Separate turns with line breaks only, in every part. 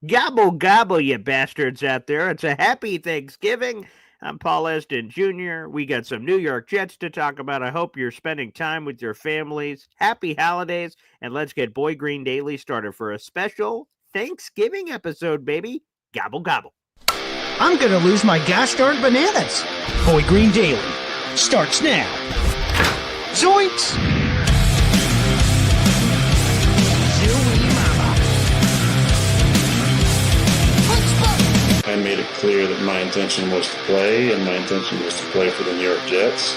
Gobble, gobble, you bastards out there. It's a happy Thanksgiving. I'm Paul Esden Jr. We got some New York Jets to talk about. I hope you're spending time with your families. Happy holidays, and let's get Boy Green Daily started for a special Thanksgiving episode, baby. Gobble, gobble.
I'm going to lose my gosh darn bananas. Boy Green Daily starts now. Zoinks!
I made it clear that my intention was to play, and my intention was to play for the New York Jets.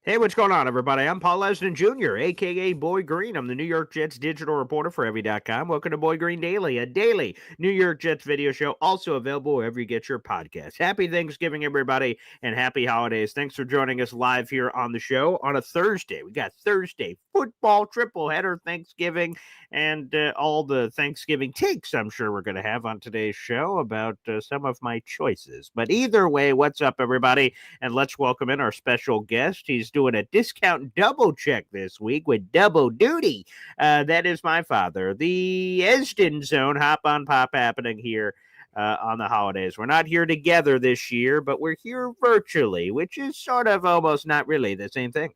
Hey, what's going on, everybody? I'm Paul Esden Jr., a.k.a. Boy Green. I'm the New York Jets digital reporter for Heavy.com. Welcome to Boy Green Daily, a daily New York Jets video show, also available wherever you get your podcasts. Happy Thanksgiving, everybody, and happy holidays. Thanks for joining us live here on the show on a Thursday. We got Thursday football, triple header, Thanksgiving, and all the Thanksgiving takes I'm sure we're going to have on today's show about some of my choices. But either way, what's up, everybody? And let's welcome in our special guest. He's doing a discount double check this week with double duty. That is my father, the Esden Zone hop on pop happening here on the holidays. We're not here together this year, but we're here virtually, which is sort of almost not really the same thing.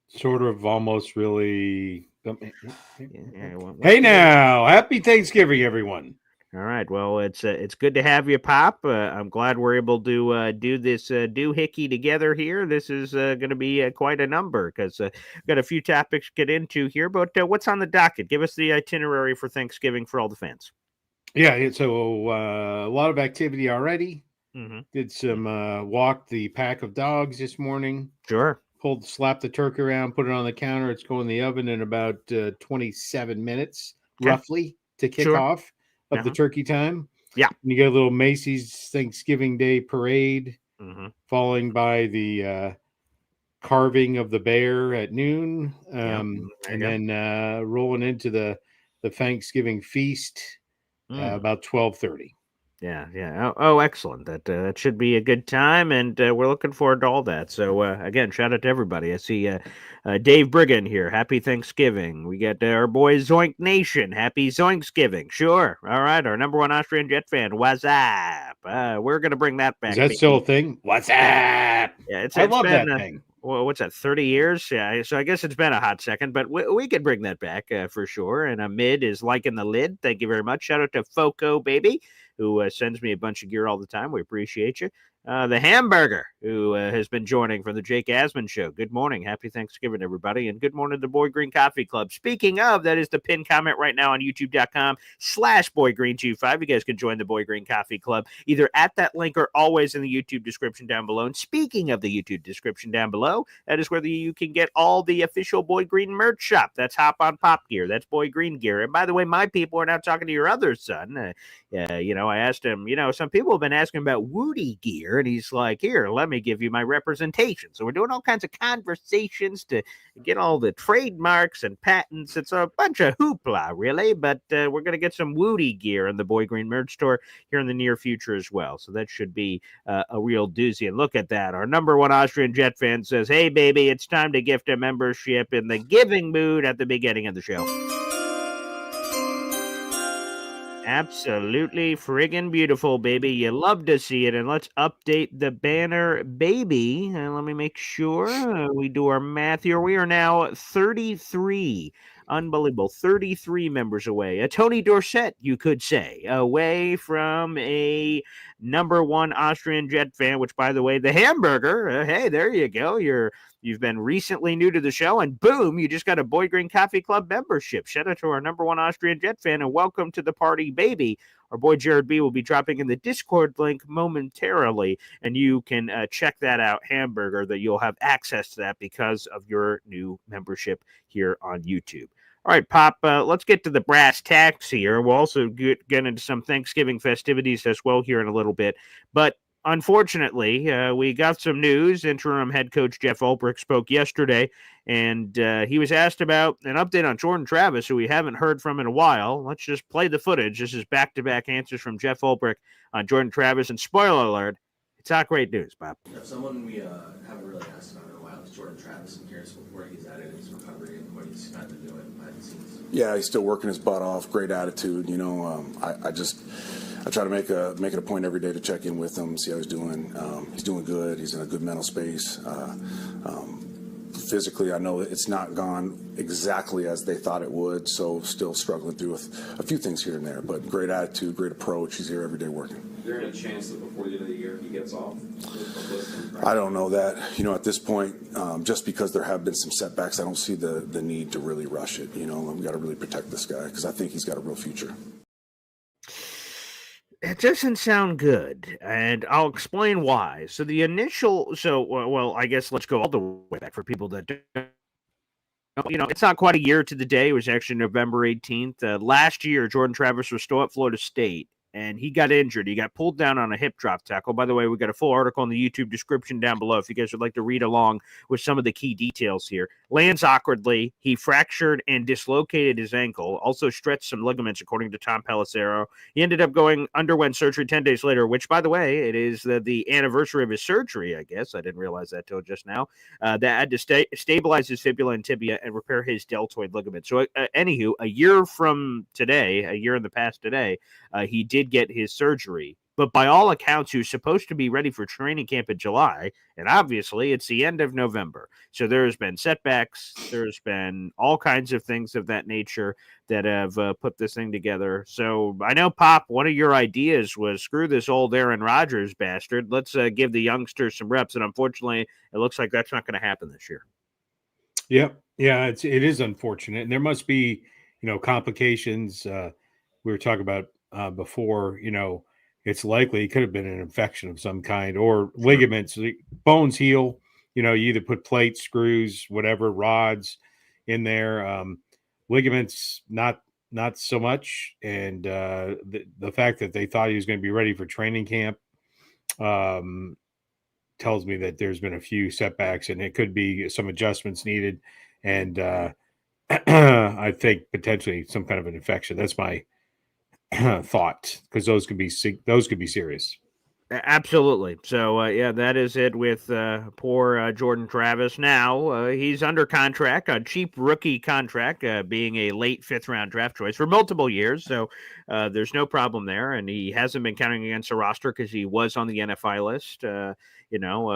Sort of almost really. Hey now, happy Thanksgiving, everyone.
All right. Well, it's good to have you, Pop. I'm glad we're able to do this doohickey together here. This is going to be quite a number because we've got a few topics to get into here. But what's on the docket? Give us the itinerary for Thanksgiving for all the fans.
Yeah, so a lot of activity already.
Mm-hmm.
Did some walk the pack of dogs this morning.
Sure.
Slapped the turkey around, put it on the counter. It's going in the oven in about 27 minutes, roughly, to kick off of the turkey time.
Yeah.
And you get a little Macy's Thanksgiving Day parade, following by the carving of the bear at noon, and then rolling into the Thanksgiving feast about 12:30.
Yeah. Oh, excellent. That should be a good time, and we're looking forward to all that. So, again, shout out to everybody. I see Dave Brigham here. Happy Thanksgiving. We got our boy Zoink Nation. Happy Zoinksgiving. Sure. All right. Our number one Austrian Jet fan. What's up? We're going to bring that back.
Is that still a thing? What's up?
Yeah,
I love that thing.
Well, what's that, 30 years? Yeah, so I guess it's been a hot second, but we could bring that back for sure. And Mid is liking the lid. Thank you very much. Shout out to Foco, baby, who sends me a bunch of gear all the time. We appreciate you. The Hamburger, who has been joining from the Jake Asman Show. Good morning. Happy Thanksgiving, everybody. And good morning to the Boy Green Coffee Club. Speaking of, that is the pinned comment right now on youtube.com/BoyGreen25. You guys can join the Boy Green Coffee Club either at that link or always in the YouTube description down below. And speaking of the YouTube description down below, that is where you can get all the official Boy Green merch shop. That's Hop on Pop gear. That's Boy Green gear. And by the way, my people are now talking to your other son. I asked him, some people have been asking about Woody gear, and he's like, here, let me give you my representation. So we're doing all kinds of conversations to get all the trademarks and patents. It's a bunch of hoopla, really, but we're going to get some Woody gear in the Boy Green merch store here in the near future as well. So that should be a real doozy. And look at that. Our number one Austrian Jet fan says, hey, baby, it's time to gift a membership in the giving mood at the beginning of the show. Absolutely friggin' beautiful, baby. You love to see it. And let's update the banner, baby. And let me make sure we do our math here. We are now 33. Unbelievable. 33 members away. A Tony Dorsett, you could say, away from a number one Austrian Jet fan, which, by the way, the Hamburger, hey, there you go. You've been recently new to the show, and boom, you just got a Boy Green Coffee Club membership. Shout out to our number one Austrian Jet fan, and welcome to the party, baby. Our boy Jared B will be dropping in the Discord link momentarily, and you can check that out, Hamburger, that you'll have access to that because of your new membership here on YouTube. All right, Pop, let's get to the brass tacks here. We'll also get into some Thanksgiving festivities as well here in a little bit. But unfortunately, we got some news. Interim head coach Jeff Ulbrich spoke yesterday, and he was asked about an update on Jordan Travis, who we haven't heard from in a while. Let's just play the footage. This is back-to-back answers from Jeff Ulbrich on Jordan Travis. And spoiler alert, it's not great news, Bob.
Someone we haven't really asked about in a while is Jordan Travis. I'm curious where he's at in his recovery and what he's kind of doing behind the scenes.
Yeah, he's still working his butt off. Great attitude. I try to make it a point every day to check in with him, see how he's doing. He's doing good. He's in a good mental space. Physically, I know it's not gone exactly as they thought it would, so still struggling through with a few things here and there. But great attitude, great approach. He's here every day working.
Is there any chance that before the end of the year he gets off?
I don't know that. At this point, just because there have been some setbacks, I don't see the need to really rush it. We got to really protect this guy because I think he's got a real future.
It doesn't sound good, and I'll explain why. So I guess let's go all the way back for people that don't. It's not quite a year to the day. It was actually November 18th. Last year, Jordan Travis was still at Florida State, and he got injured. He got pulled down on a hip drop tackle. By the way, we got a full article in the YouTube description down below if you guys would like to read along with some of the key details here. Lands awkwardly. He fractured and dislocated his ankle, also stretched some ligaments, according to Tom Pelissero. He underwent surgery 10 days later, which, by the way, it is the anniversary of his surgery, I guess. I didn't realize that till just now. That had to stabilize his fibula and tibia and repair his deltoid ligament. So, anywho, a year in the past today, he did get his surgery. But by all accounts, he was supposed to be ready for training camp in July, and obviously it's the end of November. So there's been setbacks. There's been all kinds of things of that nature that have put this thing together. So I know, Pop, one of your ideas was screw this old Aaron Rodgers bastard. Let's give the youngsters some reps, and unfortunately, it looks like that's not going to happen this year.
Yep. Yeah, it is unfortunate, and there must be, complications. We were talking about before, it's likely it could have been an infection of some kind or ligaments. Bones heal. You either put plates, screws, whatever, rods in there. Ligaments, not so much. And the fact that they thought he was going to be ready for training camp tells me that there's been a few setbacks and it could be some adjustments needed. And I think potentially some kind of an infection. That's my thought, because those could be serious.
Absolutely. So, that is it with poor Jordan Travis. Now, he's under contract, a cheap rookie contract, being a late fifth-round draft choice for multiple years. So, there's no problem there. And he hasn't been counting against the roster because he was on the NFI list,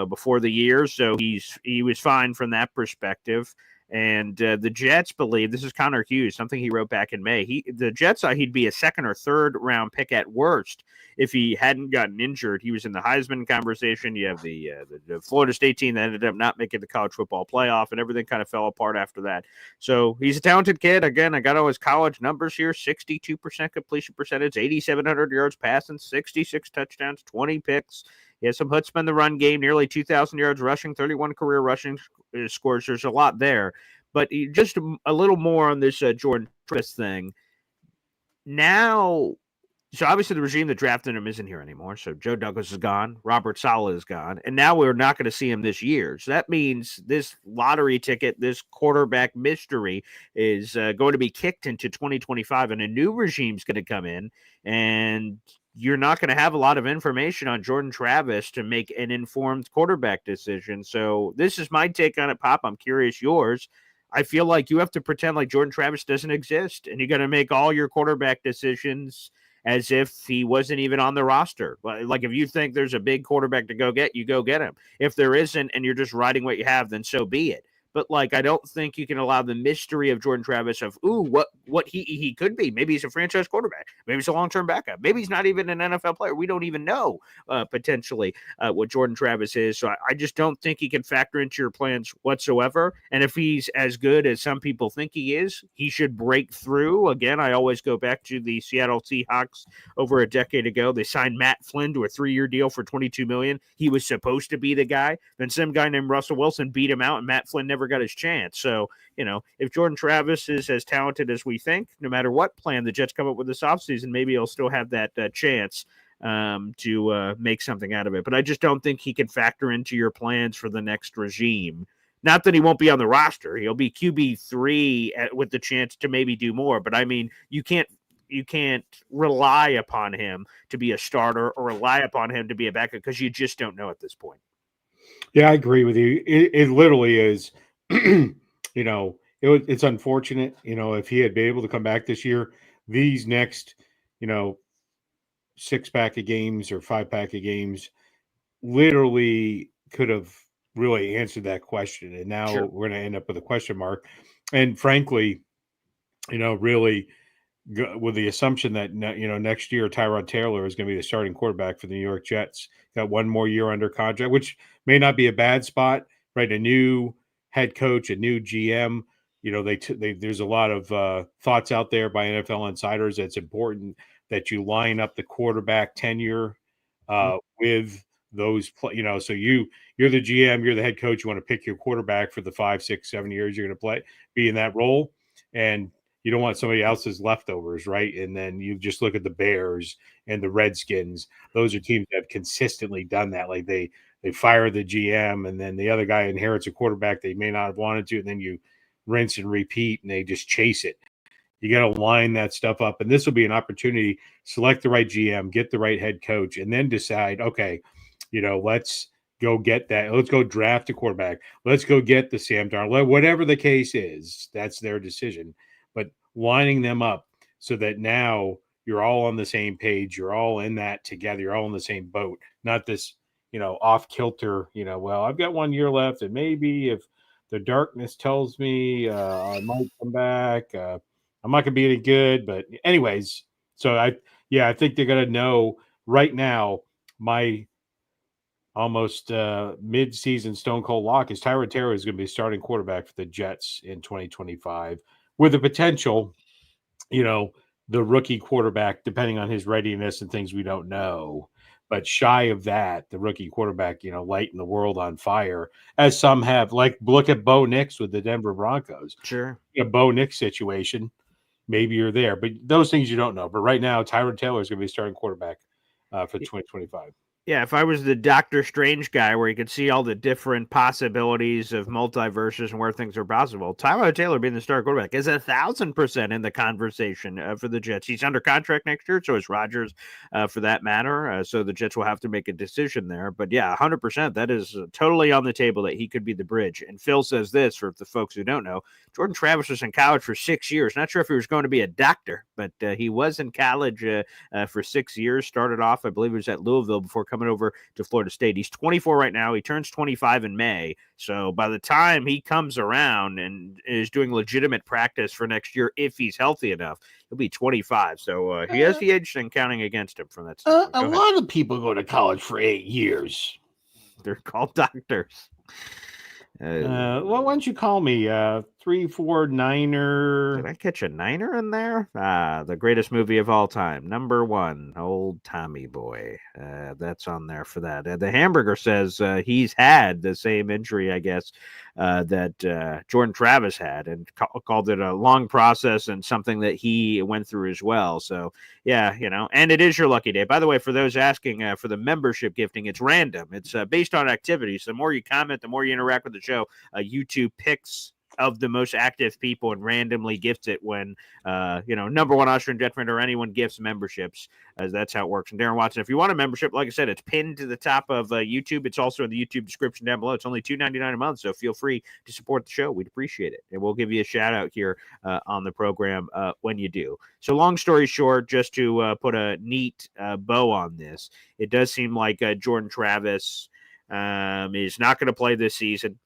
before the year. So, he was fine from that perspective. And the Jets believe, this is Connor Hughes, something he wrote back in May. The Jets thought he'd be a second or third round pick at worst if he hadn't gotten injured. He was in the Heisman conversation. You have the Florida State team that ended up not making the college football playoff, and everything kind of fell apart after that. So he's a talented kid. Again, I got all his college numbers here: 62% completion percentage, 8,700 yards passing, 66 touchdowns, 20 picks. He has some chutzpah in the run game, nearly 2,000 yards rushing, 31 career rushing scores. There's a lot there. But just a little more on this Jordan Travis thing. Now, so obviously the regime that drafted him isn't here anymore. So Joe Douglas is gone. Robert Saleh is gone. And now we're not going to see him this year. So that means this lottery ticket, this quarterback mystery is going to be kicked into 2025. And a new regime is going to come in. And you're not going to have a lot of information on Jordan Travis to make an informed quarterback decision. So this is my take on it, Pop. I'm curious yours. I feel like you have to pretend like Jordan Travis doesn't exist, and you got to make all your quarterback decisions as if he wasn't even on the roster. Like if you think there's a big quarterback to go get, you go get him. If there isn't and you're just riding what you have, then so be it. But I don't think you can allow the mystery of Jordan Travis of, what he could be. Maybe he's a franchise quarterback. Maybe he's a long-term backup. Maybe he's not even an NFL player. We don't even know potentially what Jordan Travis is. So I just don't think he can factor into your plans whatsoever. And if he's as good as some people think he is, he should break through. Again, I always go back to the Seattle Seahawks over a decade ago. They signed Matt Flynn to a 3-year deal for $22 million. He was supposed to be the guy. Then some guy named Russell Wilson beat him out, and Matt Flynn never got his chance. So, if Jordan Travis is as talented as we think, no matter what plan the Jets come up with this offseason, maybe he'll still have that chance to make something out of it. But I just don't think he can factor into your plans for the next regime. Not that he won't be on the roster. He'll be QB3 with the chance to maybe do more. But I mean, you can't rely upon him to be a starter or rely upon him to be a backup because you just don't know at this point.
Yeah, I agree with you. It literally is, it's unfortunate, if he had been able to come back this year, these next, 6-pack of games or 5-pack of games literally could have really answered that question. And now we're going to end up with a question mark. And frankly, really with the assumption that, next year Tyrod Taylor is going to be the starting quarterback for the New York Jets, got one more year under contract, which may not be a bad spot, right? A new head coach, a new GM, there's a lot of thoughts out there by NFL insiders. It's important that you line up the quarterback tenure with those, so you're the GM, you're the head coach. You want to pick your quarterback for the 5, 6, 7 years you're going to be in that role. And you don't want somebody else's leftovers, right? And then you just look at the Bears and the Redskins. Those are teams that have consistently done that. Like they fire the GM and then the other guy inherits a quarterback they may not have wanted to, and then you rinse and repeat and they just chase it. You got to line that stuff up. And this will be an opportunity, select the right GM, get the right head coach, and then decide, okay, let's go get that. Let's go draft a quarterback. Let's go get the Sam Darnold. Whatever the case is, that's their decision. But lining them up so that now you're all on the same page, you're all in that together, you're all in the same boat, not this, off kilter, well, I've got 1 year left, and maybe if the darkness tells me I might come back, I'm not going to be any good. But anyways, so I think they're going to know right now. My almost mid-season stone cold lock is Tyron Taylor is going to be starting quarterback for the Jets in 2025 with the potential, the rookie quarterback, depending on his readiness and things we don't know. But shy of that, the rookie quarterback, lighting the world on fire, as some have. Like, look at Bo Nix with the Denver Broncos.
Sure.
A Bo Nix situation, maybe you're there. But those things you don't know. But right now, Tyron Taylor is going to be starting quarterback for 2025.
Yeah, if I was the Doctor Strange guy where you could see all the different possibilities of multiverses and where things are possible, Tyrod Taylor being the star quarterback is 1,000% in the conversation for the Jets. He's under contract next year, so is Rodgers for that matter. So the Jets will have to make a decision there. But yeah, 100%, that is totally on the table that he could be the bridge. And Phil says this, for the folks who don't know, Jordan Travis was in college for 6 years. Not sure if he was going to be a doctor, but he was in college for 6 years. Started off, I believe it was at Louisville before coming over to Florida State. He's 24 right now. He turns 25 in May. So by the time he comes around and is doing legitimate practice for next year, if he's healthy enough, he'll be 25. So he has the edge thing counting against him from that standpoint.
A lot of people go to college for 8 years.
They're called doctors.
Well, why don't you call me 3-4 Niner?
Did I catch a Niner in there? The greatest movie of all time, number 1, Old Tommy Boy. That's on there for that. The Hamburger says he's had the same injury, I guess, that Jordan Travis had, and called it a long process and something that he went through as well. So yeah, and it is your lucky day. By the way, for those asking for the membership gifting, it's random. It's based on activities. The more you comment, the more you interact with the show. YouTube picks of the most active people and randomly gifts it when number 1 Austrian Jetman or anyone gifts memberships, as that's how it works. And Darren Watson, if you want a membership, like I said, it's pinned to the top of YouTube. It's also in the YouTube description down below. It's only $2.99 a month, so feel free to support the show. We'd appreciate it, and we'll give you a shout out here on the program when you do. So long story short, just to put a neat bow on this, it does seem like Jordan Travis is not going to play this season,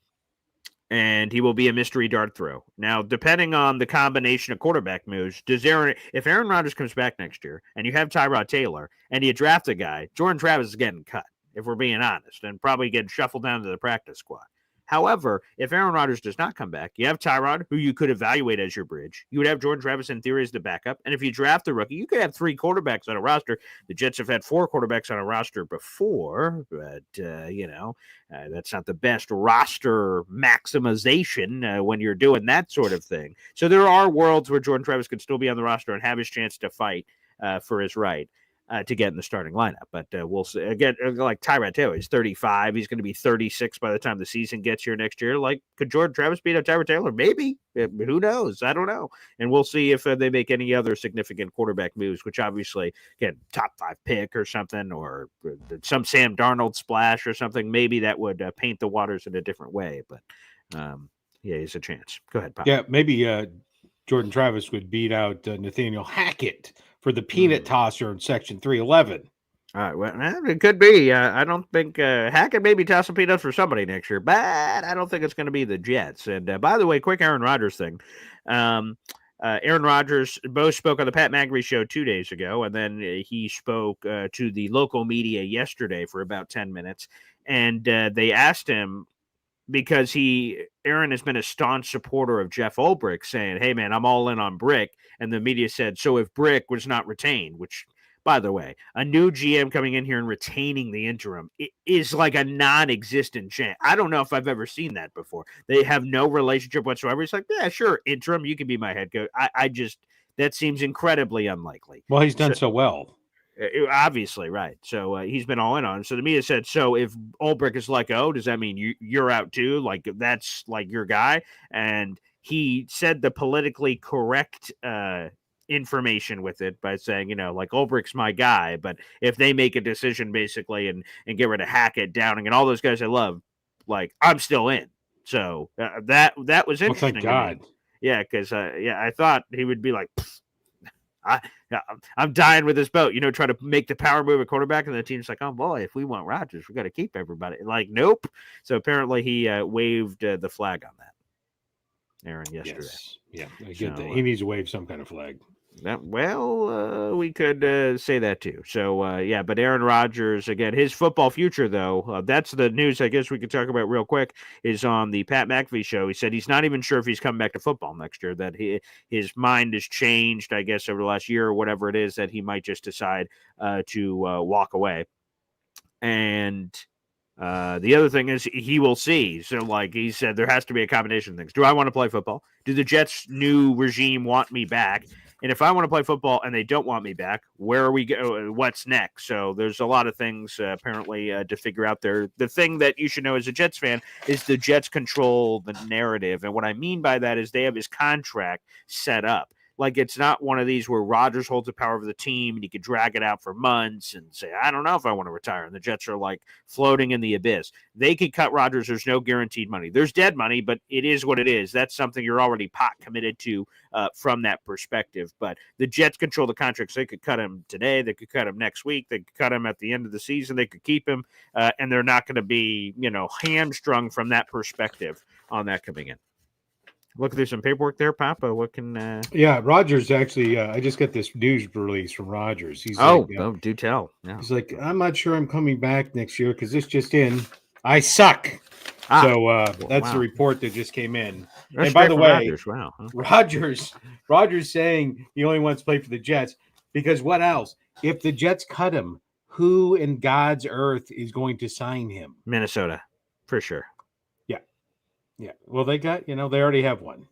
and he will be a mystery dart throw. Now, depending on the combination of quarterback moves, if Aaron Rodgers comes back next year and you have Tyrod Taylor and you draft a guy, Jordan Travis is getting cut, if we're being honest, and probably getting shuffled down to the practice squad. However, if Aaron Rodgers does not come back, you have Tyrod, who you could evaluate as your bridge. You would have Jordan Travis in theory as the backup. And if you draft a rookie, you could have 3 quarterbacks on a roster. The Jets have had 4 quarterbacks on a roster before, but, that's not the best roster maximization when you're doing that sort of thing. So there are worlds where Jordan Travis could still be on the roster and have his chance to fight for his right. to get in the starting lineup. But we'll see. Again, like Tyrod Taylor, he's 35. He's going to be 36 by the time the season gets here next year. Like, could Jordan Travis beat up Tyrod Taylor? Maybe. Who knows? I don't know. And we'll see if they make any other significant quarterback moves, which obviously, again, top 5 pick or something, or some Sam Darnold splash or something. Maybe that would paint the waters in a different way. But yeah, he's a chance. Go ahead, Pop.
Yeah, maybe Jordan Travis would beat out Nathaniel Hackett for the peanut tosser in Section 311.
All right, well, it could be. I don't think Hackett may be tossing peanuts for somebody next year, but I don't think it's going to be the Jets. And by the way, quick Aaron Rodgers thing. Aaron Rodgers both spoke on the Pat McAfee show 2 days ago, and then he spoke to the local media yesterday for about 10 minutes. And they asked him, because Aaron has been a staunch supporter of Jeff Ulbrich, saying, hey, man, I'm all in on Brick. And the media said, so if Brick was not retained, which, by the way, a new GM coming in here and retaining the interim is like a non-existent chance. I don't know if I've ever seen that before. They have no relationship whatsoever. It's like, yeah, sure, interim, you can be my head coach. That seems incredibly unlikely.
Well, he's done so well.
Obviously, right. So he's been all in on it. So the media said, so if Ulbrich is let go, does that mean you're out too? Like, that's like your guy? And he said the politically correct information with it by saying, like, Ulbrich's my guy, but if they make a decision basically and get rid of Hackett, Downing, and all those guys I love, like, I'm still in. So that was interesting.
Thank God.
Yeah, because I thought he would be like, I'm dying with this boat, try to make the power move at quarterback, and the team's like, oh boy, if we want Rodgers, we got to keep everybody. Like, nope. So apparently he waved the flag on that, Aaron, yesterday. Yes.
Yeah, I get that. He needs to wave some kind of flag.
We could say that too. So, yeah, but Aaron Rodgers, again, his football future, though, that's the news I guess we could talk about real quick, is on the Pat McAfee show. He said he's not even sure if he's coming back to football next year, that his mind has changed, I guess, over the last year or whatever it is, that he might just decide to walk away. And the other thing is he will see. So, like he said, there has to be a combination of things. Do I want to play football? Do the Jets' new regime want me back? And if I want to play football and they don't want me back, where are we go? What's next? So there's a lot of things apparently to figure out there. The thing that you should know as a Jets fan is the Jets control the narrative. And what I mean by that is they have his contract set up. Like, it's not one of these where Rodgers holds the power of the team and he could drag it out for months and say, I don't know if I want to retire. And the Jets are like floating in the abyss. They could cut Rodgers. There's no guaranteed money. There's dead money, but it is what it is. That's something you're already pot committed to from that perspective. But the Jets control the contracts. They could cut him today. They could cut him next week. They could cut him at the end of the season. They could keep him. And they're not going to be, hamstrung from that perspective on that coming in. Look, there's some paperwork there, Papa. What can?
Yeah, Rodgers actually. I just got this news release from Rodgers. He's
do tell. Yeah.
He's like, I'm not sure I'm coming back next year because this just in. I suck. So that's the report that just came in.
That's
and by the way,
Rodgers. Wow.
Rodgers saying he only wants to play for the Jets because what else? If the Jets cut him, who in God's earth is going to sign him?
Minnesota, for sure.
Yeah. Well, they got, they already have one.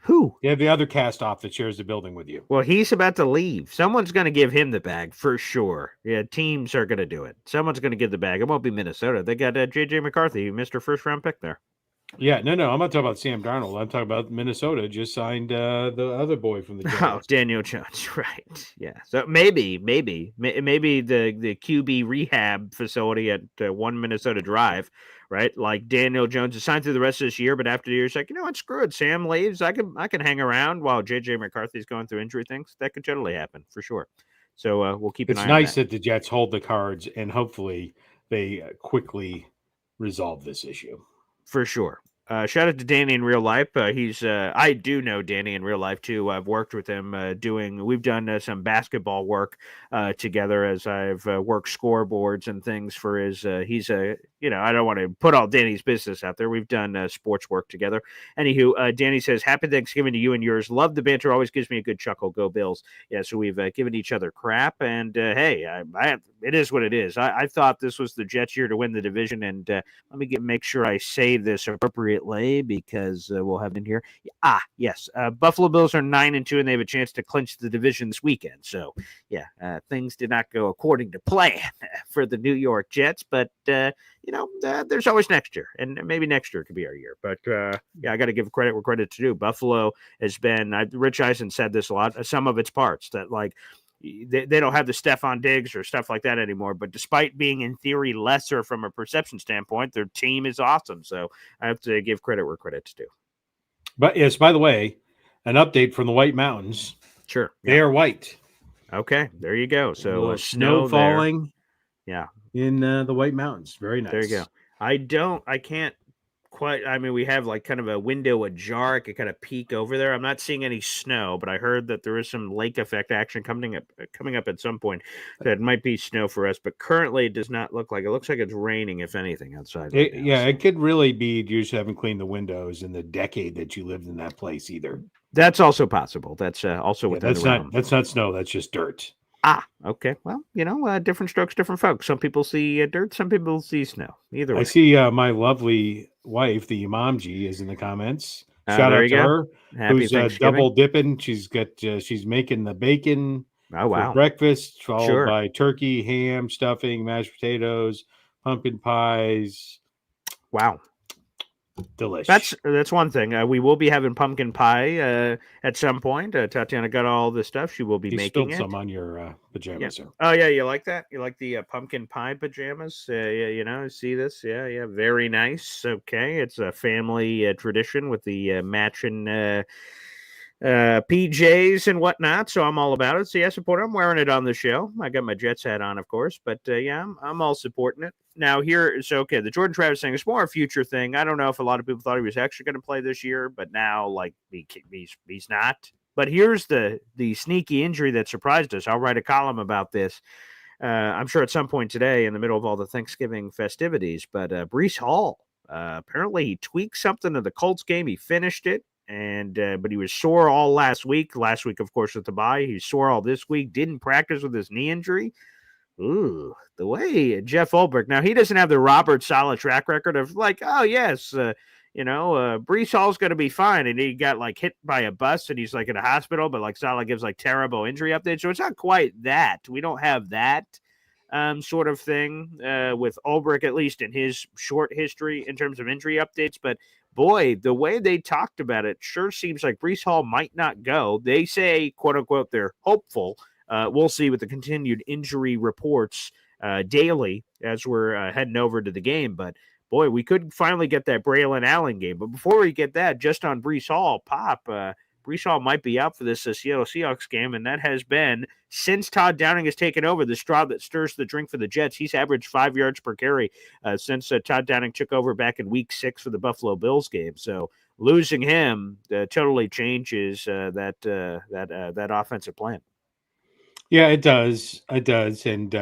Who?
They have the other cast off that shares the building with you.
Well, he's about to leave. Someone's going to give him the bag for sure. Yeah, teams are going to do it. Someone's going to give the bag. It won't be Minnesota. They got J.J. McCarthy, Mr. First Round pick there.
Yeah, no. I'm not talking about Sam Darnold. I'm talking about Minnesota just signed the other boy from the Giants.
Oh, Daniel Jones, right? Yeah. So maybe the QB rehab facility at 1 Minnesota Drive, right? Like Daniel Jones is signed through the rest of this year, but after the year, it's like, you know what? Screw it. Sam leaves. I can hang around while J.J. McCarthy's going through injury things. That could totally happen for sure. So we'll keep an eye on that.
It's nice that the Jets hold the cards and hopefully they quickly resolve this issue.
For sure. Shout out to Danny in real life. I do know Danny in real life too. I've worked with him we've done some basketball work together as I've worked scoreboards and things for his, I don't want to put all Danny's business out there. We've done sports work together. Anywho, Danny says, happy Thanksgiving to you and yours. Love the banter. Always gives me a good chuckle. Go Bills. Yeah. So we've given each other crap and hey, it is what it is. I thought this was the Jets year to win the division. And let me make sure I say this appropriately appropriately because we'll have it in here. Yes. Buffalo Bills are 9-2, and they have a chance to clinch the division this weekend. So, yeah, things did not go according to plan for the New York Jets, but there's always next year, and maybe next year could be our year. But I got to give credit where credit's due. Buffalo has been, Rich Eisen said this a lot, some of its parts that they don't have the Stephon Diggs or stuff like that anymore. But despite being in theory lesser from a perception standpoint, their team is awesome. So I have to give credit where credit's due.
But yes, by the way, an update from the White Mountains.
Sure.
They are white.
Okay, there you go. So
snow falling.
Yeah.
In the White Mountains. Very nice.
There you go. I can't quite, we have kind of a window ajar. I could kind of peek over there. I'm not seeing any snow, but I heard that there is some lake effect action coming up at some point. That might be snow for us, but currently it does not look like it. Looks like it's raining, if anything, outside.
It could really be you just haven't cleaned the windows in the decade that you lived in that place either.
That's also possible. That's also within the realm.
That's not snow. That's just dirt.
Okay. Well, different strokes, different folks. Some people see dirt, some people see snow. Either way.
I see my lovely wife, the Imamji, is in the comments. Shout out to her.
Happy
who's double dipping. She's making the bacon for breakfast, followed by turkey, ham, stuffing, mashed potatoes, pumpkin pies.
Wow.
Delicious.
That's one thing. We will be having pumpkin pie at some point. Tatiana got all the stuff. She will be making it.
Some on your pajamas.
Yeah. Oh yeah, you like that? You like the pumpkin pie pajamas? See this? Yeah, very nice. Okay, it's a family tradition with the matching PJs and whatnot, so I'm all about it. So yeah, support it. I'm wearing it on the show. I got my Jets hat on, of course, but I'm all supporting it. Now the Jordan Travis thing is more a future thing. I don't know if a lot of people thought he was actually going to play this year, but now he's not. But here's the sneaky injury that surprised us. I'll write a column about this. I'm sure at some point today in the middle of all the Thanksgiving festivities, but Breece Hall, apparently he tweaked something in the Colts game. He finished it. But he was sore all last week. Last week, of course, with the bye. He's sore all this week. Didn't practice with his knee injury. Ooh, the way Jeff Ulbrich. Now, he doesn't have the Robert Saleh track record of Breece Hall's going to be fine. And he got hit by a bus and he's in a hospital, but Saleh gives terrible injury updates. So it's not quite that. We don't have that sort of thing with Ulbrich, at least in his short history in terms of injury updates. But boy, the way they talked about it sure seems like Breece Hall might not go. They say, quote unquote, they're hopeful. We'll see with the continued injury reports daily as we're heading over to the game. But boy, we could finally get that Braylon Allen game. But before we get that, just on Breece Hall, Breece Hall might be out for this Seattle Seahawks game, and that has been, since Todd Downing has taken over, the straw that stirs the drink for the Jets. He's averaged 5 yards per carry since Todd Downing took over back in Week 6 for the Buffalo Bills game. So losing him totally changes that offensive plan.
Yeah, it does. It does, and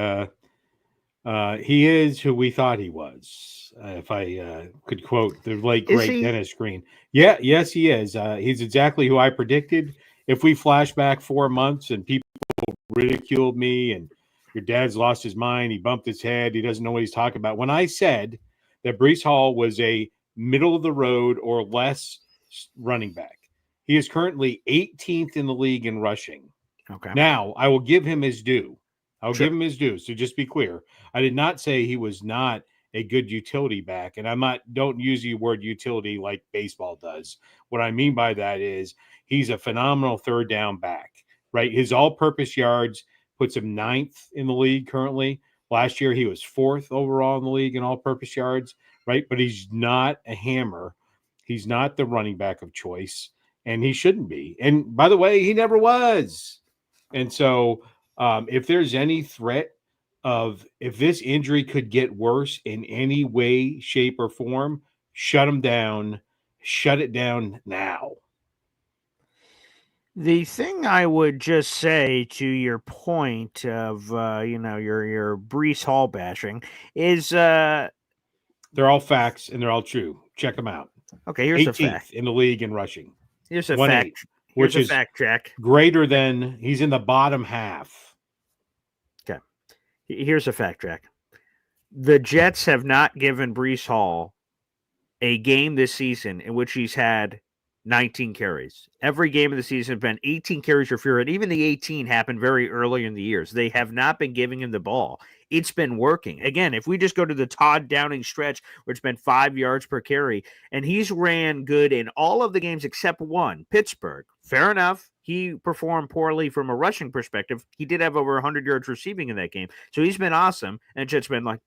he is who we thought he was. If I could quote the late great Dennis Green. Yes, he is. He's exactly who I predicted. If we flash back 4 months and people ridiculed me and your dad's lost his mind, he bumped his head, he doesn't know what he's talking about. When I said that Breece Hall was a middle of the road or less running back, he is currently 18th in the league in rushing.
Okay.
Now, I will give him his due. Give him his due. So just be clear. I did not say he was not a good utility back. And don't use the word utility like baseball does. What I mean by that is he's a phenomenal third down back, right? His all-purpose yards puts him 9th in the league currently. Last year, he was 4th overall in the league in all-purpose yards, right? But he's not a hammer. He's not the running back of choice, and he shouldn't be. And by the way, he never was. And so if there's any threat of if this injury could get worse in any way, shape, or form, shut him down. Shut it down now.
The thing I would just say to your point of your Breece Hall bashing is
they're all facts and they're all true. Check them out.
Okay, here's the fact
in the league in rushing.
Here's a fact.
Which is
fact, Jack.
Greater than he's in the bottom half.
Okay. Here's a fact, Jack. The Jets have not given Breece Hall a game this season in which he's had 19 carries. Every game of the season has been 18 carries or fewer, and even the 18 happened very early in the years. They have not been giving him the ball. It's been working. Again, if we just go to the Todd Downing stretch, where it's been 5 yards per carry, and he's ran good in all of the games except one, Pittsburgh. Fair enough. He performed poorly from a rushing perspective. He did have over 100 yards receiving in that game. So he's been awesome, and it's just been like,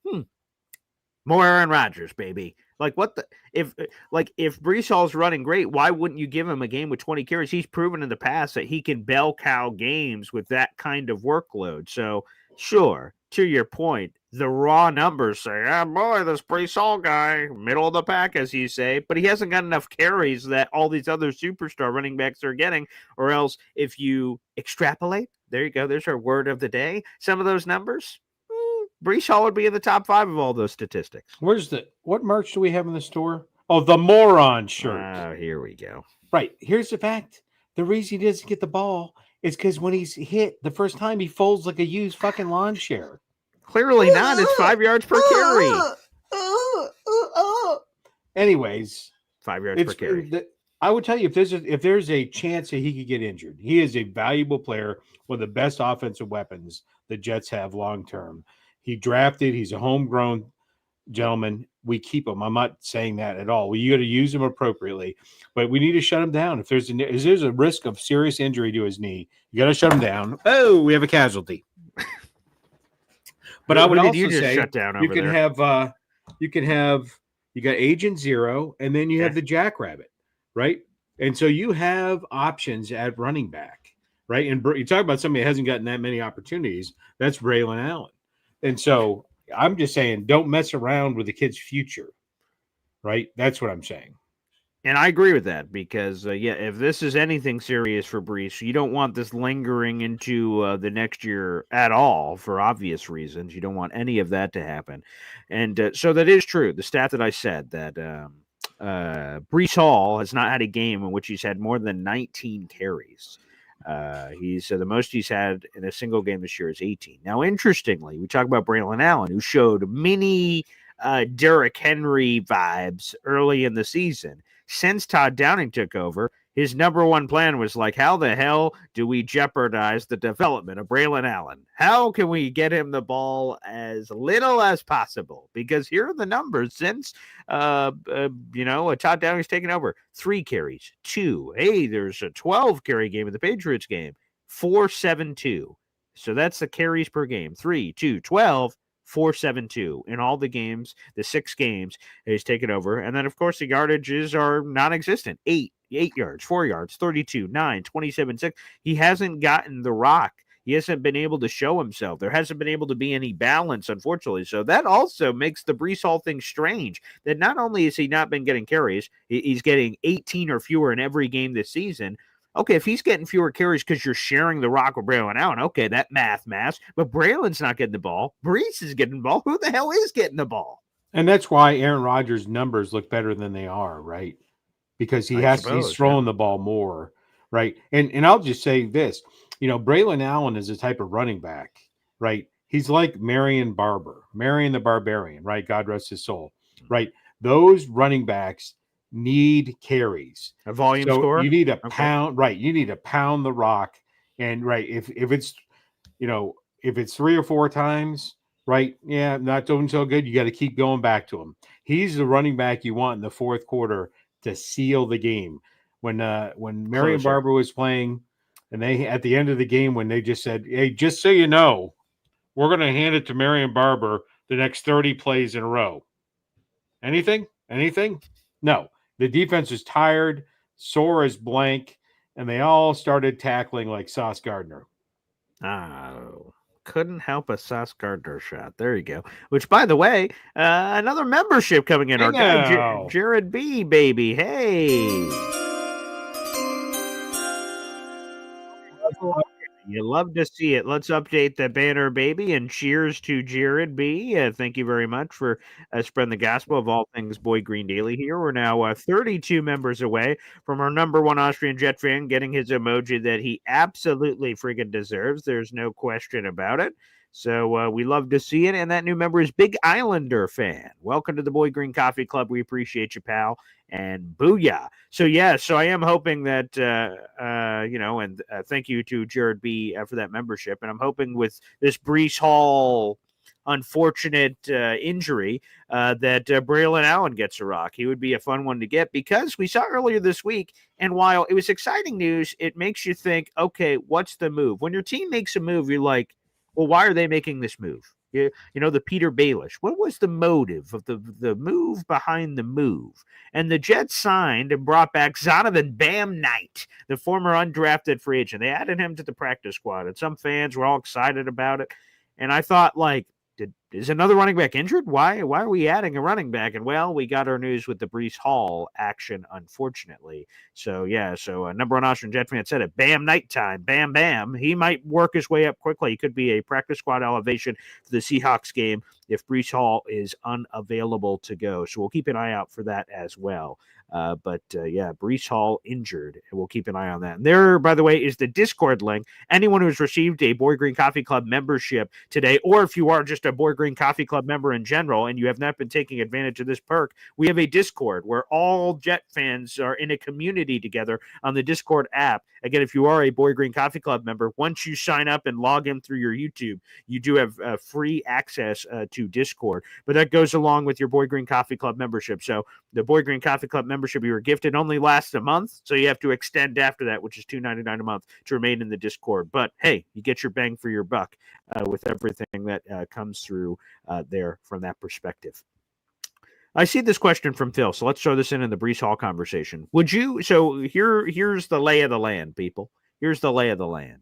more Aaron Rodgers, baby. Like what the if Breece Hall's running great, why wouldn't you give him a game with 20 carries? He's proven in the past that he can bell cow games with that kind of workload. So sure, to your point, the raw numbers say, boy, this Breece Hall guy, middle of the pack, as you say, but he hasn't got enough carries that all these other superstar running backs are getting, or else if you extrapolate, there you go, there's our word of the day, some of those numbers, Breece Hall would be in the top 5 of all those statistics.
What merch do we have in the store? Oh, the moron shirt.
Here we go.
Right. Here's the fact. The reason he doesn't get the ball is because when he's hit the first time, he folds like a used fucking lawn chair.
Clearly not. It's 5 yards per carry.
Anyways,
5 yards per carry.
I would tell you, if there's a chance that he could get injured, he is a valuable player, one of the best offensive weapons the Jets have long term. He's a homegrown gentleman. We keep him. I'm not saying that at all. You got to use him appropriately, but we need to shut him down. If there's a risk of serious injury to his knee, you got to shut him down. Oh, we have a casualty. But I would also say
shut down
you got Agent Zero, and then you have the Jackrabbit, right? And so you have options at running back, right? And you talk about somebody that hasn't gotten that many opportunities. That's Braylon Allen. And so I'm just saying, don't mess around with the kid's future, right? That's what I'm saying.
And I agree with that because, if this is anything serious for Breece, you don't want this lingering into the next year at all for obvious reasons. You don't want any of that to happen. And so that is true. The stat that I said that Breece Hall has not had a game in which he's had more than 19 carries. He's the most he's had in a single game this year is 18. Now, interestingly, we talk about Braylon Allen, who showed mini Derrick Henry vibes early in the season. Since Todd Downing took over, his number one plan was like, how the hell do we jeopardize the development of Braylon Allen? How can we get him the ball as little as possible? Because here are the numbers since, Todd Downing's taken over. 3 carries, 2. Hey, there's a 12-carry game in the Patriots game. 4-7-2. So that's the carries per game. 3, 2, 12. 4-7-2 in all the games, the 6 games he's taken over. And then, of course, the yardages are non-existent. 8 yards, 4 yards, 32, 9, 27, 6. He hasn't gotten the rock. He hasn't been able to show himself. There hasn't been able to be any balance, unfortunately. So that also makes the Breece Hall thing strange, that not only has he not been getting carries, he's getting 18 or fewer in every game this season. Okay, if he's getting fewer carries because you're sharing the rock with Braylon Allen, okay, that math. But Braylon's not getting the ball. Breece is getting the ball. Who the hell is getting the ball?
And that's why Aaron Rodgers' numbers look better than they are, right? Because he's throwing the ball more, right? And I'll just say this, Braylon Allen is a type of running back, right? He's like Marion the Barbarian, right? God rest his soul, right? Those running backs need carries.
A volume score?
You need a pound, right? You need to pound the rock. And right, if it's 3 or 4 times, right? Yeah, not doing so good. You got to keep going back to him. He's the running back you want in the fourth quarter to seal the game. When Marion Barber was playing, and they at the end of the game when they just said, "Hey, just so you know, we're going to hand it to Marion Barber the next 30 plays in a row." Anything? No. The defense was tired, sore as blank, and they all started tackling like Sauce Gardner.
Oh, couldn't help a Sauce Gardner shot. There you go. Which, by the way, another membership coming in. Our guy, Jared B, baby. Hey. You love to see it. Let's update the banner, baby, and cheers to Jared B. Thank you very much for spreading the gospel of all things Boy Green Daily here. We're now 32 members away from our number one Austrian Jet fan getting his emoji that he absolutely friggin' deserves. There's no question about it. So we love to see it. And that new member is Big Islander fan. Welcome to the Boy Green Coffee Club. We appreciate you, pal. And booyah. So I am hoping that, and thank you to Jared B for that membership. And I'm hoping with this Breece Hall unfortunate injury that Braylon Allen gets a rock. He would be a fun one to get because we saw earlier this week, and while it was exciting news, it makes you think, okay, what's the move? When your team makes a move, you're like, well, why are they making this move? You know, the Peter Baelish. What was the motive of the move behind the move? And the Jets signed and brought back Zonovan Bam Knight, the former undrafted free agent. They added him to the practice squad, and some fans were all excited about it. And I thought, like, is another running back injured? Why are we adding a running back? And well, we got our news with the Breece Hall action, unfortunately. So number one Austrian Jet fan said it. Bam Night time. Bam, bam. He might work his way up quickly. He could be a practice squad elevation for the Seahawks game if Breece Hall is unavailable to go. So we'll keep an eye out for that as well. Breece Hall injured, and we'll keep an eye on that. And there, by the way, is the Discord link. Anyone who's received a Boy Green Coffee Club membership today, or if you are just a Boy Green Coffee Club member in general and you have not been taking advantage of this perk, we have a Discord where all Jet fans are in a community together on the Discord app. Again, if you are a Boy Green Coffee Club member, once you sign up and log in through your YouTube, you do have free access to Discord. But that goes along with your Boy Green Coffee Club membership. So the Boy Green Coffee Club membership you were gifted only lasts a month, so you have to extend after that, which is $2.99 a month to remain in the Discord. But hey, you get your bang for your buck with everything that comes through there from that perspective. I see this question from Phil, so let's throw this in the Breece Hall conversation. Would you? So here's the lay of the land, people. Here's the lay of the land.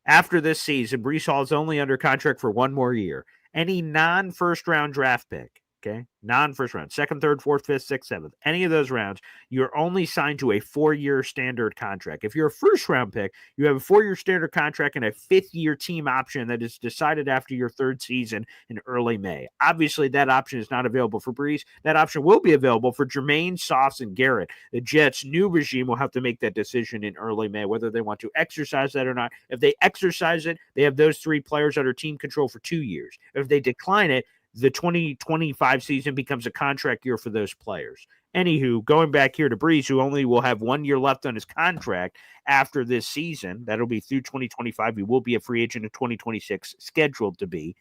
After this season, Breece Hall is only under contract for one more year. Any non-first round draft pick, okay, non-first round, second, third, fourth, fifth, sixth, seventh, any of those rounds, you're only signed to a 4-year standard contract. If you're a first-round pick, you have a 4-year standard contract and a 5th-year team option that is decided after your 3rd season in early May. Obviously, that option is not available for Breece. That option will be available for Jermaine, Sauce, and Garrett. The Jets' new regime will have to make that decision in early May, whether they want to exercise that or not. If they exercise it, they have those 3 players under team control for 2 years. If they decline it, the 2025 season becomes a contract year for those players. Anywho, going back here to Breece, who only will have 1 year left on his contract after this season, that'll be through 2025. He will be a free agent in 2026, scheduled to be.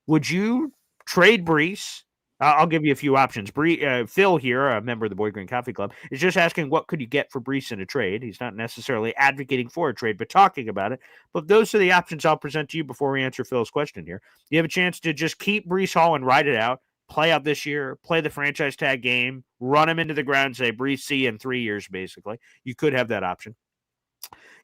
Would you trade Breece? I'll give you a few options. Phil here, a member of the Boy Green Coffee Club, is just asking what could you get for Breece in a trade. He's not necessarily advocating for a trade, but talking about it. But those are the options I'll present to you before we answer Phil's question here. You have a chance to just keep Breece Hall and ride it out, play out this year, play the franchise tag game, run him into the ground, say Breece, see you in 3 years, basically. You could have that option.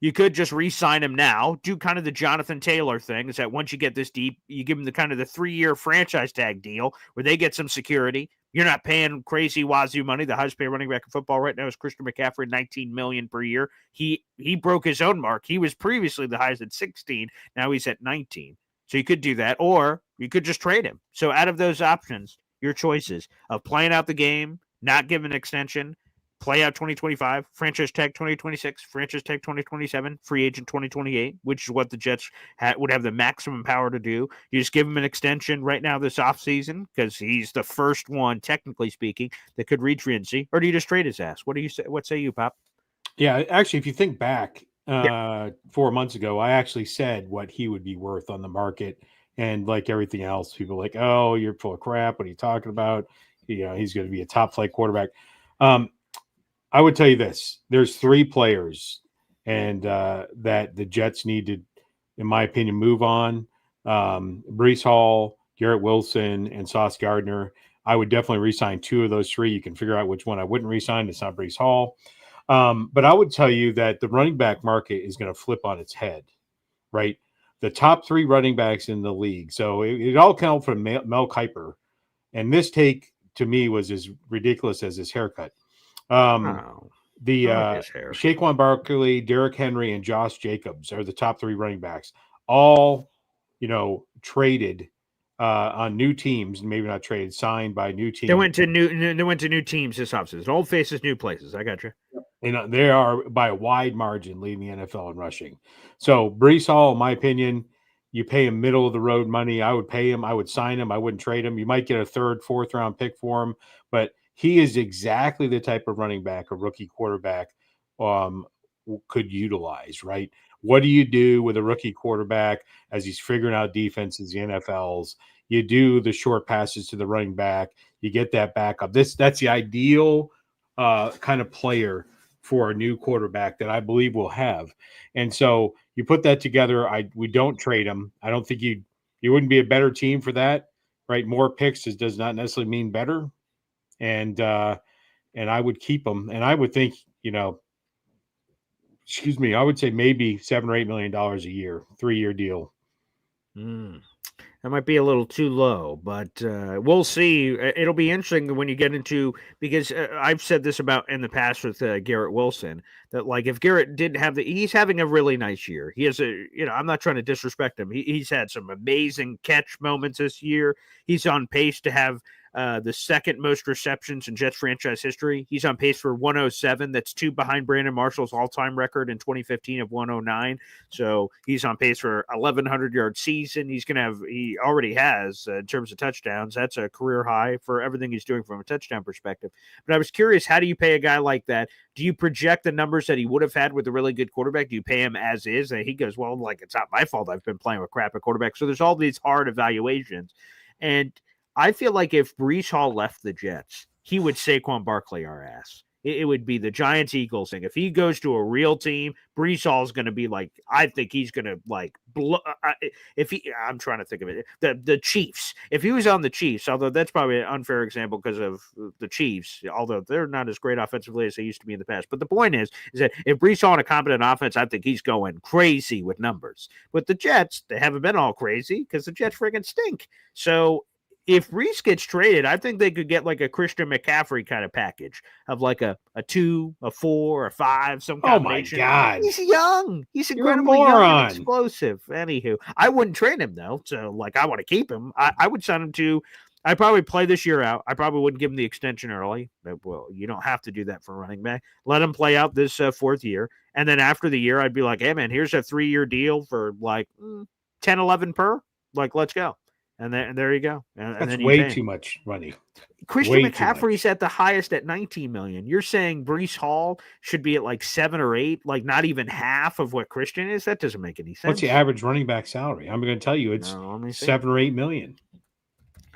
You could just re-sign him now, do kind of the Jonathan Taylor thing, is that once you get this deep, you give him the kind of the 3-year franchise tag deal where they get some security. You're not paying crazy wazoo money. The highest paid running back in football right now is Christian McCaffrey, $19 million per year. He broke his own mark. He was previously the highest at 16. Now he's at 19. So you could do that, or you could just trade him. So out of those options, your choices of playing out the game, not giving an extension, play out 2025, franchise tag 2026, franchise tag 2027, free agent 2028, which is what the Jets would have the maximum power to do. You just give him an extension right now this offseason because he's the first one, technically speaking, that could reach free agency, or do you just trade his ass? What do you say? What say you, Pop?
Yeah, actually, if you think back 4 months ago, I actually said what he would be worth on the market. And like everything else, people are like, oh, you're full of crap. What are you talking about? You know, he's going to be a top flight quarterback. I would tell you this: there's 3 players, and that the Jets need to, in my opinion, move on. Breece Hall, Garrett Wilson, and Sauce Gardner. I would definitely re-sign 2 of those 3. You can figure out which one I wouldn't re-sign. It's not Breece Hall. But I would tell you that the running back market is going to flip on its head, right? The top 3 running backs in the league. So it all came from Mel Kiper, and this take to me was as ridiculous as his haircut. Saquon Barkley, Derrick Henry, and Josh Jacobs are the top 3 running backs, all, traded on new teams, maybe not traded, signed by new teams.
They went to new teams this offseason. Old faces, new places. I got you.
And they are by a wide margin leading the NFL in rushing. So Breece Hall, in my opinion, You pay him middle of the road money. I would pay him. I would sign him. I wouldn't trade him. You might get a third, fourth round pick for him, but he is exactly the type of running back a rookie quarterback could utilize, right? What do you do with a rookie quarterback as he's figuring out defenses, the NFLs? You do the short passes to the running back. You get that backup. That's the ideal kind of player for a new quarterback that I believe we'll have. And so you put that together. We don't trade him. I don't think you wouldn't be a better team for that, right? More picks does not necessarily mean better. And I would keep him. And I would think, I would say maybe $7 or $8 million a year, 3-year deal.
That might be a little too low, but we'll see. It'll be interesting when you get into, because I've said this about in the past with Garrett Wilson, that like if Garrett didn't have he's having a really nice year. He has I'm not trying to disrespect him. He's had some amazing catch moments this year. He's on pace to have the second most receptions in Jets franchise history. He's on pace for 107. That's 2 behind Brandon Marshall's all-time record in 2015 of 109. So he's on pace for 1,100-yard season. He already has, in terms of touchdowns, that's a career high for everything he's doing from a touchdown perspective. But I was curious, how do you pay a guy like that? Do you project the numbers that he would have had with a really good quarterback? Do you pay him as is? And he goes, well, like, it's not my fault I've been playing with crap at quarterback. So there's all these hard evaluations. And I feel like if Breece Hall left the Jets, he would Saquon Barkley our ass. It would be the Giants-Eagles thing. If he goes to a real team, Breece Hall is going to be like, I think he's going to like blow. I'm trying to think of it. The Chiefs. If he was on the Chiefs, although that's probably an unfair example because of the Chiefs, although they're not as great offensively as they used to be in the past. But the point is that if Breece Hall on a competent offense, I think he's going crazy with numbers. With the Jets, they haven't been all crazy because the Jets friggin' stink. So if Reese gets traded, I think they could get like a Christian McCaffrey kind of package of like a 2, a 4, a 5, some combination.
Oh my God.
He's young. He's incredibly young and explosive. Anywho, I wouldn't trade him though. So like I want to keep him. I would sign him to, I'd probably play this year out. I probably wouldn't give him the extension early. But, well, you don't have to do that for a running back. Let him play out this 4th year. And then after the year, I'd be like, hey man, here's a 3-year deal for like 10, 11 per. Like, let's go. And there you go.
That's then way too much money.
Christian McCaffrey's at the highest at $19 million. You're saying Breece Hall should be at like 7 or 8, like not even half of what Christian is? That doesn't make any sense.
What's the average running back salary? I'm going to tell you it's 7 or 8 million.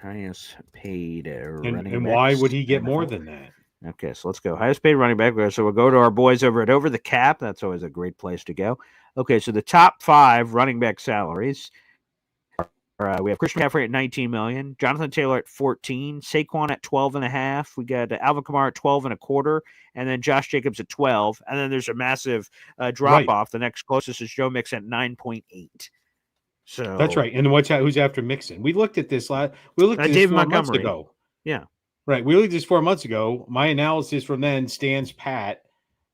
Highest paid
running back. And why would he get more than that?
Okay, so let's go. Highest paid running back. So we'll go to our boys over at Over the Cap. That's always a great place to go. Okay, so the top 5 running back salaries. We have Christian McCaffrey at $19 million, Jonathan Taylor at $14, Saquon at $12.5. We got Alvin Kamara at $12.25, and then Josh Jacobs at $12. And then there's a massive drop off. The next closest is Joe Mixon at 9.8. So
that's right. And who's after Mixon? We looked at this
David
4 months ago.
Yeah,
right. We looked at this 4 months ago. My analysis from then stands pat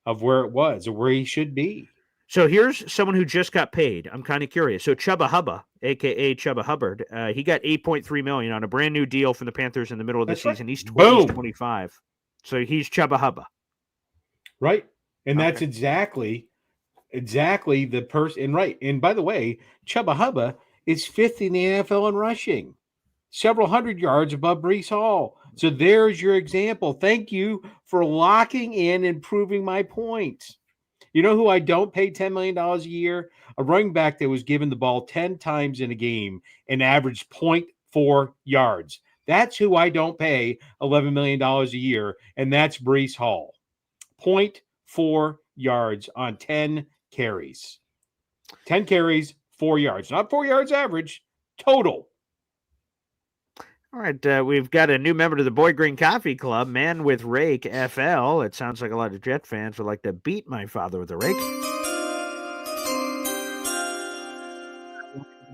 of where it was or where he should be.
So here's someone who just got paid. I'm kind of curious. So Chuba Hubbard, a.k.a. Chuba Hubbard, he got $8.3 million on a brand new deal from the Panthers in the middle of the season. Right. He's 25. So he's Chuba Hubbard.
Right. And that's exactly the person. And right. And by the way, Chuba Hubbard is 5th in the NFL in rushing, several hundred yards above Breece Hall. So there's your example. Thank you for locking in and proving my point. You know who I don't pay $10 million a year? A running back that was given the ball 10 times in a game and averaged 0.4 yards. That's who I don't pay $11 million a year, and that's Breece Hall. 0.4 yards on 10 carries. 10 carries, 4 yards. Not 4 yards average, total.
All right, we've got a new member to the Boy Green Coffee Club, Man with Rake FL. It sounds like a lot of Jet fans would like to beat my father with a rake.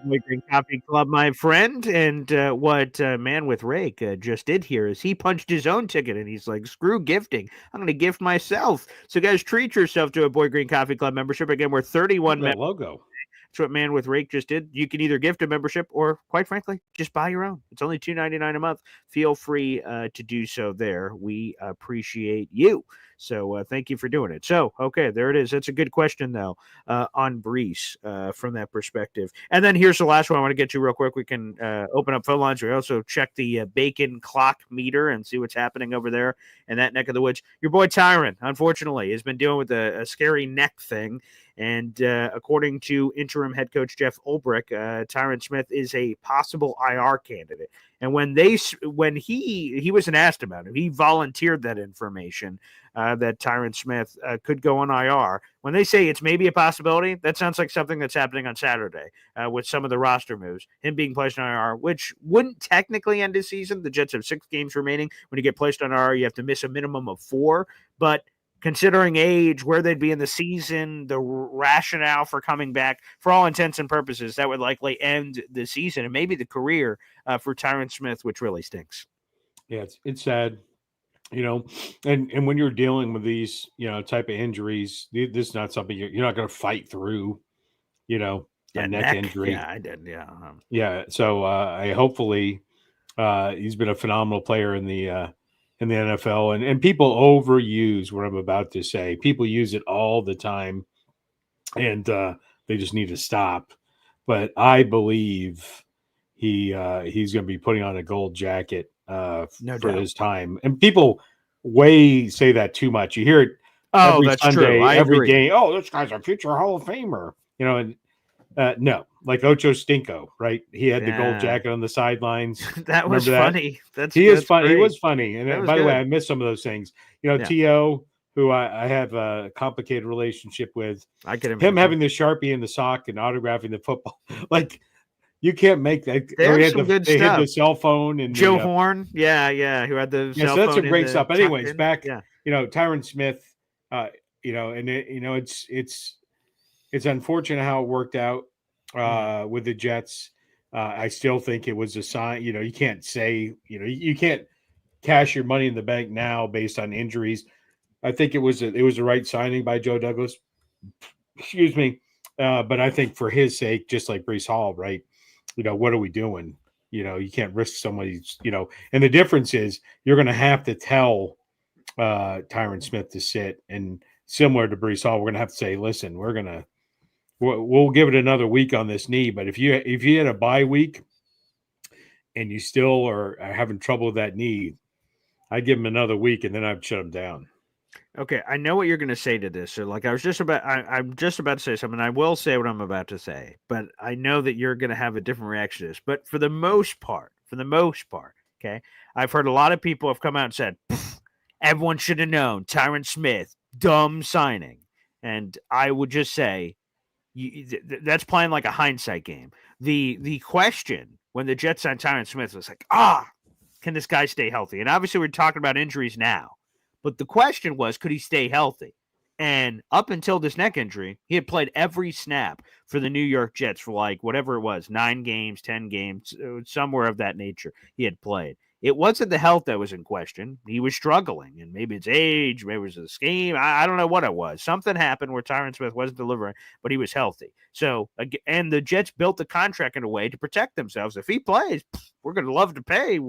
Boy Green Coffee Club, my friend. And what Man with Rake just did here is he punched his own ticket, and he's like, screw gifting. I'm going to gift myself. So, guys, treat yourself to a Boy Green Coffee Club membership. Again, we're 31
members. Logo.
That's what Man with Rake just did. You can either gift a membership or, quite frankly, just buy your own. It's only $2.99 a month. Feel free to do so there. We appreciate you. So thank you for doing it. So, okay, there it is. That's a good question, though, on Breece from that perspective. And then here's the last one I want to get to real quick. We can open up phone lines. We also check the bacon clock meter and see what's happening over there in that neck of the woods. Your boy Tyron, unfortunately, has been dealing with a scary neck thing. And according to interim head coach Jeff Ulbrich, Tyron Smith is a possible IR candidate. And when he wasn't asked about it, he volunteered that information that Tyron Smith could go on IR. When they say it's maybe a possibility, that sounds like something that's happening on Saturday with some of the roster moves. Him being placed on IR, which wouldn't technically end his season. The Jets have 6 games remaining. When you get placed on IR, you have to miss a minimum of 4. But considering age, where they'd be in the season, the rationale for coming back, for all intents and purposes, that would likely end the season and maybe the career for Tyron Smith, which really stinks.
Yeah, it's sad, and when you're dealing with these, type of injuries, this is not something you're not going to fight through, a neck injury.
Yeah, I did. Yeah.
Yeah. So I hopefully he's been a phenomenal player in the NFL, and people overuse what I'm about to say. People use it all the time, and they just need to stop. But I believe he's going to be putting on a gold jacket for his time. And people say that too much. You hear it every Sunday, every game. Oh, this guy's a future Hall of Famer. No, like Ocho Stinko, right? He had the gold jacket on the sidelines.
That was funny.
He is funny. He was funny. And by the way, I miss some of those things. T.O., who I have a complicated relationship with, him having the Sharpie in the sock and autographing the football. Like, you can't make that.
They
had the cell phone and
Joe Horn. Yeah, who had the cell phone.
So that's some great stuff. Anyways, back, Tyron Smith, it's unfortunate how it worked out with the Jets. I still think it was a sign. You can't say, you can't cash your money in the bank now based on injuries. I think it was the right signing by Joe Douglas. Excuse me. But I think for his sake, just like Breece Hall, right? What are we doing? You can't risk somebody's, and the difference is you're going to have to tell Tyron Smith to sit, and similar to Breece Hall, we're going to have to say, listen, we'll give it another week on this knee. But if you had a bye week and you still are having trouble with that knee, I'd give him another week and then I'd shut him down.
Okay, I know what you're going to say to this. So, like, I'm just about to say something. I will say what I'm about to say, but I know that you're going to have a different reaction to this. But for the most part, okay, I've heard a lot of people have come out and said, everyone should have known Tyron Smith, dumb signing. And I would just say, that's playing like a hindsight game. The question when the Jets signed Tyron Smith was like, can this guy stay healthy? And obviously we're talking about injuries now. But the question was, could he stay healthy? And up until this neck injury, he had played every snap for the New York Jets for like whatever it was, 9 games, 10 games, somewhere of that nature he had played. It wasn't the health that was in question. He was struggling, and maybe it's age, maybe it was the scheme. I don't know what it was. Something happened where Tyron Smith wasn't delivering, but he was healthy. So, and the Jets built the contract in a way to protect themselves. If he plays, we're going to love to pay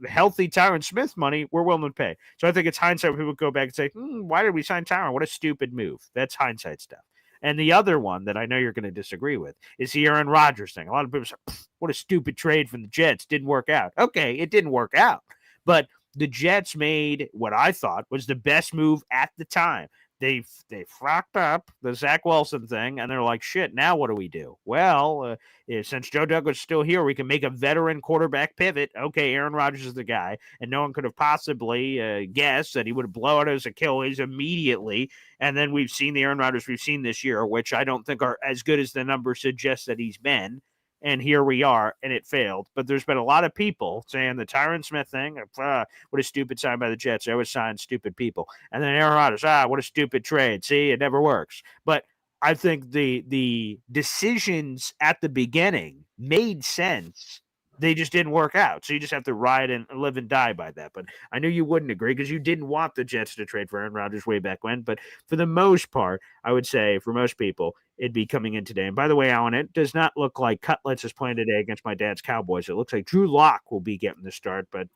healthy Tyron Smith money, we're willing to pay. So I think it's hindsight when people go back and say, why did we sign Tyron? What a stupid move. That's hindsight stuff. And the other one that I know you're going to disagree with is the Aaron Rodgers thing. A lot of people say, what a stupid trade from the Jets. Didn't work out. Okay, it didn't work out. But the Jets made what I thought was the best move at the time. They frocked up the Zach Wilson thing, and they're like, shit, now what do we do? Well, since Joe Douglas is still here, we can make a veteran quarterback pivot. Okay, Aaron Rodgers is the guy, and no one could have possibly guessed that he would blow out his Achilles immediately. And then we've seen the Aaron Rodgers we've seen this year, which I don't think are as good as the numbers suggest that he's been. And here we are, and it failed. But there's been a lot of people saying the Tyron Smith thing, what a stupid sign by the Jets. They always sign stupid people. And then Aaron Rodgers, what a stupid trade. See, it never works. But I think the decisions at the beginning made sense they just didn't work out. So you just have to ride and live and die by that. But I knew you wouldn't agree because you didn't want the Jets to trade for Aaron Rodgers way back when. But for the most part, I would say for most people, it'd be coming in today. And by the way, Alan, it does not look like Cutlets is playing today against my dad's Cowboys. It looks like Drew Lock will be getting the start, but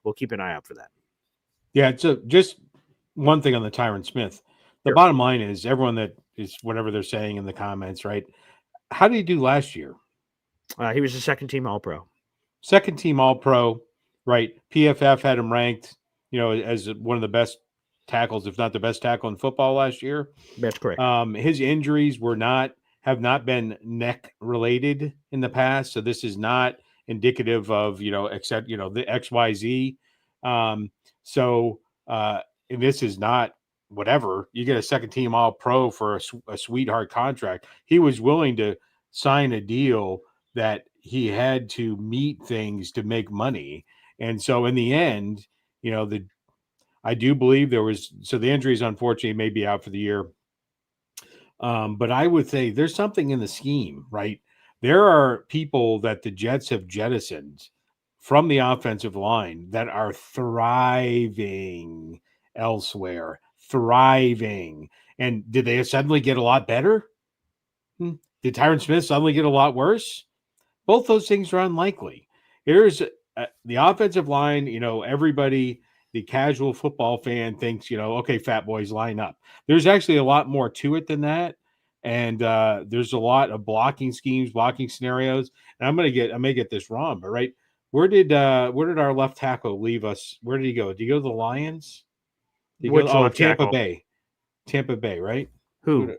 we'll keep an eye out for that.
Yeah, so just one thing on the Tyron Smith. The bottom line is everyone that is whatever they're saying in the comments, right? How did he do last year?
He was a second-team All-Pro.
Second-team All-Pro, right? PFF had him ranked, as one of the best tackles, if not the best tackle in football last year.
That's correct.
His injuries have not been neck related in the past, so this is not indicative of except the XYZ. And this is not whatever. You get a second-team All-Pro for a sweetheart contract. He was willing to sign a deal that he had to meet things to make money, and so in the end, I do believe the injuries unfortunately may be out for the year. But I would say there's something in the scheme, right? There are people that the Jets have jettisoned from the offensive line that are thriving elsewhere, thriving. And did they suddenly get a lot better? Did Tyron Smith suddenly get a lot worse? Both those things are unlikely. Here's the offensive line, everybody, the casual football fan thinks, okay, fat boys, line up. There's actually a lot more to it than that. And there's a lot of blocking schemes, blocking scenarios. And I may get this wrong, but right, where did our left tackle leave us? Where did he go? Did he go to the Lions? Tampa
tackle?
Bay. Tampa Bay, right?
Who?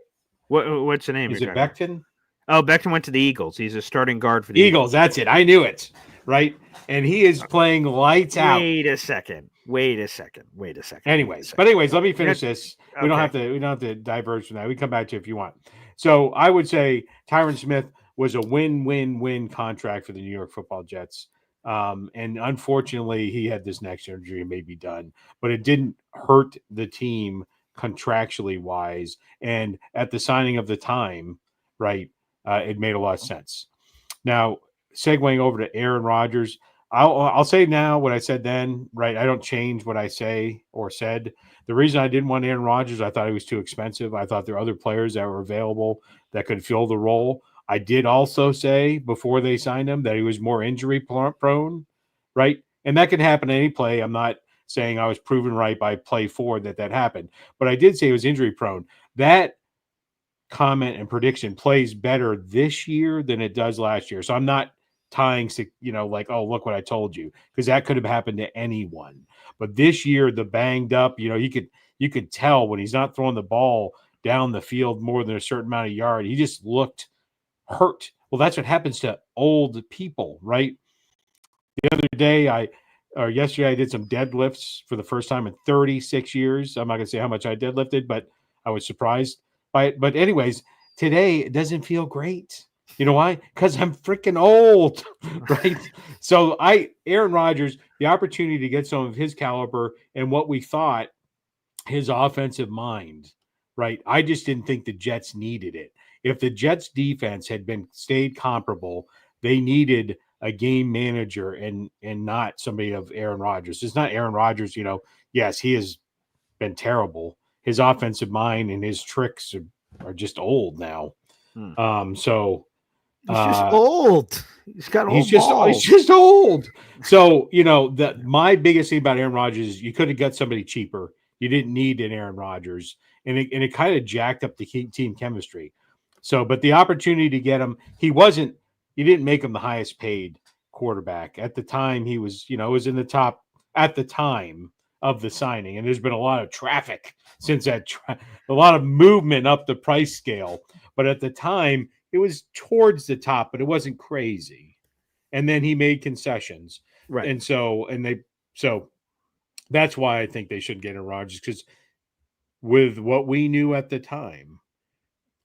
What's the name?
Is it Becton?
Oh, Becton went to the Eagles. He's a starting guard for the
Eagles. That's it. I knew it. Right. And he is playing lights out.
Wait a second.
Anyways, let me finish this. We don't have to diverge from that. We can come back to it if you want. So I would say Tyron Smith was a win-win-win contract for the New York Football Jets. And unfortunately, he had this neck surgery and may be done, but it didn't hurt the team contractually wise. And at the signing of the time, right, it made a lot of sense. Now, segueing over to Aaron Rodgers, I'll say now what I said then, right? I don't change what I say or said. The reason I didn't want Aaron Rodgers, I thought he was too expensive. I thought there were other players that were available that could fill the role. I did also say before they signed him that he was more injury prone, right? And that can happen any play. I'm not saying I was proven right by play 4 that happened, but I did say he was injury prone. That comment and prediction plays better this year than it does last year. So I'm not tying, like, oh, look what I told you, because that could have happened to anyone. But this year, the banged up, you could tell when he's not throwing the ball down the field more than a certain amount of yard, he just looked hurt. Well, that's what happens to old people, right? The other day, yesterday, I did some deadlifts for the first time in 36 years. I'm not going to say how much I deadlifted, but I was surprised by it. But anyways, today it doesn't feel great. You know why? Because I'm freaking old, right? So Aaron Rodgers, the opportunity to get some of his caliber and what we thought his offensive mind, right? I just didn't think the Jets needed it. If the Jets defense had stayed comparable, they needed a game manager and not somebody of Aaron Rodgers. It's not Aaron Rodgers, yes, he has been terrible. His offensive mind and his tricks are just old now. So
he's just old. He's got old. He's
just old. So my biggest thing about Aaron Rodgers is you could have got somebody cheaper. You didn't need an Aaron Rodgers, and it kind of jacked up the team chemistry. So, but the opportunity to get him, you didn't make him the highest paid quarterback at the time. He was, was in the top at the time of the signing, and there's been a lot of traffic since that, a lot of movement up the price scale. But at the time, it was towards the top, but it wasn't crazy. And then he made concessions,
right?
And so that's why I think they should get Aaron Rodgers, because with what we knew at the time,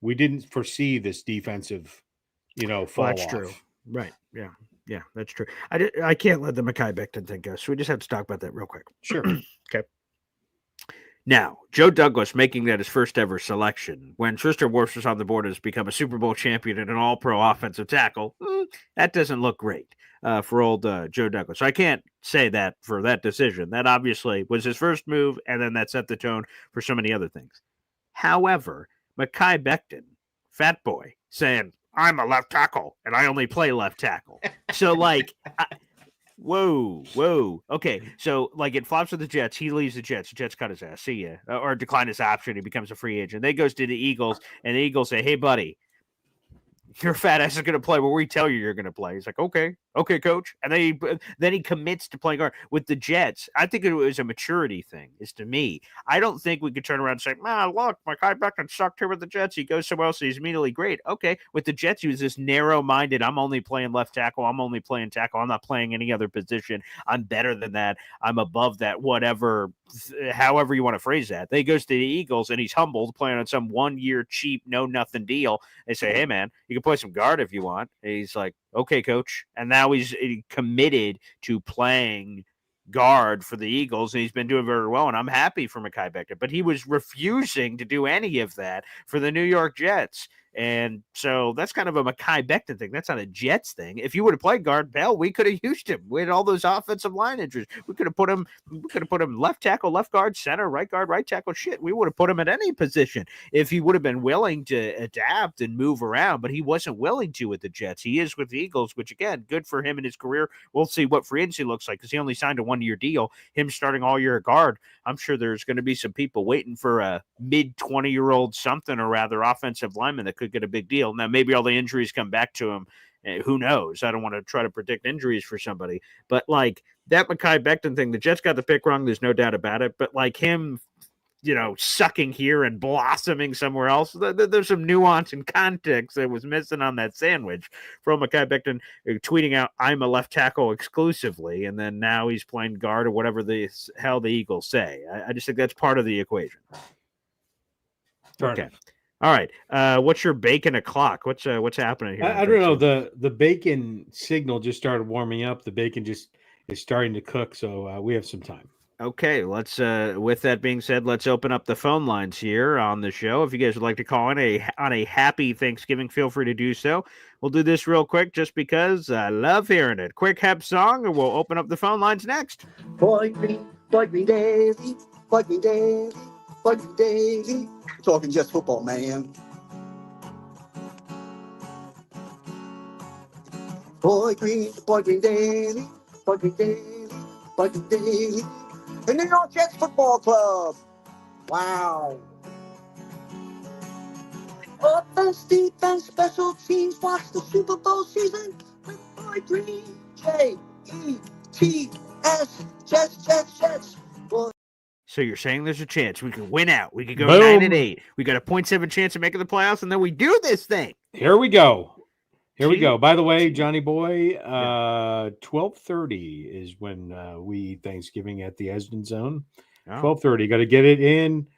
we didn't foresee this defensive, fall
that's
off.
True, right? Yeah, that's true. I can't let the Mekhi Becton thing go, so we just have to talk about that real quick.
Sure.
Okay. Now, Joe Douglas making that his first ever selection when Tristan Wirfs was on the board has become a Super Bowl champion and an all-pro offensive tackle. That doesn't look great. for old Joe Douglas. So I can't say that for that decision. That obviously was his first move, and then that set the tone for so many other things. However, Mekhi Becton, fat boy, saying, I'm a left tackle, and I only play left tackle. So, like, whoa. Okay, so, like, it flops with the Jets. He leaves the Jets. The Jets cut his ass. See ya. Or decline his option. He becomes a free agent. Then he goes to the Eagles, and the Eagles say, hey, buddy, your fat ass is going to play where we tell you you're going to play. He's like, okay, coach. And then he commits to playing guard with the Jets. I think it was a maturity thing. Is to me, I don't think we could turn around and say, man, look, Mekhi Becton sucked here with the Jets. He goes somewhere else. And he's immediately great. Okay, with the Jets, he was this narrow-minded. I'm only playing left tackle. I'm only playing tackle. I'm not playing any other position. I'm better than that. I'm above that. Whatever, however you want to phrase that. Then he goes to the Eagles and he's humbled, playing on some 1-year cheap, no nothing deal. They say, hey man, you can play some guard if you want. And he's like, okay, coach. And now he's committed to playing guard for the Eagles, and he's been doing very well, and I'm happy for Mekhi Becton. But he was refusing to do any of that for the New York Jets. And so that's kind of a Mekhi Becton thing. That's not a Jets thing. If you would have played guard, Bell, we could have used him. We had all those offensive line injuries. We could have put him left tackle, left guard, center, right guard, right tackle. Shit, we would have put him at any position if he would have been willing to adapt and move around. But he wasn't willing to with the Jets. He is with the Eagles, which again, good for him in his career. We'll see what free agency looks like because he only signed a 1-year deal. Him starting all year at guard. I'm sure there's going to be some people waiting for a mid-20-year-old something or rather offensive lineman that could get a big deal. Now, maybe all the injuries come back to him. Who knows? I don't want to try to predict injuries for somebody. But, like, that Mekhi Becton thing, the Jets got the pick wrong. There's no doubt about it. But, like, him, sucking here and blossoming somewhere else, there's some nuance and context that was missing on that sandwich from Mekhi Becton tweeting out, I'm a left tackle exclusively, and then now he's playing guard or whatever the hell the Eagles say. I just think that's part of the equation. Okay. All right. What's your bacon o'clock? What's happening here?
I don't know. The bacon signal just started warming up. The bacon just is starting to cook, so we have some time.
Okay, let's. With that being said, let's open up the phone lines here on the show. If you guys would like to call in on a happy Thanksgiving, feel free to do so. We'll do this real quick just because I love hearing it. Quick hep song, and we'll open up the phone lines next.
Boy Green daily, boy Green daily, boy Green daily. Talking just football, man. Boy Green daily, boy Green daily, boy Green daily. The New York Jets Football Club. Wow. Offense, defense, special teams. Watch the Super Bowl season with Boy Green. Jets, Jets. Boy.
So you're saying there's a chance we could win out. We could go 9-8. We got a 0.7 chance of making the playoffs, and then we do this thing.
Here we go. We go. By the way, Johnny Boy, 12:30 is when we eat Thanksgiving at the Esden Zone. 12:30. Got to get it in,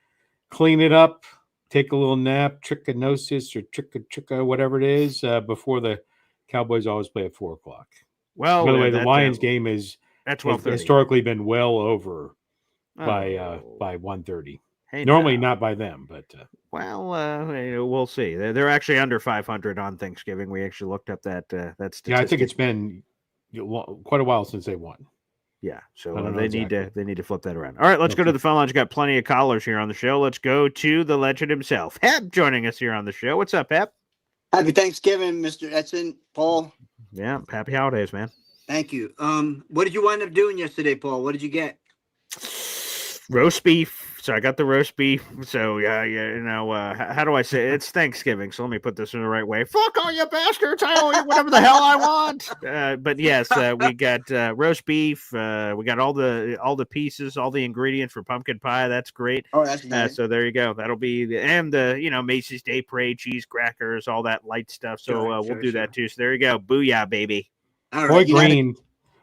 clean it up, take a little nap, trichinosis or tricka, whatever it is, before the Cowboys always play at 4 o'clock.
Well,
by the way, the Lions game has historically been well over by 1:30.
Hey,
normally not by them, but
we'll see. They're actually under 500 on Thanksgiving. We actually looked up that statistic.
Yeah, I think it's been quite a while since they won.
Yeah, so they need to flip that around. All right, let's go to the phone lines. We've got plenty of callers here on the show. Let's go to the legend himself, Hep, joining us here on the show. What's up, Hep?
Happy Thanksgiving, Mr. Edson, Paul.
Yeah, happy holidays, man.
Thank you. What did you wind up doing yesterday, Paul? What did you get?
Roast beef. So I got the roast beef. So how do I say it? It's Thanksgiving? So let me put this in the right way. Fuck all you bastards! I will eat whatever the hell I want. But yes, we got roast beef. We got all the pieces, all the ingredients for pumpkin pie. That's great.
Oh, that's nice.
So there you go. That'll be Macy's Day Parade, cheese crackers, all that light stuff. So we'll do that too. So there you go. Booyah, baby.
All right,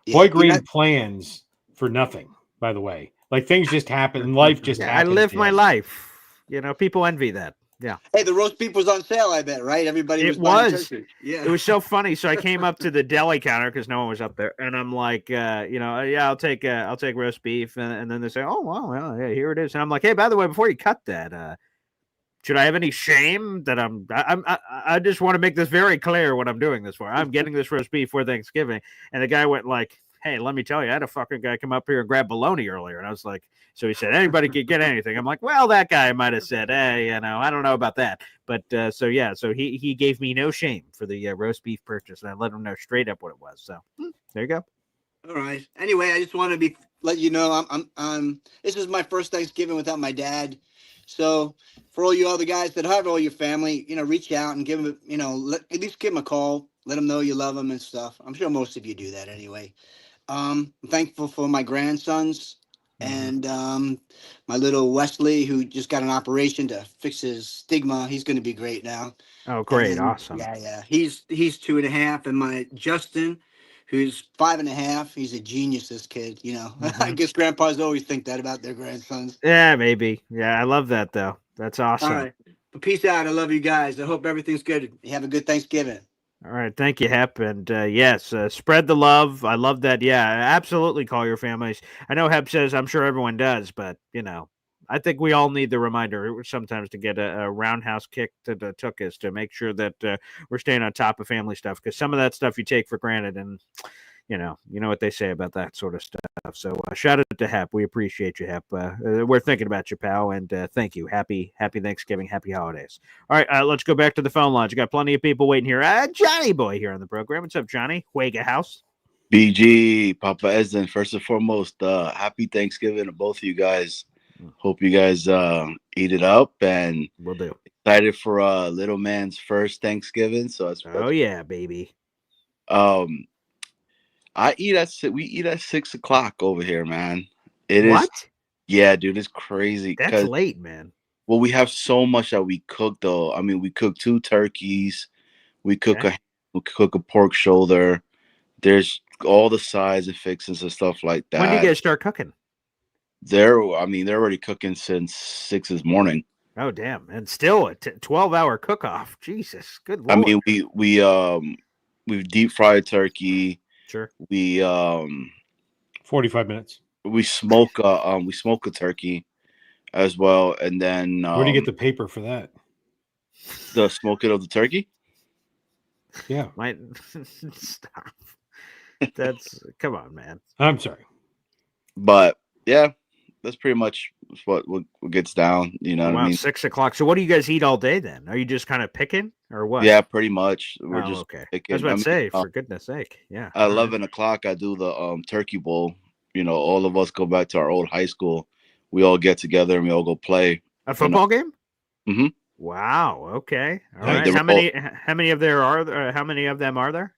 Boy Green plans for nothing. By the way. Like things just happen. Life just happens.
I live my life. People envy that. Yeah.
Hey, the roast beef was on sale, I bet, right? Everybody was.
Yeah. It was so funny. So I came up to the deli counter because no one was up there, and I'm like, I'll take roast beef, and then they say, oh, well, yeah, here it is, and I'm like, hey, by the way, before you cut that, should I have any shame that I just want to make this very clear what I'm doing this for. I'm getting this roast beef for Thanksgiving. And the guy went like, hey, let me tell you, I had a fucking guy come up here and grab bologna earlier. And I was like, so he said, anybody could get anything. I'm like, well, that guy might have said, hey, I don't know about that. But so he gave me no shame for the roast beef purchase. And I let him know straight up what it was. So there you go.
All right. Anyway, I just want to let you know I'm this is my first Thanksgiving without my dad. So for all you other guys that have all your family, reach out and give them, at least give them a call, let them know you love them and stuff. I'm sure most of you do that anyway. I'm thankful for my grandsons and my little Wesley, who just got an operation to fix his stigma. He's going to be great now.
Oh, great.
And,
Awesome.
Yeah. He's 2.5. And my Justin, who's 5.5. He's a genius, this kid, I guess grandpas always think that about their grandsons.
Yeah, maybe. Yeah, I love that, though. That's awesome.
All right. But peace out. I love you guys. I hope everything's good. You have a good Thanksgiving.
All right. Thank you, Hep. And yes, spread the love. I love that. Yeah, absolutely call your families. I know Hep says I'm sure everyone does, but, I think we all need the reminder sometimes to get a roundhouse kick to the tuchus to make sure that we're staying on top of family stuff, because some of that stuff you take for granted, and you know what they say about that sort of stuff. So shout out to Hep. We appreciate you, Hep. We're thinking about you, pal, and thank you. Happy Thanksgiving, happy holidays. All right, let's go back to the phone lines. We got plenty of people waiting here. Johnny Boy here on the program. What's up, Johnny? Huega House.
BG, Papa Esden, first and foremost, happy Thanksgiving to both of you guys. Hope you guys eat it up, and
we'll do.
Excited for little man's first Thanksgiving. So
oh yeah, baby.
We eat at 6 o'clock over here, man.
What?
Yeah, dude, it's crazy.
That's late, man.
Well, we have so much that we cook, though. I mean, we cook 2 turkeys. We cook a pork shoulder. There's all the sides and fixings and stuff like that.
When do you guys start cooking?
They're already cooking since 6 this morning.
Oh, damn. And still a 12-hour cook-off. Jesus, good Lord.
I mean, we deep fried turkey.
Sure.
We
45 minutes.
We smoke a turkey as well, and then
where do you get the paper for that?
The smoking of the turkey?
Yeah.
Stop. That's come on, man.
I'm sorry.
But yeah, that's pretty much what gets down. You know what I mean?
6 o'clock. So what do you guys eat all day then? Are you just kind of picking or what?
Yeah, pretty much. We're just
okay.
picking.
I was about to say, for goodness sake. Yeah.
At 11 o'clock, I do the turkey bowl. All of us go back to our old high school. We all get together and we all go play.
A football game?
Mm-hmm.
Wow. Okay. All right. How many of them are there?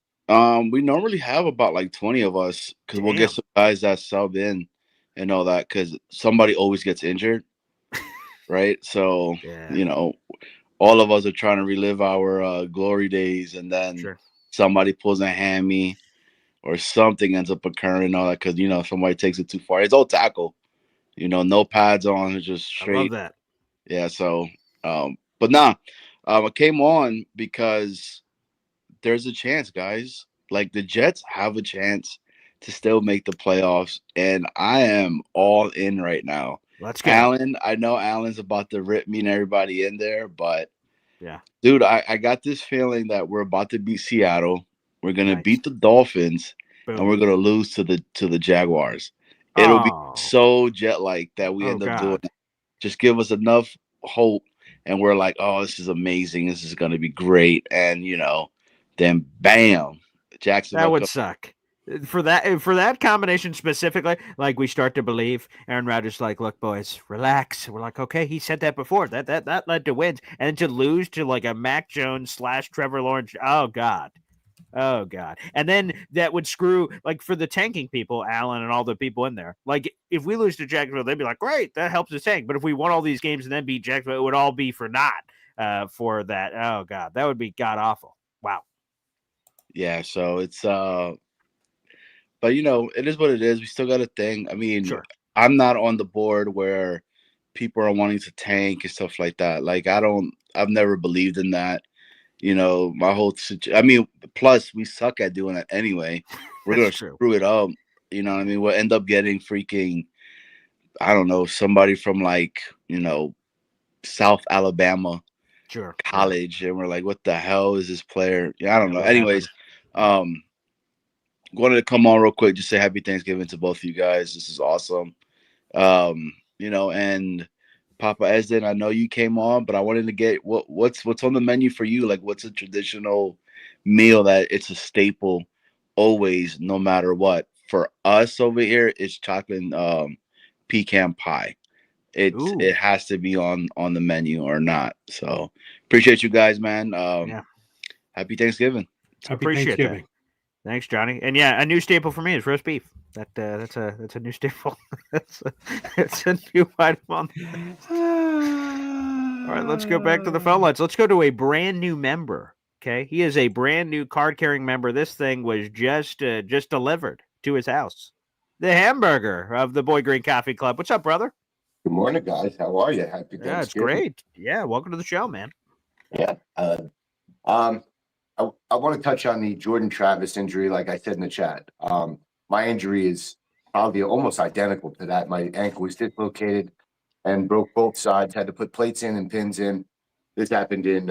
We normally have about like 20 of us, because we'll get some guys that sub in and all that, because somebody always gets injured, right? So all of us are trying to relive our glory days, and then somebody pulls a hammy or something ends up occurring, all that, because somebody takes it too far. It's all tackle, no pads on, it's just straight.
I love that.
Yeah. So, but nah, I came on because there's a chance, guys. Like, the Jets have a chance to still make the playoffs, and I am all in right now.
Let's go.
Alan, I know Alan's about to rip me and everybody in there, but
yeah,
dude, I got this feeling that we're about to beat Seattle. We're gonna beat the Dolphins, and we're gonna lose to the Jaguars. It'll be so jet-like that we end up doing it. Just give us enough hope, and we're like, oh, this is amazing. This is gonna be great, and then bam. Jacksonville.
That would suck. For that combination specifically, like, we start to believe Aaron Rodgers, like, look, boys, relax. We're like, okay, he said that before. That led to wins, and to lose to like a Mac Jones / Trevor Lawrence. Oh God. And then that would screw, like, for the tanking people, Allen and all the people in there. Like, if we lose to Jacksonville, they'd be like, great, that helps us tank. But if we won all these games and then beat Jacksonville, it would all be for naught for that. Oh God, that would be god awful. Wow.
Yeah, so it's but it is what it is. We still got a thing. I mean, I'm not on the board where people are wanting to tank and stuff like that. Like, I've never believed in that. My whole plus we suck at doing it anyway. We're gonna screw it up. You know what I mean? We'll end up getting freaking, I don't know, somebody from like, South Alabama
Sure.
college, and we're like, what the hell is this player? Yeah, I don't know.
What
Anyways, wanted to come on real quick, just say happy Thanksgiving to both of you guys. This is awesome. And Papa Esden, I know you came on, but I wanted to get what's on the menu for you. Like, what's a traditional meal that it's a staple always, no matter what? For us over here, it's chocolate pecan pie. It has to be on the menu or not. So appreciate you guys, man. Happy Thanksgiving.
Appreciate that. Thanks, Johnny. And yeah, a new staple for me is roast beef. That's a new staple. It's a new item on. All right, let's go back to the phone lines. Let's go to a brand new member. Okay, he is a brand new card carrying member. This thing was just delivered to his house. The hamburger of the Boy Green Coffee Club. What's up, brother?
Good morning, guys. How are you? Happy Thanksgiving.
Yeah, it's great. Yeah, welcome to the show, man.
Yeah. I want to touch on the Jordan Travis injury, like I said in the chat. My injury is probably almost identical to that. My ankle was dislocated and broke both sides. Had to put plates in and pins in. This happened in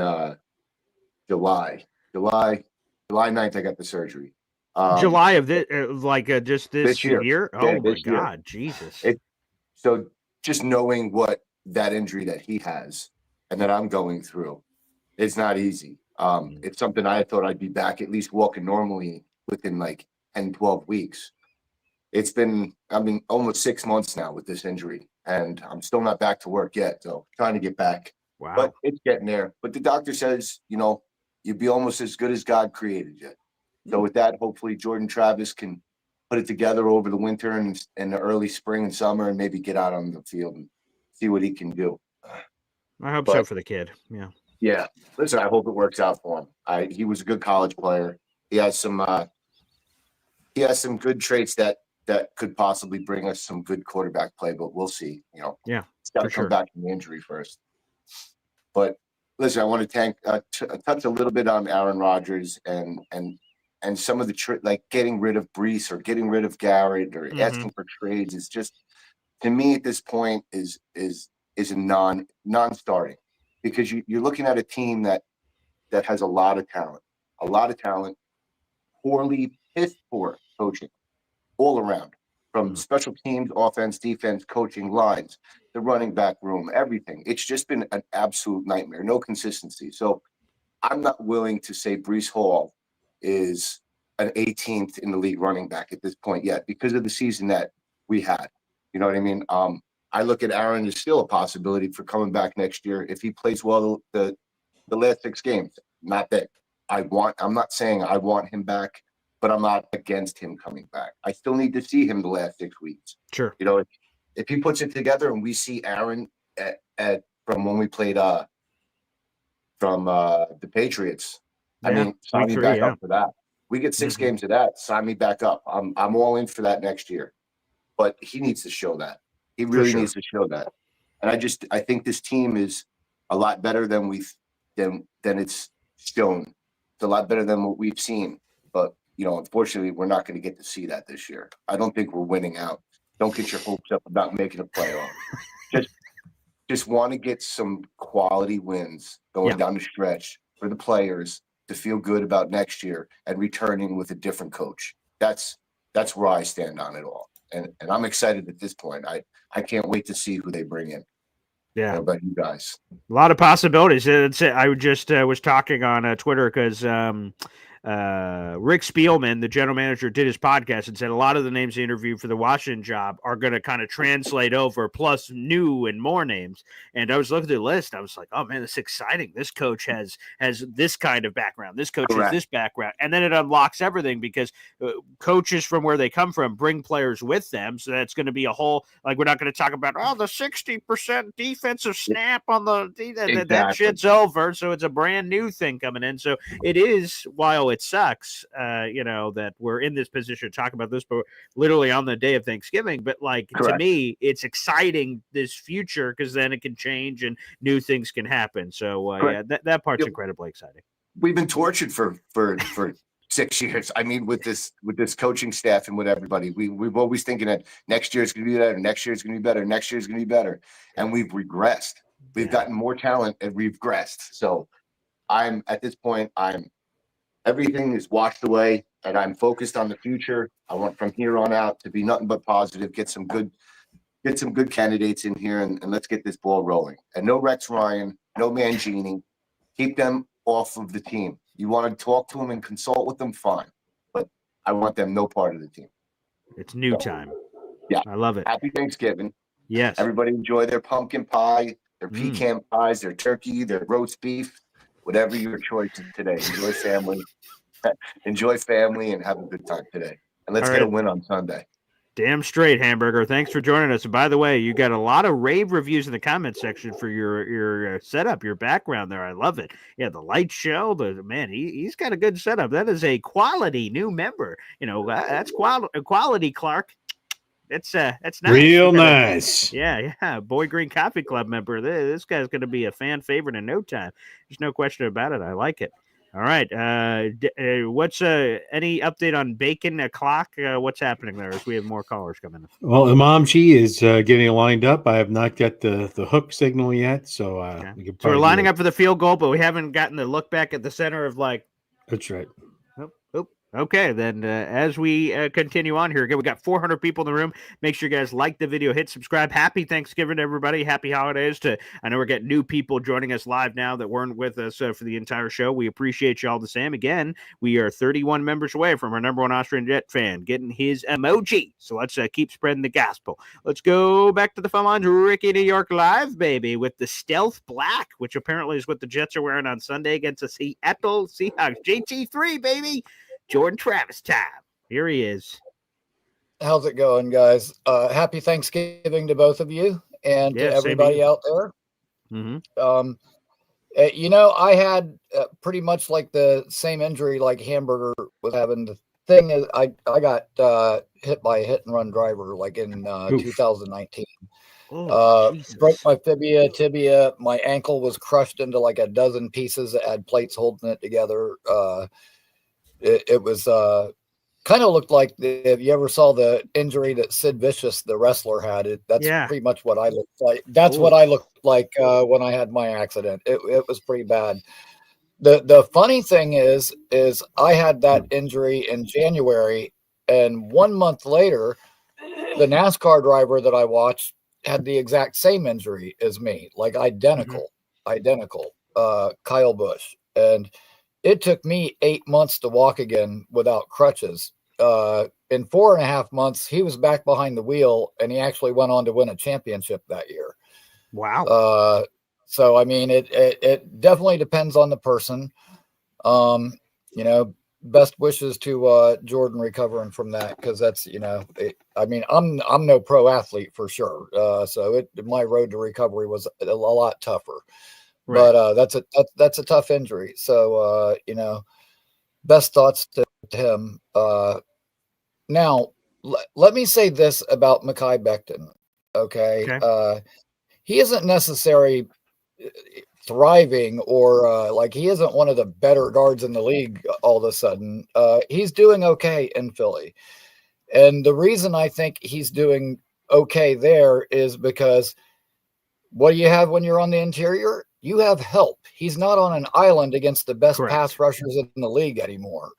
July 9th. I got the surgery.
July of this, just this year. Oh
yeah,
my God, Jesus!
So just knowing what that injury that he has and that I'm going through, it's not easy. It's something I thought I'd be back at least walking normally within like 10, 12 weeks. It's been, almost 6 months now with this injury, and I'm still not back to work yet. So trying to get back.
Wow.
But it's getting there. But the doctor says, you'd be almost as good as God created you. So with that, hopefully Jordan Travis can put it together over the winter and the early spring and summer and maybe get out on the field and see what he can do.
I hope so for the kid. Yeah.
Yeah. Listen, I hope it works out for him. He was a good college player. He has some good traits that could possibly bring us some good quarterback play, but we'll see.
Yeah.
It's got to come back from the injury first. But listen, I want to touch a little bit on Aaron Rodgers and some of the like getting rid of Breece or getting rid of Garrett or asking for trades. It's just, to me at this point is a non-starting, because you're looking at a team that has a lot of talent, poorly piss poor coaching all around, from special teams, offense, defense, coaching, lines, the running back room, everything. It's just been an absolute nightmare. No consistency. So I'm not willing to say Breece Hall is an 18th in the league running back at this point yet, because of the season that we had. You know what I mean? I look at Aaron as still a possibility for coming back next year if he plays well the last 6 games. Not that I'm not saying I want him back, but I'm not against him coming back. I still need to see him the last 6 weeks.
Sure.
If he puts it together and we see Aaron at from when we played from the Patriots, sign me back up for that. We get 6 games of that, sign me back up. I'm all in for that next year. But he needs to show that. He really needs to show that. And I think this team is a lot better than it's shown. It's a lot better than what we've seen. But unfortunately, we're not going to get to see that this year. I don't think we're winning out. Don't get your hopes up about making a playoff. Just want to get some quality wins going down the stretch for the players to feel good about next year and returning with a different coach. That's where I stand on it all. And I'm excited at this point. I can't wait to see who they bring in.
Yeah.
How about you guys?
A lot of possibilities. I just was talking on Twitter because Rick Spielman, the general manager, did his podcast and said a lot of the names he interviewed for the Washington job are going to kind of translate over, plus new and more names. And I was looking at the list. I was like, oh man, this is exciting. This coach has this kind of background. This coach has this background. And then it unlocks everything, because coaches from where they come from bring players with them. So that's going to be a whole, like, we're not going to talk about, the 60% defensive snap on that shit's over. So it's a brand new thing coming in. So it is, while it sucks, that we're in this position to talk about this, but literally on the day of Thanksgiving. But to me, it's exciting, this future, because then it can change and new things can happen. So that part's incredibly exciting.
We've been tortured for 6 years. I mean, with this coaching staff and with everybody, we've always thinking that next year is going to be better, next year is going to be better, next year is going to be better, and we've regressed. We've gotten more talent and regressed. So I'm at this point, everything is washed away and I'm focused on the future. I want from here on out to be nothing but positive, get some good candidates in here and let's get this ball rolling. And no Rex Ryan, no Mangini. Keep them off of the team. You want to talk to them and consult with them, fine. But I want them no part of the team.
It's new time.
Yeah.
I love it.
Happy Thanksgiving.
Yes.
Everybody enjoy their pumpkin pie, their pecan pies, their turkey, their roast beef, whatever your choice is today. Enjoy family. Enjoy family and have a good time today. And let's get a win on Sunday.
Damn straight, Hamburger. Thanks for joining us. And by the way, you got a lot of rave reviews in the comment section for your setup, your background there. I love it. Yeah, the light show. Man, he's got a good setup. That is a quality new member. You know, that's quality, Clark. That's nice.
Real nice.
Yeah. Boy Green Coffee Club member. This guy's going to be a fan favorite in no time. There's no question about it. I like it. All right. What's any update on Bacon O'Clock? What's happening there as we have more callers coming in?
Well, Imamji is getting lined up. I have not got the hook signal yet, so
we're lining up for the field goal, but we haven't gotten the look back at the center of
That's right.
Okay, then as we continue on here, again, we got 400 people in the room. Make sure you guys like the video, hit subscribe. Happy Thanksgiving to everybody. Happy holidays I know we're getting new people joining us live now that weren't with us for the entire show. We appreciate you all the same. Again, we are 31 members away from our number one Austrian Jet fan getting his emoji. So let's keep spreading the gospel. Let's go back to the phone lines. Ricky New York live, baby, with the Stealth Black, which apparently is what the Jets are wearing on Sunday against the Seattle Seahawks. JT3, baby. Jordan Travis time. Here he is.
How's it going, guys? Happy Thanksgiving to both of you and to everybody out there.
Mm-hmm.
You know, I had pretty much like the same injury like Hamburger was having. The thing is, I got hit by a hit and run driver like in 2019. Broke my tibia. My ankle was crushed into like a dozen pieces that had plates holding it together. It was kind of looked like if you ever saw the injury that Sid Vicious, the wrestler, had. That's pretty much what I looked like. That's what I looked like when I had my accident. It was pretty bad. The funny thing is I had that injury in January, and 1 month later, the NASCAR driver that I watched had the exact same injury as me, like identical, Kyle Busch. And it took me 8 months to walk again without crutches. In 4.5 months, he was back behind the wheel, and he actually went on to win a championship that year.
Wow.
So, I mean, it definitely depends on the person. You know, best wishes to Jordan recovering from that, because that's, you know, I'm no pro athlete for sure. So my road to recovery was a lot tougher. Right. But that's a tough injury. So you know, best thoughts to him. Now, let me say this about Mekhi Becton. Okay. He isn't necessarily thriving or like he isn't one of the better guards in the league all of a sudden. He's doing okay in Philly. And the reason I think he's doing okay there is because what do you have when you're on the interior? You have help. He's not on an island against the best pass rushers in the league anymore.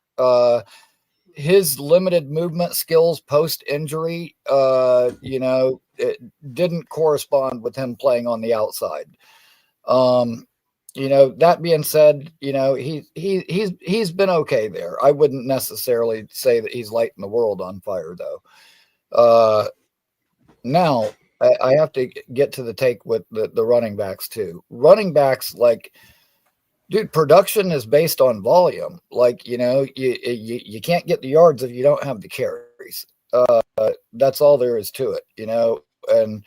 His limited movement skills post-injury, you know, it didn't correspond with him playing on the outside. You know, that being said, you know, he's been okay there. I wouldn't necessarily say that he's lighting the world on fire, though. Now, I have to get to the take with the running backs too. Running backs, like, dude, production is based on volume. Like, you know, you can't get the yards if you don't have the carries. That's all there is to it, you know. And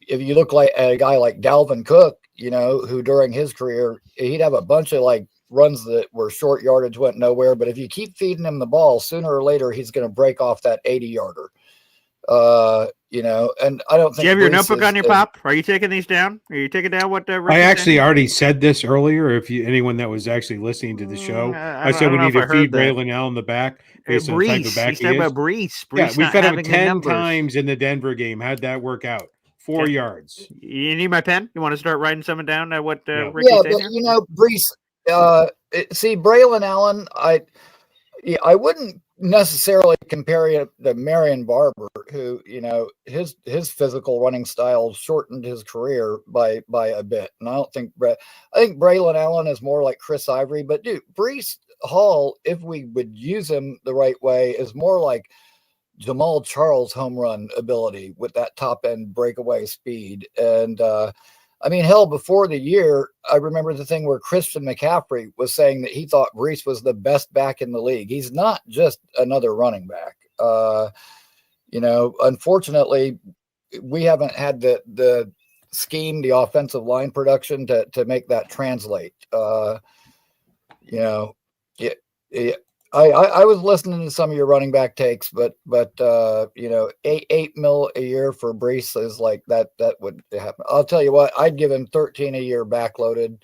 if you look like a guy like Dalvin Cook, you know, who during his career, he'd have a bunch of like runs that were short yardage, went nowhere. But if you keep feeding him the ball, sooner or later, he's going to break off that 80-yarder. You know, and I don't think.
Do you have your notebook on your pop? Are you taking these down? Are you taking down what
I actually already said this earlier. If anyone that was actually listening to the show, I said we need to feed Braylon Allen the back based on the type of back he is.
Breece.
Yeah, we've got him 10 times in the Denver game. How'd that work out? 4 yards.
You need my pen? You want to start writing something down? What
Yeah,
Ricky's saying
but
here?
you know, Breece. See, Braylon Allen. I wouldn't necessarily compare it to Marion Barber, who, you know, his physical running style shortened his career by a bit. And I think Braylon Allen is more like Chris Ivory. But dude, Breece Hall, if we would use him the right way, is more like Jamal Charles' home run ability with that top end breakaway speed. And I mean, hell, before the year, I remember the thing where Christian McCaffrey was saying that he thought Breece was the best back in the league. He's not just another running back. You know, unfortunately, we haven't had the scheme, the offensive line production to make that translate. You know, I was listening to some of your running back takes, but you know, $8 million a year for Breece is like that would happen. I'll tell you what, I'd give him 13 a year backloaded.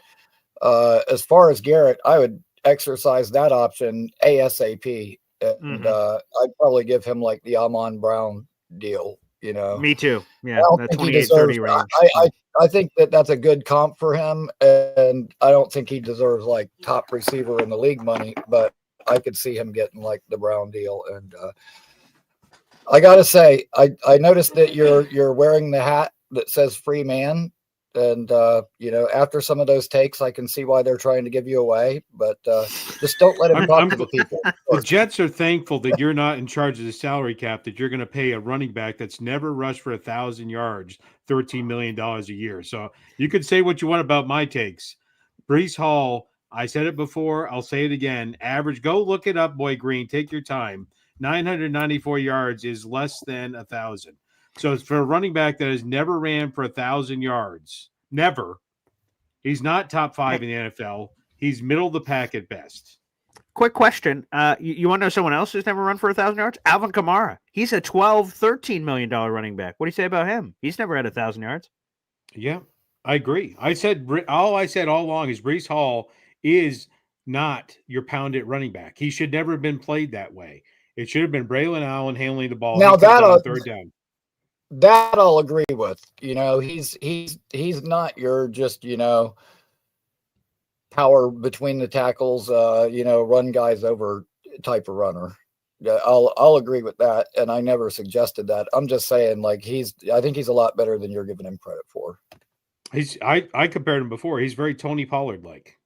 As far as Garrett, I would exercise that option ASAP, and I'd probably give him like the Amon Brown deal. You know,
Me too. Yeah,
I don't
that
think he
28-30
deserves.
range.
I think that's a good comp for him, and I don't think he deserves like top receiver in the league money, but I could see him getting like the Brown deal. And I gotta say, I noticed that you're wearing the hat that says free man. And you know, after some of those takes, I can see why they're trying to give you away, but just don't let him talk to the people.
The Jets are thankful that you're not in charge of the salary cap, that you're going to pay a running back that's never rushed for 1,000 yards, $13 million a year. So you could say what you want about my takes. Breece Hall, I said it before, I'll say it again. Average, go look it up, Boy Green. Take your time. 994 yards is less than 1,000. So it's for a running back that has never ran for 1,000 yards. Never. He's not top 5 in the NFL. He's middle of the pack at best.
Quick question. You want to know someone else who's never run for 1,000 yards? Alvin Kamara. He's a $13 million running back. What do you say about him? He's never had 1,000 yards.
Yeah, I agree. I said all along is Breece Hall is not your pounded running back. He should never have been played that way. It should have been Braylon Allen handling the ball.
Now that
on third down.
That I'll agree with. You know, he's not your just, you know, power between the tackles, you know, run guys over type of runner. Yeah, I'll agree with that, and I never suggested that. I'm just saying, like, I think he's a lot better than you're giving him credit for.
I compared him before. He's very Tony Pollard like.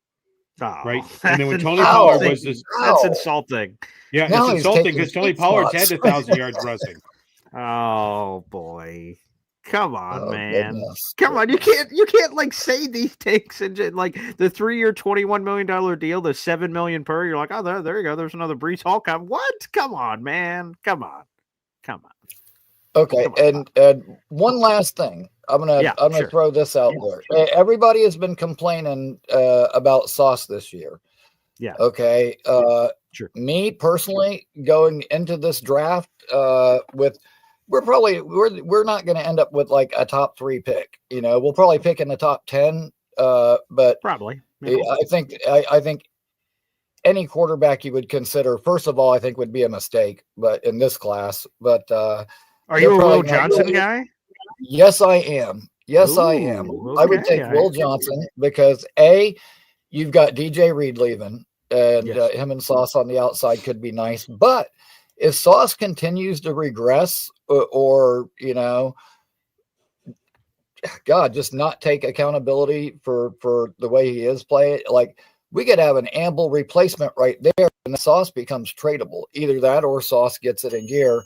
Oh,
right? And then when Tony Pollard was this,
that's insulting.
Yeah, it's insulting because Tony Pollard's had 1,000 yards rushing.
Oh boy. Come on, man.
Goodness.
Come on. You can't like say these takes and just, like the 3-year $21 million deal, the $7 million per. You're like, oh, there you go. There's another Breece Hall. What? Come on, man. Come on.
Okay, and one last thing. I'm gonna throw this out there. Everybody has been complaining about Sauce this year.
Yeah.
Okay.
Sure.
Me personally, going into this draft, we're not going to end up with like a top 3 pick. You know, we'll probably pick in the top 10. But
probably,
I think any quarterback you would consider, first of all, I think would be a mistake. But in this class,
are you a Will Johnson guy?
Yes, I am. Yes, I am.
Okay.
I would take Will Johnson because you've got DJ Reed leaving, and him and Sauce on the outside could be nice. But if Sauce continues to regress, or you know, God, just not take accountability for the way he is playing, like we could have an ample replacement right there, and the Sauce becomes tradable. Either that or Sauce gets it in gear.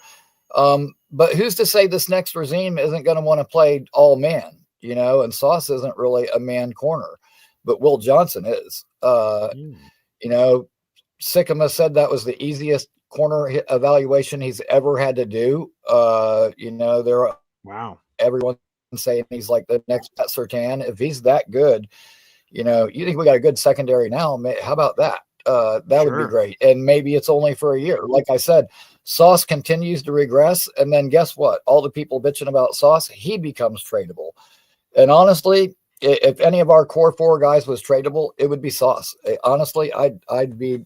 But who's to say this next regime isn't going to want to play all man, you know, and Sauce isn't really a man corner, but Will Johnson is. You know, Sycamore said that was the easiest corner evaluation he's ever had to do. You know, everyone's saying he's like the next Pat Surtain. If he's that good, you know, you think we got a good secondary now? How about that? That would be great. And maybe it's only for a year. Like I said, Sauce continues to regress. And then guess what? All the people bitching about Sauce, he becomes tradable. And honestly, if any of our core 4 guys was tradable, it would be Sauce. Honestly, I'd be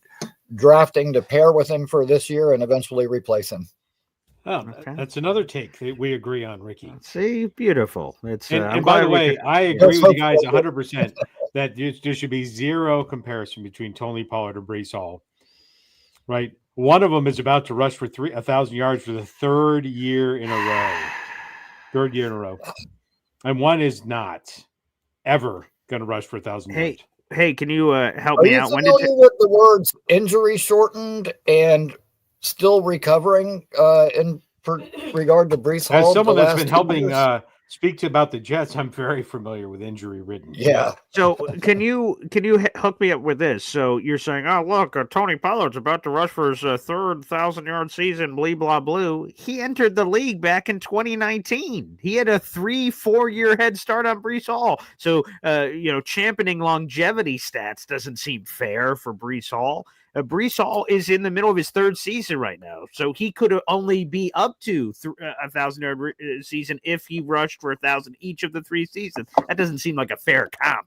drafting to pair with him for this year and eventually replace him.
Oh,
Okay.
that's another take that we agree on, Ricky.
See, beautiful. It's
and by the way, I agree with you guys 100% that there should be zero comparison between Tony Pollard and Breece Hall. Right, one of them is about to rush for 1,000 yards for the third year in a row, and one is not ever going to rush for 1,000 yards.
Hey, can you help
Are
me
you
out?
familiar with the words injury shortened and still recovering in regard to Breece Hall?
As someone that's been helping speak to about the Jets, I'm very familiar with injury ridden.
Yeah.
So can you hook me up with this? So you're saying, oh look, Tony Pollard's about to rush for his third 1,000-yard season, blah blah blue. He entered the league back in 2019. He had a 3-4 year head start on Breece Hall. So championing longevity stats doesn't seem fair for Breece Hall. Breece Hall is in the middle of his third season right now, so he could only be up to 1,000-yard season if he rushed for 1,000 each of the 3 seasons. That doesn't seem like a fair comp.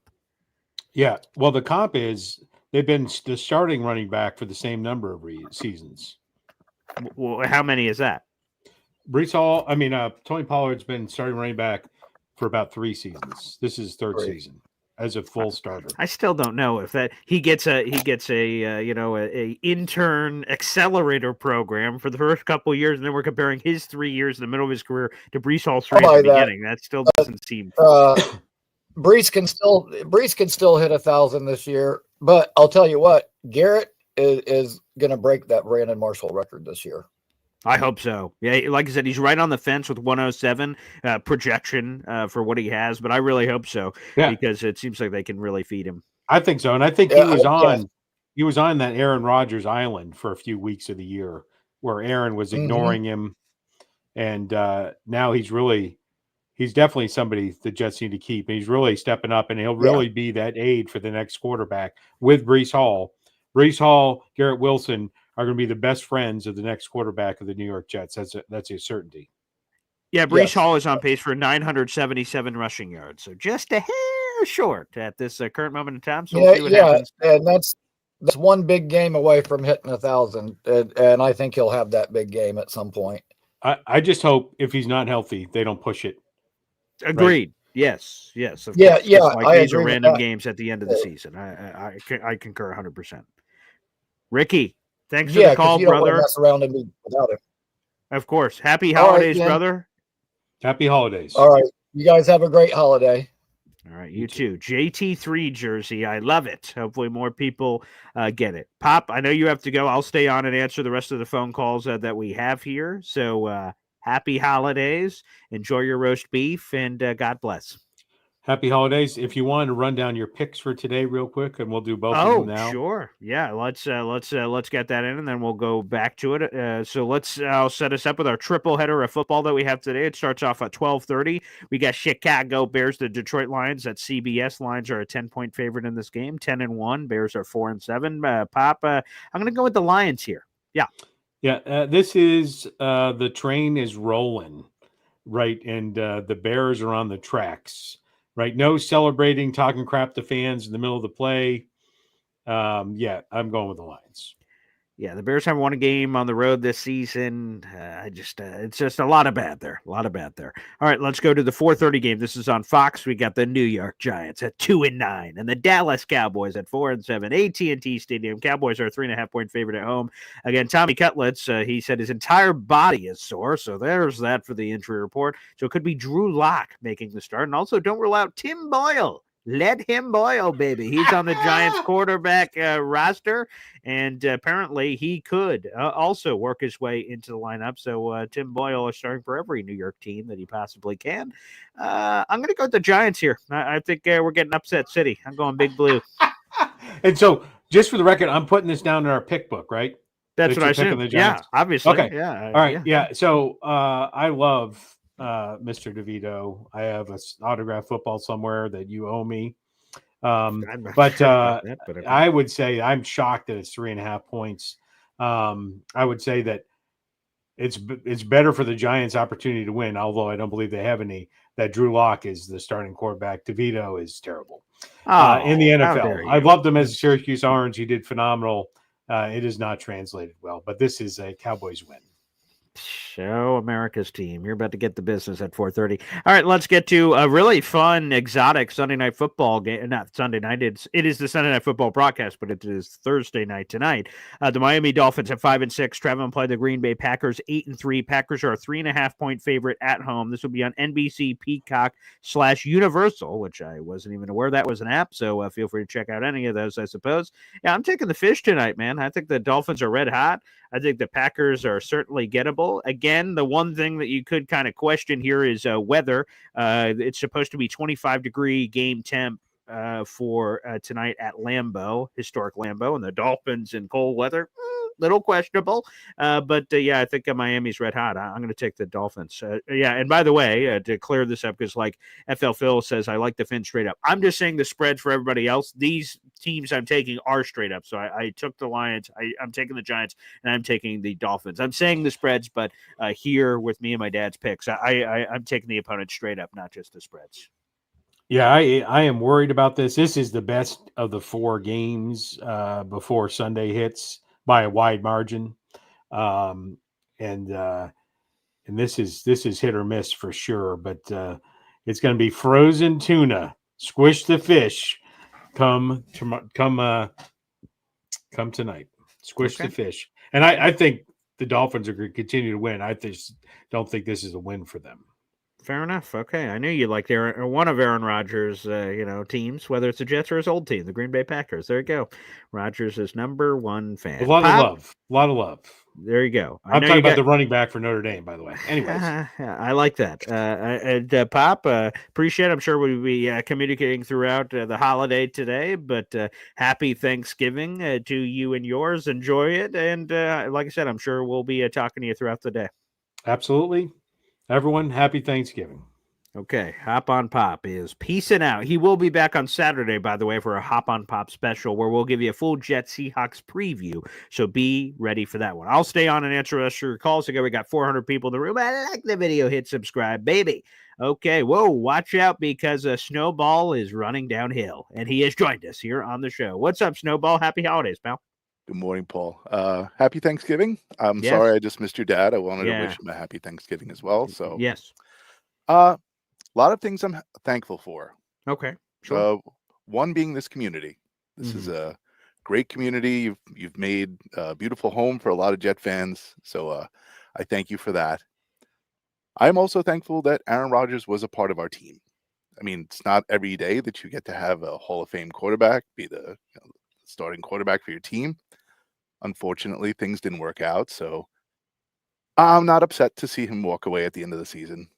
Yeah, well, the comp is they've been the starting running back for the same number of seasons.
Well, how many is that?
Breece Hall, Tony Pollard's been starting running back for about 3 seasons. This is his third season as a full starter.
I still don't know if that he gets a intern accelerator program for the first couple of years, and then we're comparing his 3 years in the middle of his career to Breece Hall's 3 at the beginning. That still doesn't seem.
Breece can still hit 1,000 this year, but I'll tell you what, Garrett is going to break that Brandon Marshall record this year.
I hope so. Yeah, like I said, he's right on the fence with 107 projection for what he has, but I really hope so because it seems like they can really feed him.
I think so, and I think he was on that Aaron Rodgers island for a few weeks of the year where Aaron was ignoring him, and now he's definitely somebody the Jets need to keep. He's really stepping up, and he'll really be that aid for the next quarterback with Breece Hall. Breece Hall, Garrett Wilson are going to be the best friends of the next quarterback of the New York Jets. That's a certainty.
Yeah, Breece Hall is on pace for 977 rushing yards, so just a hair short at this current moment in time. So we'll see what happens.
And that's one big game away from hitting 1,000, and I think he'll have that big game at some point.
I just hope if he's not healthy, they don't push it.
Agreed. Right? Yes. Of
course.
Like these are random games at the end of the season. I concur 100%. Ricky, thanks for the call, brother.
Mess around and be without it.
Of course. Happy holidays, brother.
Happy holidays.
All right. You guys have a great holiday.
All right. You too. JT3 jersey. I love it. Hopefully more people get it. Pop, I know you have to go. I'll stay on and answer the rest of the phone calls that we have here. So happy holidays. Enjoy your roast beef, and God bless.
Happy holidays. If you want to run down your picks for today real quick, and we'll do both of them now.
Oh, sure. Yeah, let's get that in, and then we'll go back to it. So I'll set us up with our triple header of football that we have today. It starts off at 12:30. We got Chicago Bears, the Detroit Lions. At CBS, Lions are a 10-point favorite in this game, 10-1. Bears are 4-7. Pop, I'm going to go with the Lions here. Yeah.
Yeah, this is the train is rolling, right? And the Bears are on the tracks. Right, no celebrating, talking crap to fans in the middle of the play. I'm going with the Lions.
Yeah, the Bears haven't won a game on the road this season. It's just a lot of bad there. All right, let's go to the 4:30 game. This is on Fox. We got the New York Giants at 2-9, and the Dallas Cowboys at 4-7. AT&T Stadium. Cowboys are a 3.5-point favorite at home. Again, Tommy Cutlets, he said his entire body is sore, so there's that for the injury report. So it could be Drew Lock making the start, and also don't rule out Tim Boyle. Let him boil, baby. He's on the Giants quarterback roster, and apparently he could also work his way into the lineup. So Tim Boyle is starting for every New York team that he possibly can. I'm going to go with the Giants here. I think we're getting upset city. I'm going big blue.
And so, just for the record, I'm putting this down in our pick book, right?
That's what I said. Yeah, obviously.
Okay.
Yeah.
All right. Yeah. So I love Mr. DeVito. I have an autographed football somewhere that you owe me. But I would say I'm shocked that it's 3.5 points. I would say that it's better for the Giants' opportunity to win, although I don't believe they have any, that Drew Lock is the starting quarterback. DeVito is terrible in the NFL. I loved him as a Syracuse Orange. He did phenomenal. It is not translated well, but this is a Cowboys win.
Show America's team. You're about to get the business at 4:30. All right, let's get to a really fun, exotic Sunday night football game. Not Sunday night. It is the Sunday night football broadcast, but it is Thursday night tonight. The Miami Dolphins at 5-6. Traveling play the Green Bay Packers 8-3. Packers are a 3.5-point favorite at home. This will be on NBC Peacock /Universal, which I wasn't even aware that was an app. So feel free to check out any of those, I suppose. Yeah, I'm taking the fish tonight, man. I think the Dolphins are red hot. I think the Packers are certainly gettable. Again, the one thing that you could kind of question here is weather. It's supposed to be 25-degree game temp for tonight at Lambeau, historic Lambeau, and the Dolphins in cold weather. Little questionable, but yeah, I think Miami's red hot. I'm going to take the Dolphins. Yeah, and by the way, to clear this up, because like FL Phil says, I like the fin straight up. I'm just saying the spread for everybody else. These teams I'm taking are straight up. So I took the Lions. I'm taking the Giants, and I'm taking the Dolphins. I'm saying the spreads, but here with me and my dad's picks, I'm taking the opponent straight up, not just the spreads.
Yeah, I am worried about this. This is the best of the 4 games before Sunday hits by a wide margin, and this is hit or miss for sure. But it's going to be frozen tuna, squish the fish, come tonight, squish the fish. And I think the Dolphins are going to continue to win. I just don't think this is a win for them.
Fair enough. Okay, I knew you liked one of Aaron Rodgers' teams, whether it's the Jets or his old team, the Green Bay Packers. There you go. Rodgers is #1 fan.
A lot of love.
There you go.
I'm talking about the running back for Notre Dame, by the way. Anyways,
I like that. And Pop, appreciate it. I'm sure we'll be communicating throughout the holiday today, but happy Thanksgiving to you and yours. Enjoy it. And like I said, I'm sure we'll be talking to you throughout the day.
Absolutely. Everyone, happy Thanksgiving.
Okay, Hop on Pop is peacing out. He will be back on Saturday, by the way, for a Hop on Pop special where we'll give you a full Jets Seahawks preview. So be ready for that one. I'll stay on and answer the rest of your calls. Again, we got 400 people in the room. I like the video. Hit subscribe, baby. Okay, whoa, watch out because Snowball is running downhill, and he has joined us here on the show. What's up, Snowball? Happy holidays, pal.
Good morning, Paul. Happy Thanksgiving. I'm sorry I just missed your dad. I wanted to wish him a happy Thanksgiving as well. So
yes.
A lot of things I'm thankful for.
Okay. Sure.
One being this community. This is a great community. You've made a beautiful home for a lot of Jet fans. So I thank you for that. I'm also thankful that Aaron Rodgers was a part of our team. I mean, it's not every day that you get to have a Hall of Fame quarterback be the starting quarterback for your team. Unfortunately, things didn't work out, so I'm not upset to see him walk away at the end of the season.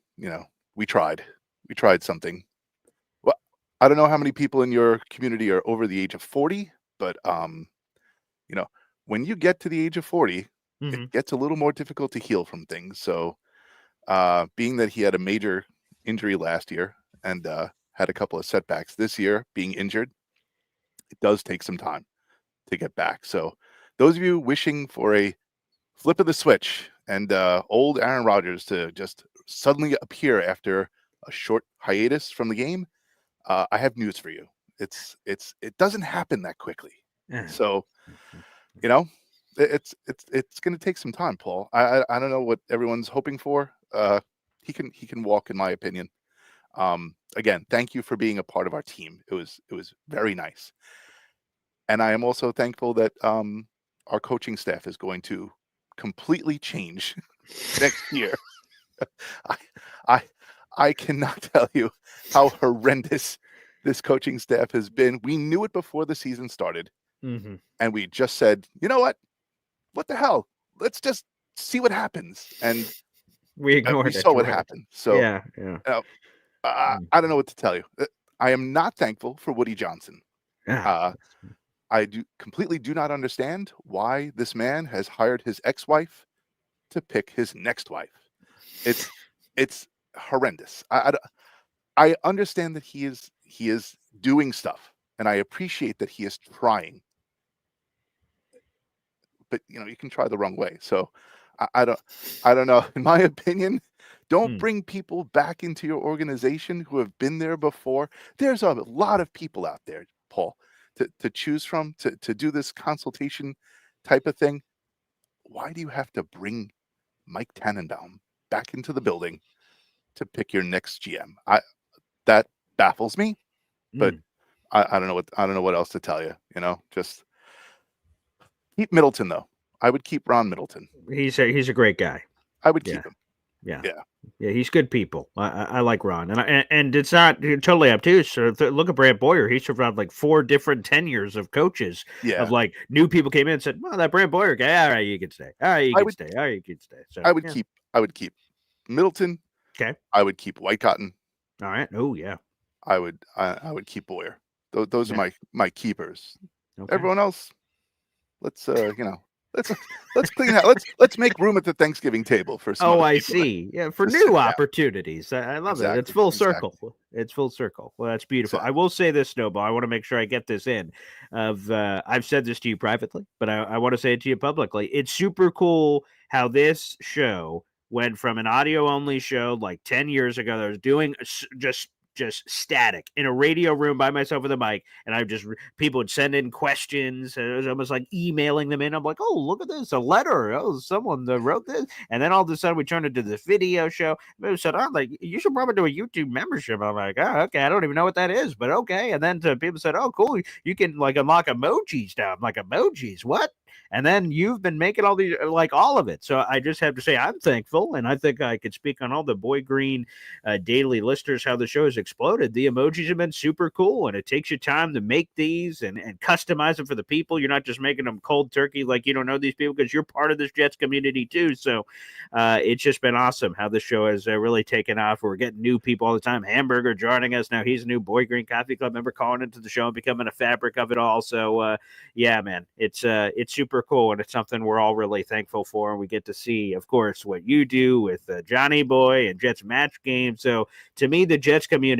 We tried something. Well, I don't know how many people in your community are over the age of 40, but when you get to the age of 40, it gets a little more difficult to heal from things. So being that he had a major injury last year and had a couple of setbacks this year, being injured, it does take some time to get back. So those of you wishing for a flip of the switch and old Aaron Rodgers to just suddenly appear after a short hiatus from the game, I have news for you. It doesn't happen that quickly. So, it's going to take some time, Paul. I don't know what everyone's hoping for. He can walk, in my opinion. Again, thank you for being a part of our team. It was very nice. And I am also thankful that our coaching staff is going to completely change next year. I cannot tell you how horrendous this coaching staff has been. We knew it before the season started, and we just said, you know what? What the hell? Let's just see what happens. And
we ignored it.
We saw what happened. So
yeah.
I don't know what to tell you. I am not thankful for Woody Johnson. I completely do not understand why this man has hired his ex-wife to pick his next wife. It's horrendous. I understand that he is doing stuff, and I appreciate that he is trying. But you can try the wrong way. So I don't know. In my opinion, don't bring people back into your organization who have been there before. There's a lot of people out there, Paul, to choose from, to do this consultation type of thing. Why do you have to bring Mike Tannenbaum back into the building to pick your next GM. That baffles me, but I don't know what else to tell you. Just keep Middleton though. I would keep Ron Middleton.
He's a great guy.
I would keep him.
Yeah. He's good people. I like Ron, and it's not totally obtuse. So look at Brant Boyer. He survived like 4 different tenures of coaches.
Yeah.
Of like new people came in and said, "Well, that Brant Boyer guy. All right, you can stay. All right, you can stay. All right, you can stay." So
I would keep Middleton.
Okay.
I would keep White Cotton.
All right. Oh yeah.
I would keep Boyer. Those are my keepers.
Okay.
Everyone else, let's let's clean out. Let's make room at the Thanksgiving table for some.
Oh, I see. Yeah, for new opportunities. I love it. It's full circle. It's full circle. Well, that's beautiful. I will say this, Snowball. I want to make sure I get this in. I've said this to you privately, but I want to say it to you publicly. It's super cool how this show went from an audio only show like 10 years ago that was doing just static in a radio room by myself with a mic, and people would send in questions, and it was almost like emailing them in. I'm like, oh, look at this, a letter. Oh, someone wrote this. And then all of a sudden we turned into this video show. They said, oh, like, you should probably do a YouTube membership. I'm like, oh, okay, I don't even know what that is, but okay. And then people said, oh, cool, you can like unlock emojis now. I'm like, emojis, what? And then you've been making all these, like all of it. So I just have to say I'm thankful, and I think I could speak on all the Boy Green daily listeners how the show has exploded. The emojis have been super cool, and it takes you time to make these and customize them for the people. You're not just making them cold turkey like you don't know these people, because you're part of this Jets community too. So it's just been awesome how the show has really taken off. We're getting new people all the time. Hamburger joining us now. He's a new Boy Green Coffee Club member, calling into the show and becoming a fabric of it all. So yeah, man, it's super cool, and it's something we're all really thankful for. And we get to see, of course, what you do with Johnny Boy and Jets Match Game. So to me, the Jets community,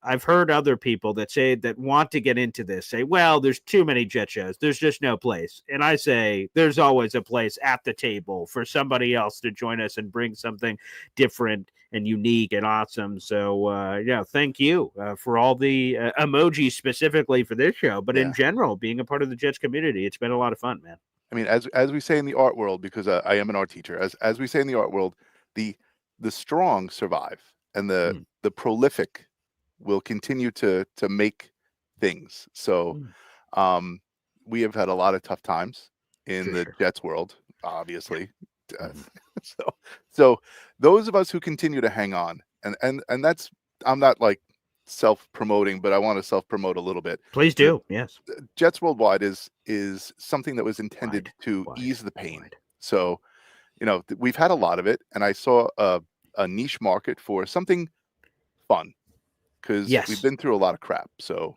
I've heard other people that want to get into this say, well, there's too many Jet shows. There's just no place. And I say there's always a place at the table for somebody else to join us and bring something different and unique and awesome. So, thank you for all the emojis specifically for this show, but in general, being a part of the Jets community, it's been a lot of fun, man.
I mean, as we say in the art world, because I am an art teacher, as we say in the art world, the strong survive, and the prolific will continue to make things. So we have had a lot of tough times in the Jets world, obviously. So those of us who continue to hang on, and that's, I'm not like self-promoting, but I want to self-promote a little bit.
Please do. Yes.
Jets Worldwide is something that was intended to ease the pain. So, we've had a lot of it, and I saw a niche market for something fun, because we've been through a lot of crap. So,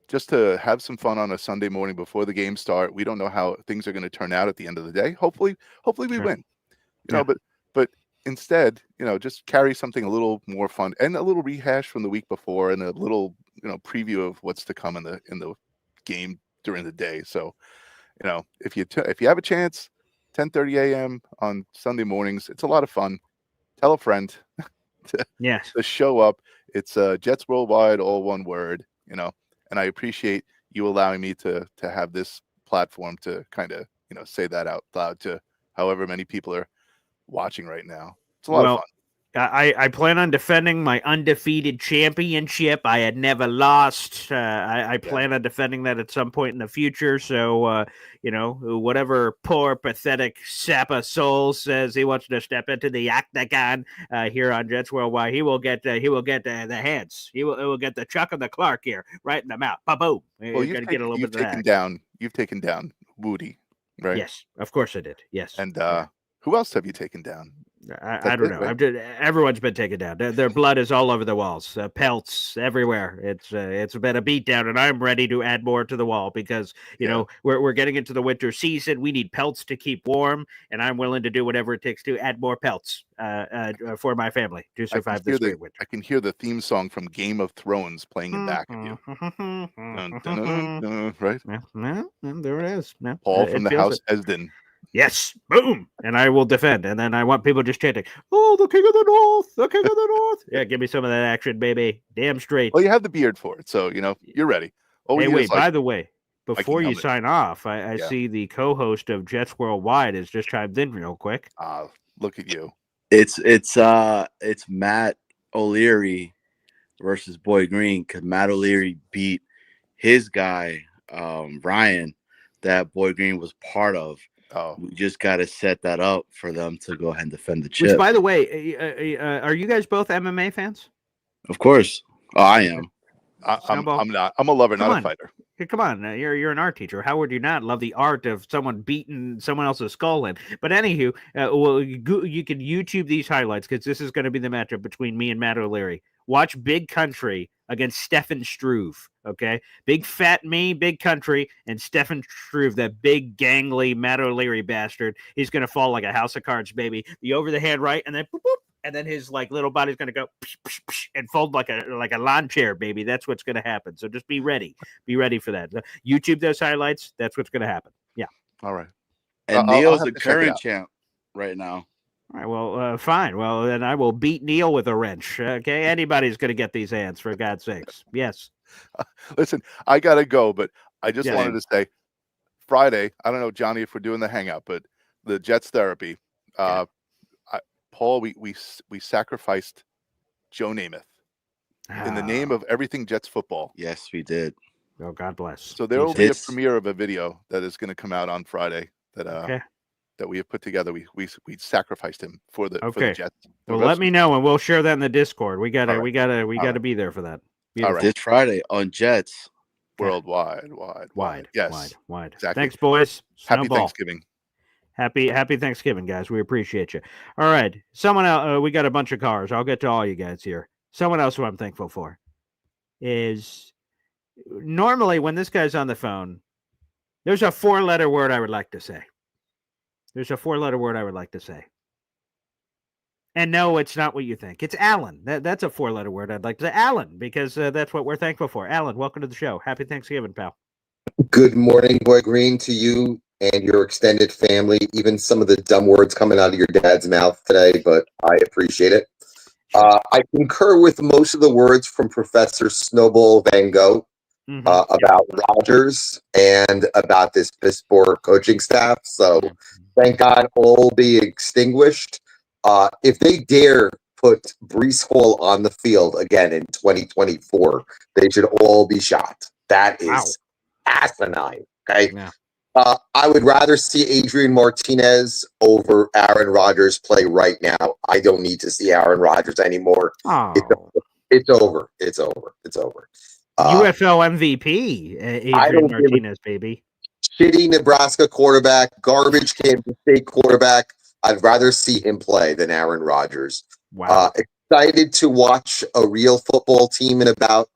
just to have some fun on a Sunday morning before the game start. We don't know how things are going to turn out at the end of the day. Hopefully we win. But instead, just carry something a little more fun, and a little rehash from the week before, and a little, preview of what's to come in the game during the day. So, if you have a chance, 10:30 a.m. on Sunday mornings, it's a lot of fun. Tell a friend to show up. It's Jets Worldwide, all one word, and I appreciate you allowing me to have this platform to kind of, say that out loud to however many people are watching right now. It's a lot of fun.
I plan on defending my undefeated championship. I had never lost. I plan on defending that at some point in the future. So, whatever poor, pathetic sap of soul says he wants to step into the octagon here on Jets Worldwide, he will get the hands. He will get the Chuck and the Clark here, right in the mouth. Ba-boom.
Well, you've taken down Woody, right?
Yes, of course I did. Yes.
And who else have you taken down?
I don't know. Right? Everyone's been taken down. Their blood is all over the walls, pelts everywhere. It's been a beatdown, and I'm ready to add more to the wall because we're getting into the winter season. We need pelts to keep warm, and I'm willing to do whatever it takes to add more pelts for my family to survive this great winter.
I can hear the theme song from Game of Thrones playing in back of you. Dun, dun, dun, dun, right?
Yeah, there it is. Yeah,
Paul from the House Esden.
Yes, boom, and I will defend. And then I want people just chanting, "Oh, the King of the North, the King of the North!" Yeah, give me some of that action, baby. Damn straight.
Well, you have the beard for it, so you're ready.
Hey, wait. By the way, before you sign off, I see the co-host of Jets Worldwide has just chimed in real quick.
Look at you.
It's Matt O'Leary versus Boy Green, because Matt O'Leary beat his guy Ryan that Boy Green was part of. We just got to set that up for them to go ahead and defend the chip.
Which, by the way, are you guys both MMA fans?
Of course. I am.
I'm not. I'm a lover, not a fighter.
Come on, you're an art teacher. How would you not love the art of someone beating someone else's skull in? But anywho, well, you can YouTube these highlights, because this is going to be the matchup between me and Matt O'Leary. Watch Big Country against Stefan Struve. Okay, big fat me, Big Country, and Stefan Struve, that big gangly Matt O'Leary bastard. He's going to fall like a house of cards, baby. The over the head right, and then boop, boop, and then his like little body's going to go psh, psh, psh, and fold like a lawn chair, baby. That's what's going to happen. So just be ready. Be ready for that. YouTube those highlights. That's what's going to happen. Yeah.
All right.
And Neil's the current champ right now.
All right. Well, fine. Well, then I will beat Neil with a wrench. Okay. Anybody's going to get these hands, for God's sakes. Yes.
Listen, I got to go, but I just wanted to say Friday, I don't know, Johnny, if we're doing the hangout, but the Jets therapy, Paul, we sacrificed Joe Namath in the name of everything Jets football.
Yes, we did.
Oh, God bless.
So there will be a premiere of a video that is going to come out on Friday that that we have put together. We sacrificed him for the Jets.
Well, let me know and we'll share that in the Discord. We gotta be there for that.
Beautiful. All right. This Friday on Jets
Worldwide. Yes.
Wide.
Exactly.
Thanks, boys.
Happy Thanksgiving.
Happy Thanksgiving, guys. We appreciate you. All right. Someone else, we got a bunch of cars. I'll get to all you guys here. Someone else who I'm thankful for is normally when this guy's on the phone, there's a 4-letter word I would like to say. And no, it's not what you think. It's Alan. That's a 4-letter word I'd like to say. Alan, because that's what we're thankful for. Alan, welcome to the show. Happy Thanksgiving, pal.
Good morning, Boy Green, to you and your extended family. Even some of the dumb words coming out of your dad's mouth today, but I appreciate it. I concur with most of the words from Professor Snowball Van Gogh about Rodgers and about this piss poor coaching staff. So thank God all be extinguished. If they dare put Breece Hall on the field again in 2024, they should all be shot. That is asinine. Okay.
Yeah.
I would rather see Adrian Martinez over Aaron Rodgers play right now. I don't need to see Aaron Rodgers anymore.
Oh.
It's over.
UFL MVP, Adrian Martinez, baby.
Shitty Nebraska quarterback, garbage Kansas State quarterback. I'd rather see him play than Aaron Rodgers.
Wow.
Excited to watch a real football team in about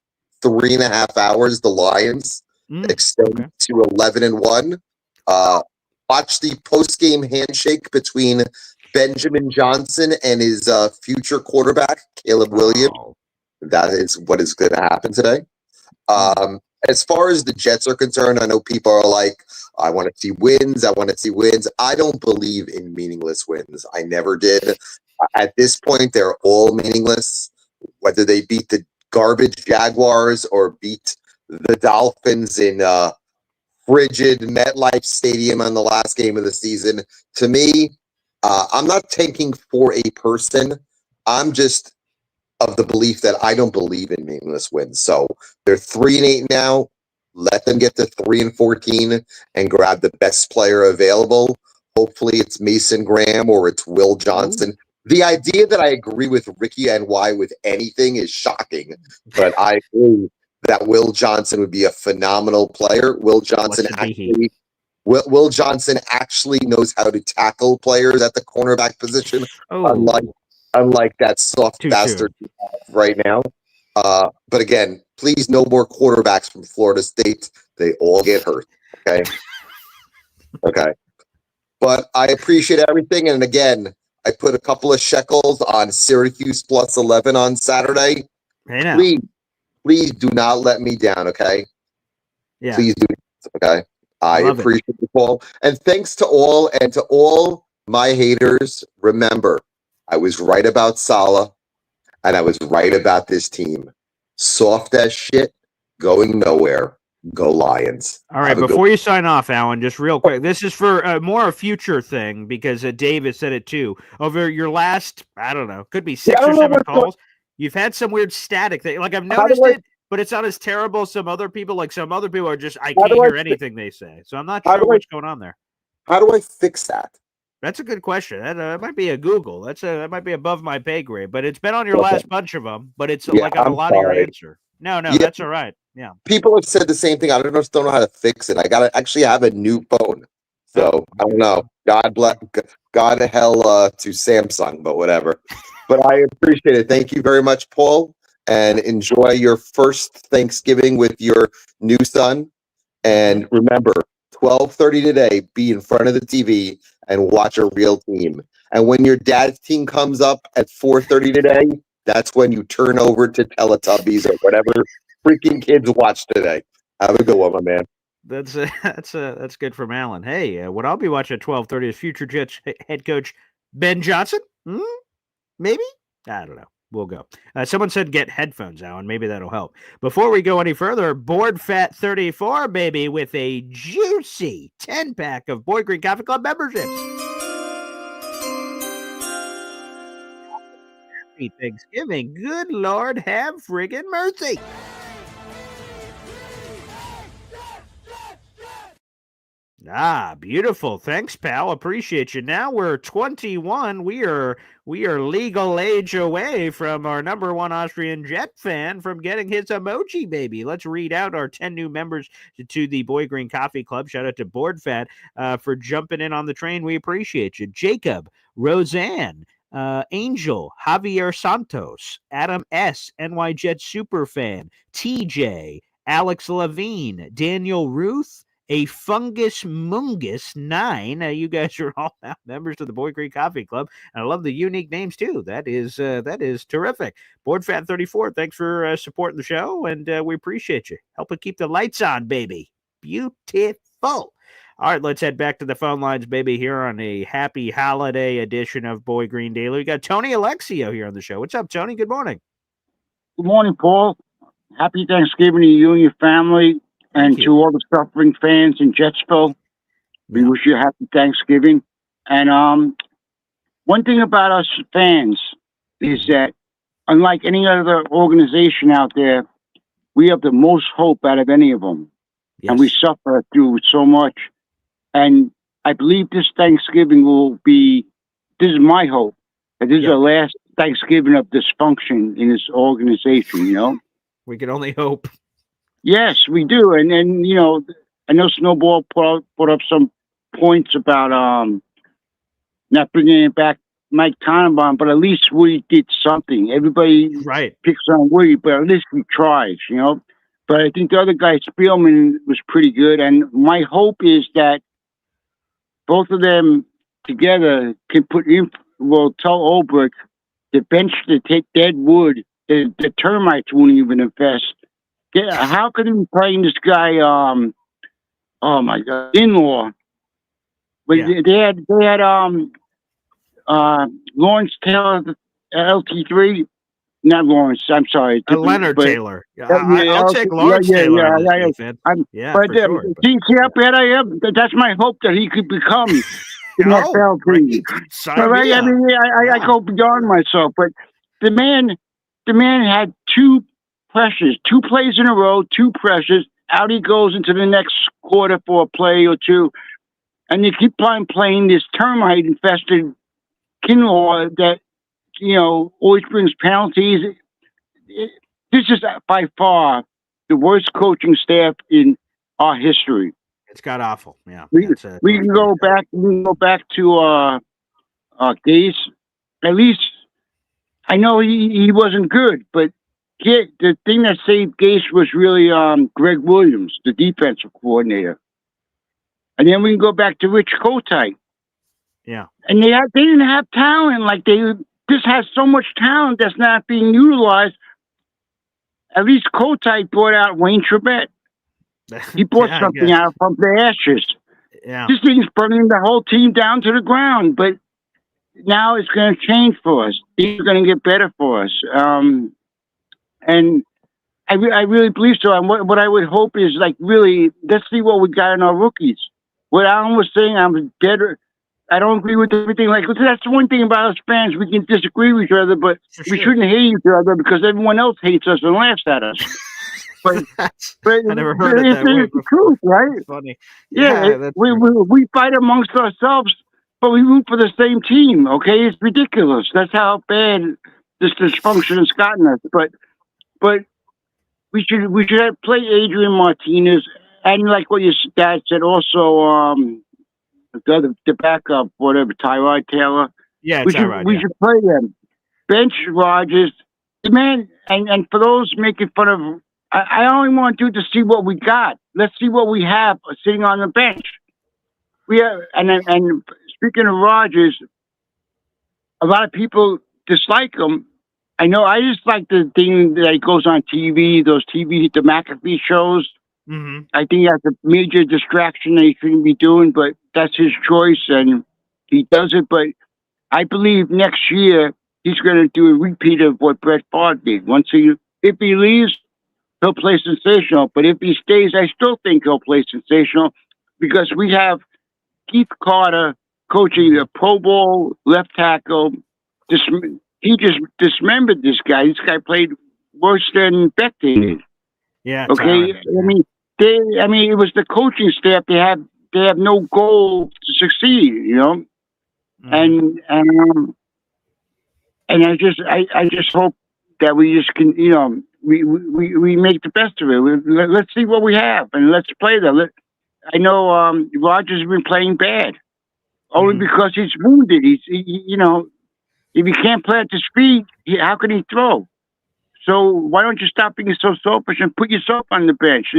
3.5 hours. The Lions extend to 11-1. Watch the post-game handshake between Benjamin Johnson and his future quarterback, Caleb Williams. That is what is going to happen today. As far as the Jets are concerned, I know people are like, I want to see wins. I don't believe in meaningless wins. I never did. At this point, they're all meaningless. Whether they beat the garbage Jaguars or beat the Dolphins in frigid MetLife Stadium on the last game of the season. To me, I'm not tanking for a person. I'm just of the belief that I don't believe in meaningless wins. So they're 3-8 now. Let them get to 3-14 and grab the best player available. Hopefully it's Mason Graham or it's Will Johnson. The idea that I agree with Ricky NY with anything is shocking, but I agree that Will Johnson would be a phenomenal player. Will Johnson actually knows how to tackle players at the cornerback position, unlike that soft bastard right now. But again, please, no more quarterbacks from Florida State. They all get hurt. Okay. But I appreciate everything. And again, I put a couple of shekels on Syracuse plus 11 on Saturday. Please do not let me down, okay?
Yeah.
Please do, okay? I appreciate it, Paul. And thanks to all, and to all my haters, remember, I was right about Saleh, and I was right about this team. Soft as shit, going nowhere. Go Lions.
All right, before you sign off, Alan, just real quick. This is for more a future thing because David said it too. Over your last, I don't know, could be 6 or 7 calls, you've had some weird static thing. Like I've noticed it, but it's not as terrible as some other people. Like some other people are just, I can't hear anything they say. So I'm not sure what's going on there.
How do I fix that?
That's a good question. That might be a Google. That might be above my pay grade, but it's been on your last bunch of them. But it's like on a lot of your answer. No, that's all right. Yeah.
People have said the same thing. I don't know how to fix it. I gotta actually have a new phone. So I don't know. God hell to Samsung, but whatever. But I appreciate it. Thank you very much, Paul. And enjoy your first Thanksgiving with your new son. And remember, 12:30 today, be in front of the TV and watch a real team. And when your dad's team comes up at 4:30 today, that's when you turn over to Teletubbies or whatever freaking kids watch today. Have a good one, my man.
That's good from Alan. Hey, what I'll be watching at 12:30 is future Jets head coach Ben Johnson. Maybe, I don't know. We'll go. Someone said get headphones, Alan. Maybe that'll help. Before we go any further, Board Fat 34, baby, with a juicy 10-pack of Boy Green Coffee Club memberships. Happy Thanksgiving. Good Lord, have friggin' mercy. Beautiful. Thanks, pal. Appreciate you. Now we're 21. We are legal age away from our number one Austrian Jet fan from getting his emoji, baby. Let's read out our 10 new members to the Boy Green Coffee Club. Shout out to Board Fat for jumping in on the train. We appreciate you. Jacob, Roseanne, Angel, Javier Santos, Adam S, NY Jet Superfan, TJ, Alex Levine, Daniel Ruth, a Fungus Mungus 9. You guys are all now members of the Boy Green Coffee Club. And I love the unique names too. That is terrific. Board Fat 34, thanks for supporting the show, and we appreciate you. Helping keep the lights on, baby. Beautiful. All right, let's head back to the phone lines, baby, here on a happy holiday edition of Boy Green Daily. We got Tony Alexio here on the show. What's up, Tony? Good morning.
Good morning, Paul. Happy Thanksgiving to you and your family. And to all the suffering fans in Jetsville, we wish you a happy Thanksgiving. And one thing about us fans is that, unlike any other organization out there, we have the most hope out of any of them. Yes. And we suffer through so much. And I believe this Thanksgiving this is my hope, that this is the last Thanksgiving of dysfunction in this organization, you know?
We can only hope.
Yes, we do. And then, you know, I know Snowball put up some points about not bringing it back Mike Tannenbaum, but at least Woody did something. Everybody picks on Woody, but at least he tries, you know. But I think the other guy, Spielman, was pretty good. And my hope is that both of them together can tell Olbrich the bench to take dead wood. The termites won't even infest. How could he be playing this guy? Oh my God, in-law. But they had Lawrence Taylor, LT3. Not Lawrence. I'm sorry,
Leonard Taylor. I'll take Lawrence Taylor. For sure.
See how bad I am. That's my hope that he could become the NFL team. I go beyond myself, but the man had two plays in a row, two pressures. Out he goes into the next quarter for a play or two. And you keep playing this termite infested Kinlaw that, you know, always brings penalties. This is by far the worst coaching staff in our history.
It's got awful. Yeah.
We can go back to Gase. At least I know he wasn't good, but the thing that saved Gase was really Greg Williams, the defensive coordinator. And then we can go back to Rich Kotite.
Yeah.
And they didn't have talent. Like this has so much talent that's not being utilized. At least Kotite brought out Wayne Trebet. He brought something out from the ashes.
Yeah.
This thing's burning the whole team down to the ground. But now it's going to change for us. Things are going to get better for us. And I really believe so. And what I would hope is like really, let's see what we got in our rookies. What Alan was saying, I'm better. I don't agree with everything. Like that's the one thing about us fans, we can disagree with each other, but we shouldn't hate each other because everyone else hates us and laughs at us. But
I never heard it that way
it's the
before.
truth, right?
That's funny.
Yeah,
That's
we fight amongst ourselves, but we root for the same team. Okay, it's ridiculous. That's how bad this dysfunction has gotten us. But we should have play Adrian Martinez and like what your dad said. Also, the backup, whatever, Tyrod Taylor.
Yeah,
we
Tyrod,
we should play them. Bench Rodgers, man, and for those making fun of, I only want to see what we got. Let's see what we have sitting on the bench. We have, and speaking of Rodgers, a lot of people dislike him. I know. I just like the thing that he goes on TV, the McAfee shows.
Mm-hmm.
I think that's a major distraction that he shouldn't be doing, but that's his choice and he does it. But I believe next year he's going to do a repeat of what Brett Favre did. If he leaves, he'll play sensational. But if he stays, I still think he'll play sensational because we have Keith Carter coaching the Pro Bowl left tackle. He just dismembered this guy. This guy played worse than Beck did.
Yeah.
Okay.
Tyron.
I mean, it was the coaching staff. They have no goal to succeed. You know, and I just hope that we just can. You know, we make the best of it. Let's see what we have and let's play them. I know Rodgers has been playing bad, only because he's wounded. You know, if he can't play at the speed, how can he throw? So why don't you stop being so selfish and put yourself on the bench?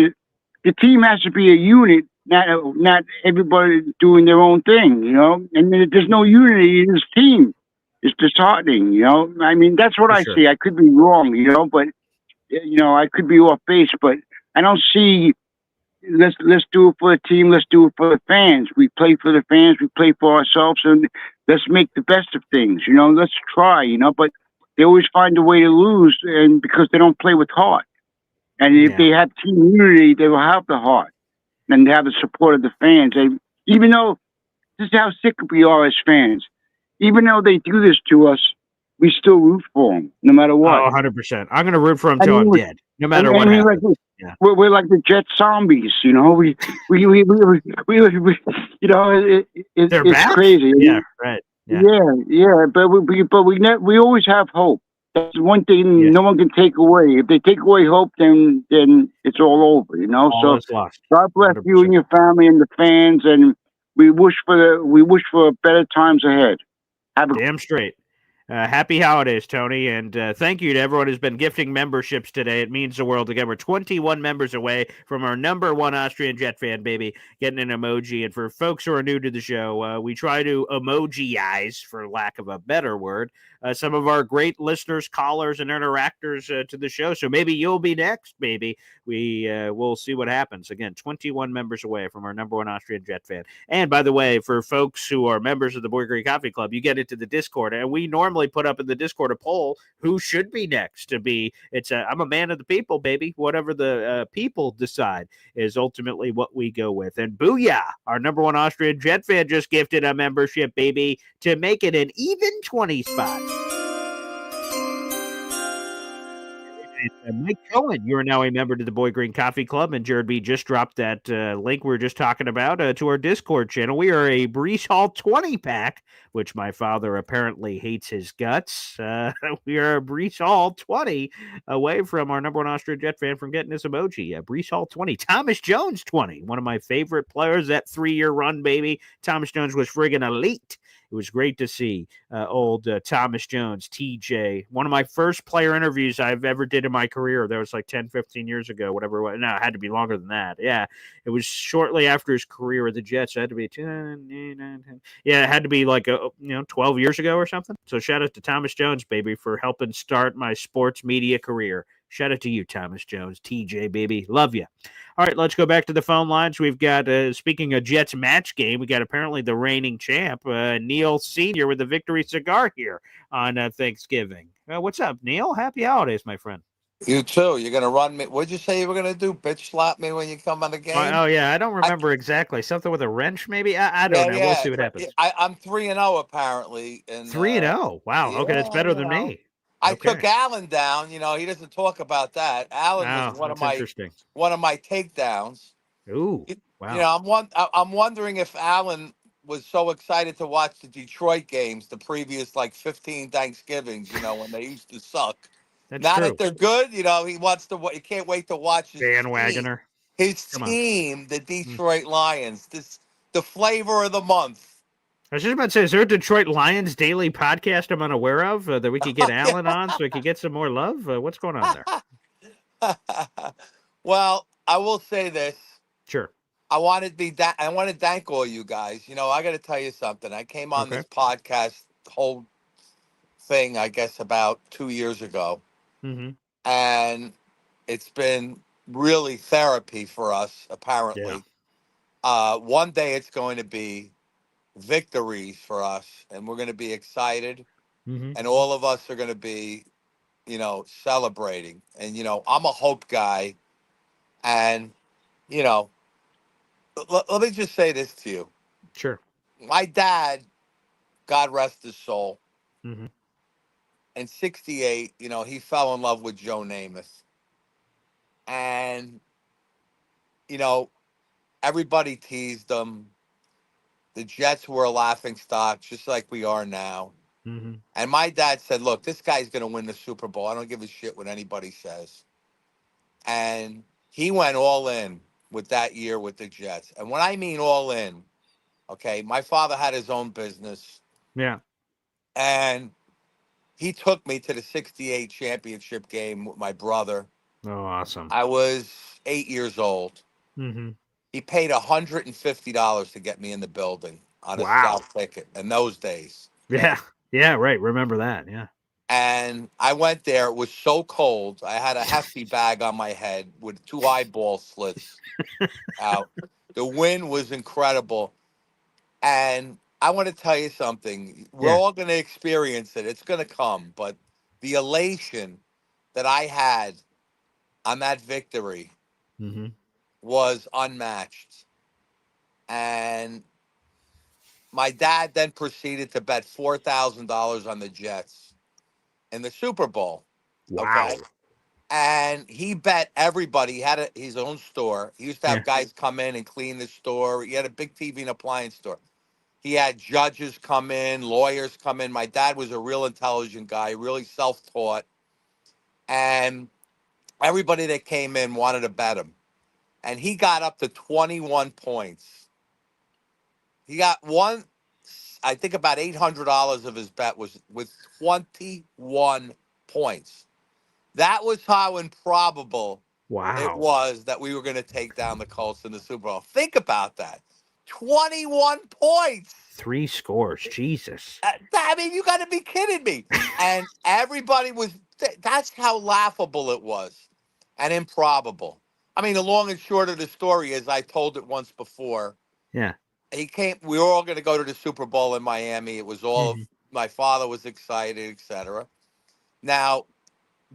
The team has to be a unit, not everybody doing their own thing, you know? And there's no unity in this team. It's disheartening, you know? I mean, that's what I see. I could be wrong, you know, but, you know, I could be off base, but I don't see, let's do it for the team. Let's do it for the fans. We play for the fans. We play for ourselves, and let's make the best of things, you know? Let's try, you know, but they always find a way to lose, and because they don't play with heart. And if they have team unity, they will have the heart and have the support of the fans. And even though this is how sick we are as fans, even though they do this to us, we still root for them, no matter what.
Oh, 100%. I'm going to root for him till I'm dead, no matter what happens.
Like, we're like the Jet zombies, you know. We you know, it's crazy.
Yeah, right.
Yeah. But we always have hope. That's one thing no one can take away. If they take away hope, then it's all over, you know.
All is lost.
God bless
100%.
you and your family and the fans, and we wish for better times ahead.
Damn straight. Happy holidays, Tony, and thank you to everyone who's been gifting memberships today. It means the world. Again, we're 21 members away from our #1 Austrian Jet fan, baby, getting an emoji. And for folks who are new to the show, we try to emojiize, for lack of a better word, some of our great listeners, callers, and interactors to the show. So maybe you'll be next, baby. We'll see what happens. Again, 21 members away from our #1 Austrian Jet fan. And by the way, for folks who are members of the Boy Green Coffee Club, you get into the Discord, and we normally put up in the Discord a poll who should be next to be. I'm a man of the people, baby. Whatever the people decide is ultimately what we go with. And booyah, our #1 Austrian Jet fan just gifted a membership, baby, to make it an even 20 spot. Mike Cohen, you are now a member to the Boy Green Coffee Club, and Jared B just dropped that link we were just talking about to our Discord channel. We are a Breece Hall 20 pack, which my father apparently hates his guts. We are a Breece Hall 20 away from our #1 Austrian Jet fan from getting this emoji. Breece Hall 20, Thomas Jones 20, one of my favorite players. That 3-year run, baby. Thomas Jones was friggin' elite. It was great to see old Thomas Jones, TJ. One of my first player interviews I've ever did in my career. That was like 10, 15 years ago, whatever it was. No, it had to be longer than that. Yeah, it was shortly after his career with the Jets. It had to be 10. Yeah, it had to be like 12 years ago or something. So shout out to Thomas Jones, baby, for helping start my sports media career. Shout out to you, Thomas Jones, TJ, baby. Love you. All right, let's go back to the phone lines. We've got, speaking of Jets match game, we got apparently the reigning champ, Neil Sr. with the Victory Cigar here on Thanksgiving. What's up, Neil? Happy holidays, my friend.
You too. You're gonna run me. What'd you say you were gonna do? Bitch slap me when you come on the game?
Oh yeah, I don't remember exactly. Something with a wrench, maybe. I don't know. We'll
Yeah.
see what happens.
I'm 3-0 apparently, and
3-0. Wow. Okay, that's
yeah,
better than me.
I
Okay.
took Allen down. He doesn't talk about that. Allen was
Oh, that's interesting.
one of my takedowns.
Ooh. Wow.
I'm wondering if Allen was so excited to watch the Detroit games, the previous like 15 Thanksgivings, when they used to suck.
That's
Now
true.
that they're good, he wants to. He can't wait to watch
Bandwagoner.
his
Come on.
team, the Detroit Lions. The flavor of the month.
I was just about to say, is there a Detroit Lions daily podcast I'm unaware of that we could get Allen on so he could get some more love? What's going on there?
Well, I will say this.
Sure.
I want to thank all you guys. I got to tell you something. I came on this podcast whole thing, I guess, about 2 years ago, and it's been really therapy for us. Apparently, one day it's going to be victories for us, and we're going to be excited, and all of us are going to be, celebrating. And I'm a hope guy, and let me just say this to you.
Sure.
My dad, God rest his soul, in 68, he fell in love with Joe Namath. And, everybody teased him. The Jets were a laughing stock, just like we are now. And my dad said, look, this guy's going to win the Super Bowl. I don't give a shit what anybody says. And he went all in with that year with the Jets. And when I mean all in, okay, my father had his own business.
Yeah.
And he took me to the 68 championship game with my brother.
Oh, awesome.
I was 8 years old. He paid $150 to get me in the building on a South ticket in those days.
Yeah. Yeah, right. Remember that. Yeah.
And I went there. It was so cold. I had a hefty bag on my head with 2 eyeball slits out. The wind was incredible. And I want to tell you something. We're all going to experience it. It's going to come. But the elation that I had on that victory was unmatched. And my dad then proceeded to bet $4,000 on the Jets in the Super Bowl.
Wow.
Okay? And he bet everybody. He had his own store. He used to have guys come in and clean the store. He had a big TV and appliance store. He had judges come in, lawyers come in. My dad was a real intelligent guy, really self-taught. And everybody that came in wanted to bet him. And he got up to 21 points. He got I think about $800 of his bet was with 21 points. That was how improbable it was that we were going to take down the Colts in the Super Bowl. Think about that. 21 points.
3 scores. Jesus.
I mean, you got to be kidding me. And everybody that's how laughable it was and improbable. I mean, the long and short of the story is I told it once before.
Yeah.
We were all going to go to the Super Bowl in Miami. It was all my father was excited, etc. Now,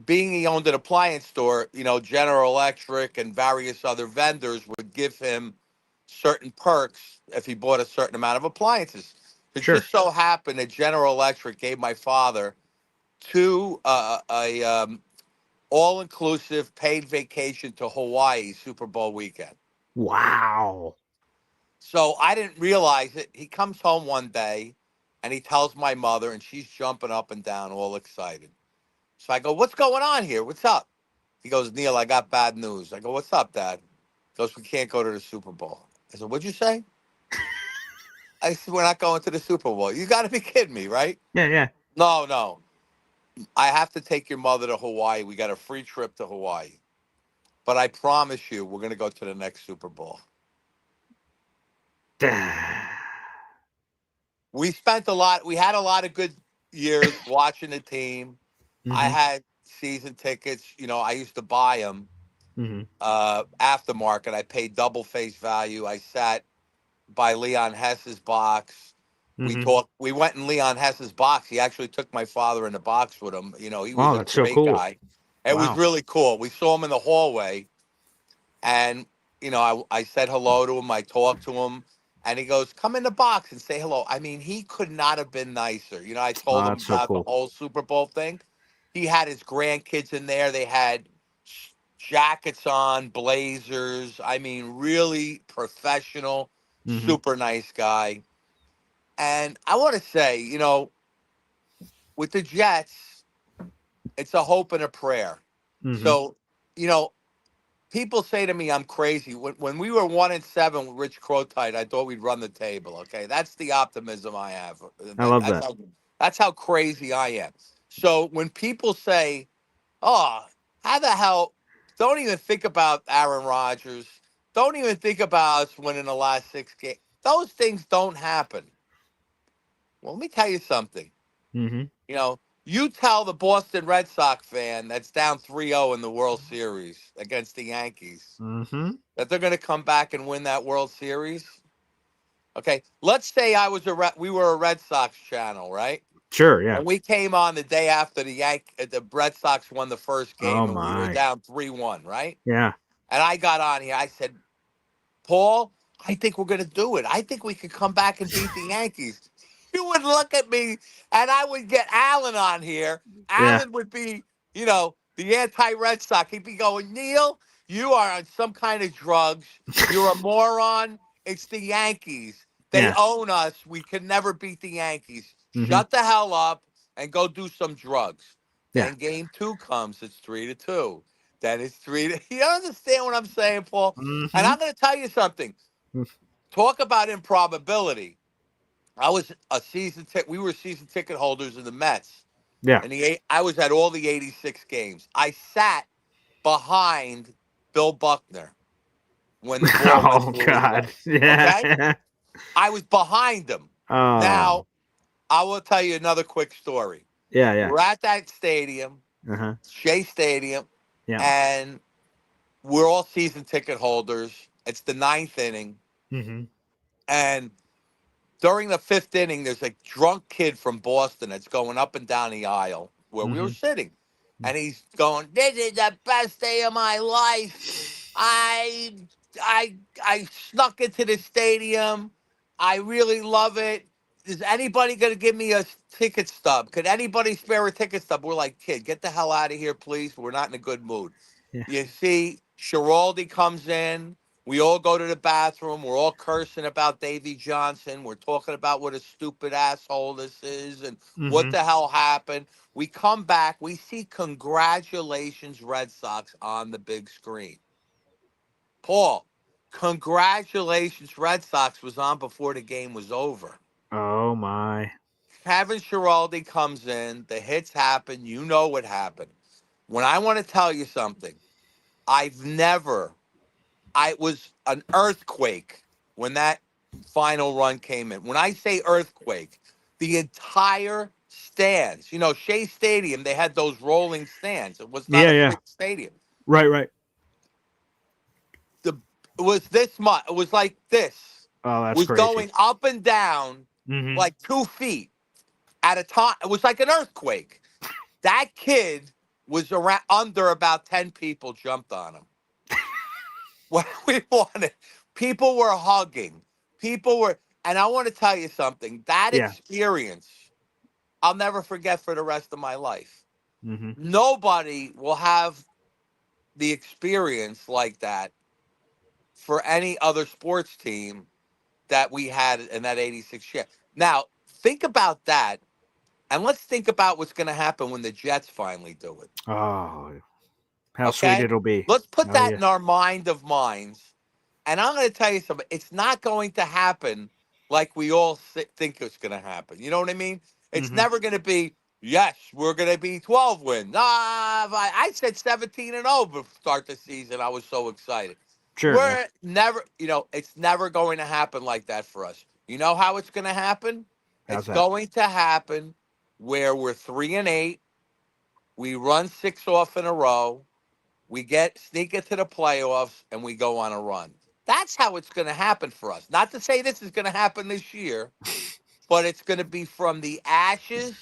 being he owned an appliance store, General Electric and various other vendors would give him certain perks if he bought a certain amount of appliances. It just so happened that General Electric gave my father 2 all-inclusive paid vacation to Hawaii Super Bowl weekend.
Wow.
So I didn't realize it. He comes home one day and he tells my mother, and she's jumping up and down, all excited. So I go, what's going on here? What's up? He goes, Neil, I got bad news. I go, what's up, Dad? He goes, we can't go to the Super Bowl. I said, what'd you say? I said, we're not going to the Super Bowl. You got to be kidding me, right?
Yeah.
No. I have to take your mother to Hawaii. We got a free trip to Hawaii. But I promise you, we're going to go to the next Super Bowl. We had a lot of good years watching the team. I had season tickets. I used to buy them aftermarket. I paid double face value. I sat by Leon Hess's box. We went in Leon Hess's box. He actually took my father in the box with him. He was a great guy. It was
Wow.
really cool. We saw him in the hallway, and I said hello to him. I talked to him, and he goes, "Come in the box and say hello." I mean, he could not have been nicer. I told
Oh,
him
that's so
about the
cool.
whole Super Bowl thing. He had his grandkids in there. They had jackets on, blazers. I mean, really professional,
Mm-hmm.
super nice guy. And I want to say, with the Jets, it's a hope and a prayer.
Mm-hmm.
So, people say to me I'm crazy. When we were 1-7 with Rich Crotite, I thought we'd run the table. Okay, that's the optimism I have.
I love
That's
that.
how crazy I am. So when people say, "Oh, how the hell?" Don't even think about Aaron Rodgers. Don't even think about us winning the last 6 games. Those things don't happen. Well, let me tell you something.
Mm-hmm.
You tell the Boston Red Sox fan that's down 3-0 in the World Series against the Yankees
Mm-hmm.
that they're going to come back and win that World Series. Okay, let's say we were a Red Sox channel, right?
Sure. Yeah.
And we came on the day after the Red Sox won the first
Oh
game, and we were
my.
down 3-1, right?
Yeah.
And I got on here. I said, "Paul, I think we're going to do it. I think we could come back and beat the Yankees." You would look at me, and I would get Alan on here.
Yeah.
Alan would be, the anti-Red Sox. He'd be going, "Neil, you are on some kind of drugs. You're a moron. It's the Yankees. They
Yeah.
own us. We can never beat the Yankees.
Mm-hmm.
Shut the hell up and go do some drugs."
Yeah.
Then game 2 comes. It's 3-2. Then it's 3 to. You understand what I'm saying, Paul? And
Mm-hmm.
I'm going to tell you something. Talk about improbability. I was a season ticket. We were season ticket holders in the Mets,
Yeah.
and I was at all the '86 games. I sat behind Bill Buckner when the ball went
Oh
through his
God.
legs. Okay,
Yeah.
I was behind him.
Oh.
Now I will tell you another quick story.
Yeah. Yeah.
We're at that stadium,
Uh-huh.
Shea Stadium,
Yeah.
and we're all season ticket holders. It's the 9th inning,
Mm-hmm.
and during the 5th inning, there's a drunk kid from Boston that's going up and down the aisle where we were
Mm-hmm.
sitting. And he's going, "This is the best day of my life. I I snuck into the stadium. I really love it. Is anybody going to give me a ticket stub? Could anybody spare a ticket stub?" We're like, "Kid, get the hell out of here, please. We're not in a good mood."
Yeah.
You see, Schiraldi comes in. We all go to the bathroom. We're all cursing about Davy Johnson. We're talking about what a stupid asshole this is and what
Mm-hmm.
the hell happened. We come back. We see "Congratulations, Red Sox" on the big screen. Paul, "Congratulations, Red Sox" was on before the game was over.
Oh my.
Kevin Schiraldi comes in. The hits happen. You know what happened. When I want to tell you something, I was an earthquake when that final run came in. When I say earthquake, the entire stands, Shea Stadium, they had those rolling stands. It was not
Yeah.
a
Yeah.
fixed stadium.
Right. Right.
The It was this much. It was like this.
Oh,
It
that's
was
crazy.
going up and down
Mm-hmm.
like 2 feet at a time. It was like an earthquake. That kid was around under about 10 people jumped on him. What we wanted. People were hugging. And I want to tell you something. That
Yeah.
experience, I'll never forget for the rest of my life.
Mm-hmm.
Nobody will have the experience like that for any other sports team that we had in that '86 year. Now, think about that, and let's think about what's going to happen when the Jets finally do it.
Oh, how sweet
Okay?
it'll be.
Let's put
Oh
that
yeah.
in our mind of minds. And I'm going to tell you something. It's not going to happen like we all think it's going to happen. You know what I mean? It's
Mm-hmm.
never going to be, "Yes, we're going to be 12 wins." I said 17-0 to start the season. I was so excited.
Sure. Yeah.
We're never, it's never going to happen like that for us. You know how it's going to happen?
How's
It's
that?
going to happen where we're 3-8. We run 6 off in a row. We sneak into the playoffs, and we go on a run. That's how it's going to happen for us. Not to say this is going to happen this year, but it's going to be from the ashes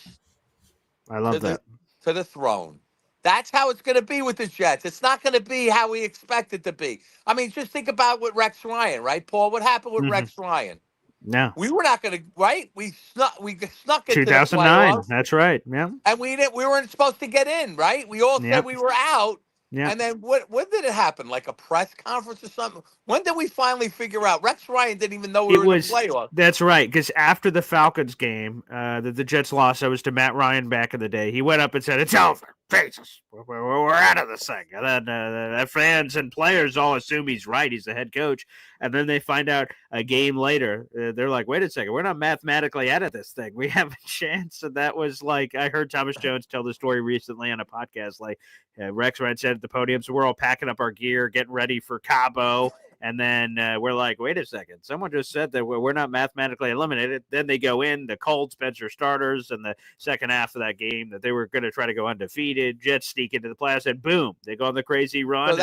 I
to
love
the
that.
to the throne. That's how it's going to be with the Jets. It's not going to be how we expect it to be. I mean, just think about what Rex Ryan, right, Paul? What happened with Rex Ryan?
No.
We were not going to, right? We snuck into the
2009.
playoffs.
That's right. Yeah.
And we weren't supposed to get in, right? We all said
Yep.
we were out.
Yep.
And then when did it happen? Like a press conference or something? When did we finally figure out? Rex Ryan didn't even know we were in the playoffs.
That's right, because after the Falcons game that the Jets lost, I was to Matt Ryan back in the day. He went up and said, "It's over. Jesus, we're out of this thing." And then fans and players all assume he's right. He's the head coach. And then they find out a game later. They're like, wait a second. We're not mathematically out of this thing. We have a chance. And that was like, I heard Thomas Jones tell the story recently on a podcast. Like Rex Ryan said at the podium, so we're all packing up our gear, getting ready for Cabo. And then we're like, wait a second. Someone just said that we're not mathematically eliminated. Then they go in, the cold Spencer starters in the second half of that game that they were going to try to go undefeated. Jets sneak into the playoffs, and boom, they go on the crazy run.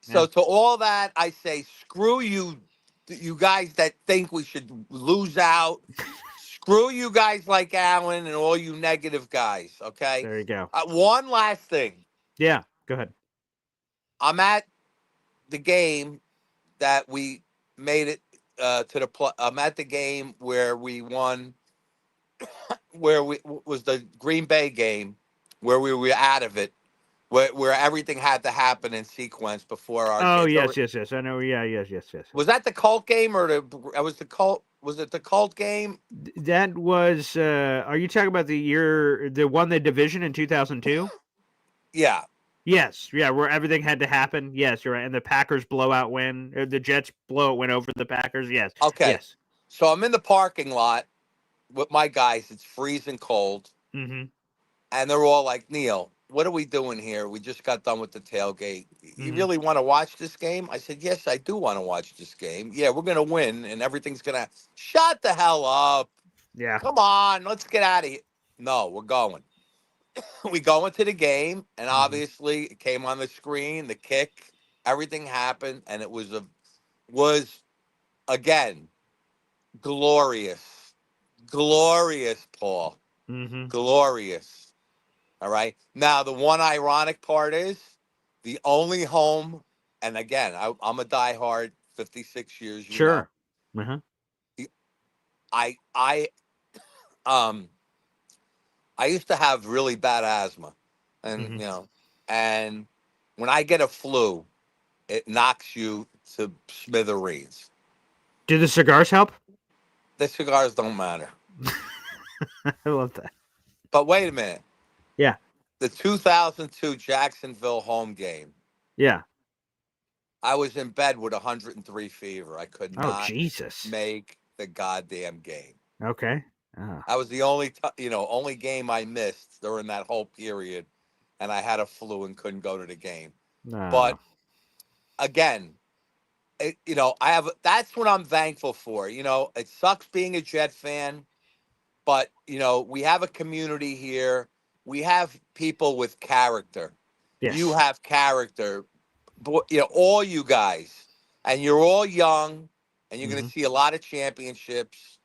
So to all that, I say, screw you guys that think we should lose out. Screw you guys like Allen and all you negative guys, okay?
There you go.
One last thing.
Yeah, go ahead.
I'm at the game that we made it to the I'm at the game where we won, where we was the Green Bay game, where we were out of it, where everything had to happen in sequence before our.
Oh yes. I know. Yeah, yes.
Was that the Colt game or was the Colt? Was it the Colt game?
That was. Are you talking about the won the division in 2002?
Yeah.
Yes, yeah, where everything had to happen. Yes, you're right. And the Packers blowout win, the Jets blowout win over the Packers. Yes.
Okay.
Yes.
So I'm in the parking lot with my guys. It's freezing cold.
Mm-hmm.
And they're all like, "Neil, what are we doing here? We just got done with the tailgate. You really want to watch this game?" I said, "Yes, I do want to watch this game. Yeah, we're going to win and everything's going to..." Shut the hell up.
Yeah.
Come on, let's get out of here. No, we're going. We go into the game, and obviously it came on the screen, the kick, everything happened, and it was again glorious, Paul, glorious. All right. Now the one ironic part is the only home, and again, I'm a diehard, 56 years.
Sure.
I used to have really bad asthma, and and when I get a flu, it knocks you to smithereens.
Do the cigars help?
The cigars don't matter.
I love that.
But wait a minute.
Yeah.
The 2002 Jacksonville home game.
Yeah.
I was in bed with 103 fever. I could not make the goddamn game.
Okay. Oh.
That was the only game I missed during that whole period, and I had a flu and couldn't go to the game.
No.
But again, that's what I'm thankful for. It sucks being a Jet fan, but we have a community here. We have people with character.
Yes.
You have character, all you guys, and you're all young, and you're going to see a lot of championships.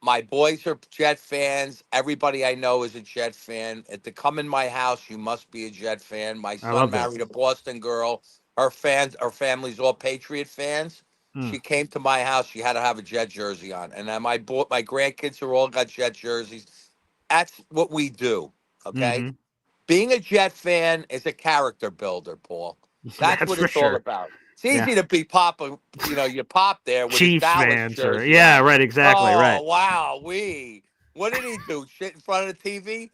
My boys are Jet fans. Everybody I know is a Jet fan. To come in my house, you must be a Jet fan. My son married a Boston girl. Her family's all Patriot fans. She came to my house. She had to have a Jet jersey on. And then my grandkids are all got Jet jerseys. That's what we do, okay? Being a Jet fan is a character builder, Paul. That's what it's all about. It's easy to be you pop there with
Chiefs
a Dallas
fans
jersey.
right, exactly, right.
Oh, wow, what did he do? Shit in front of the TV?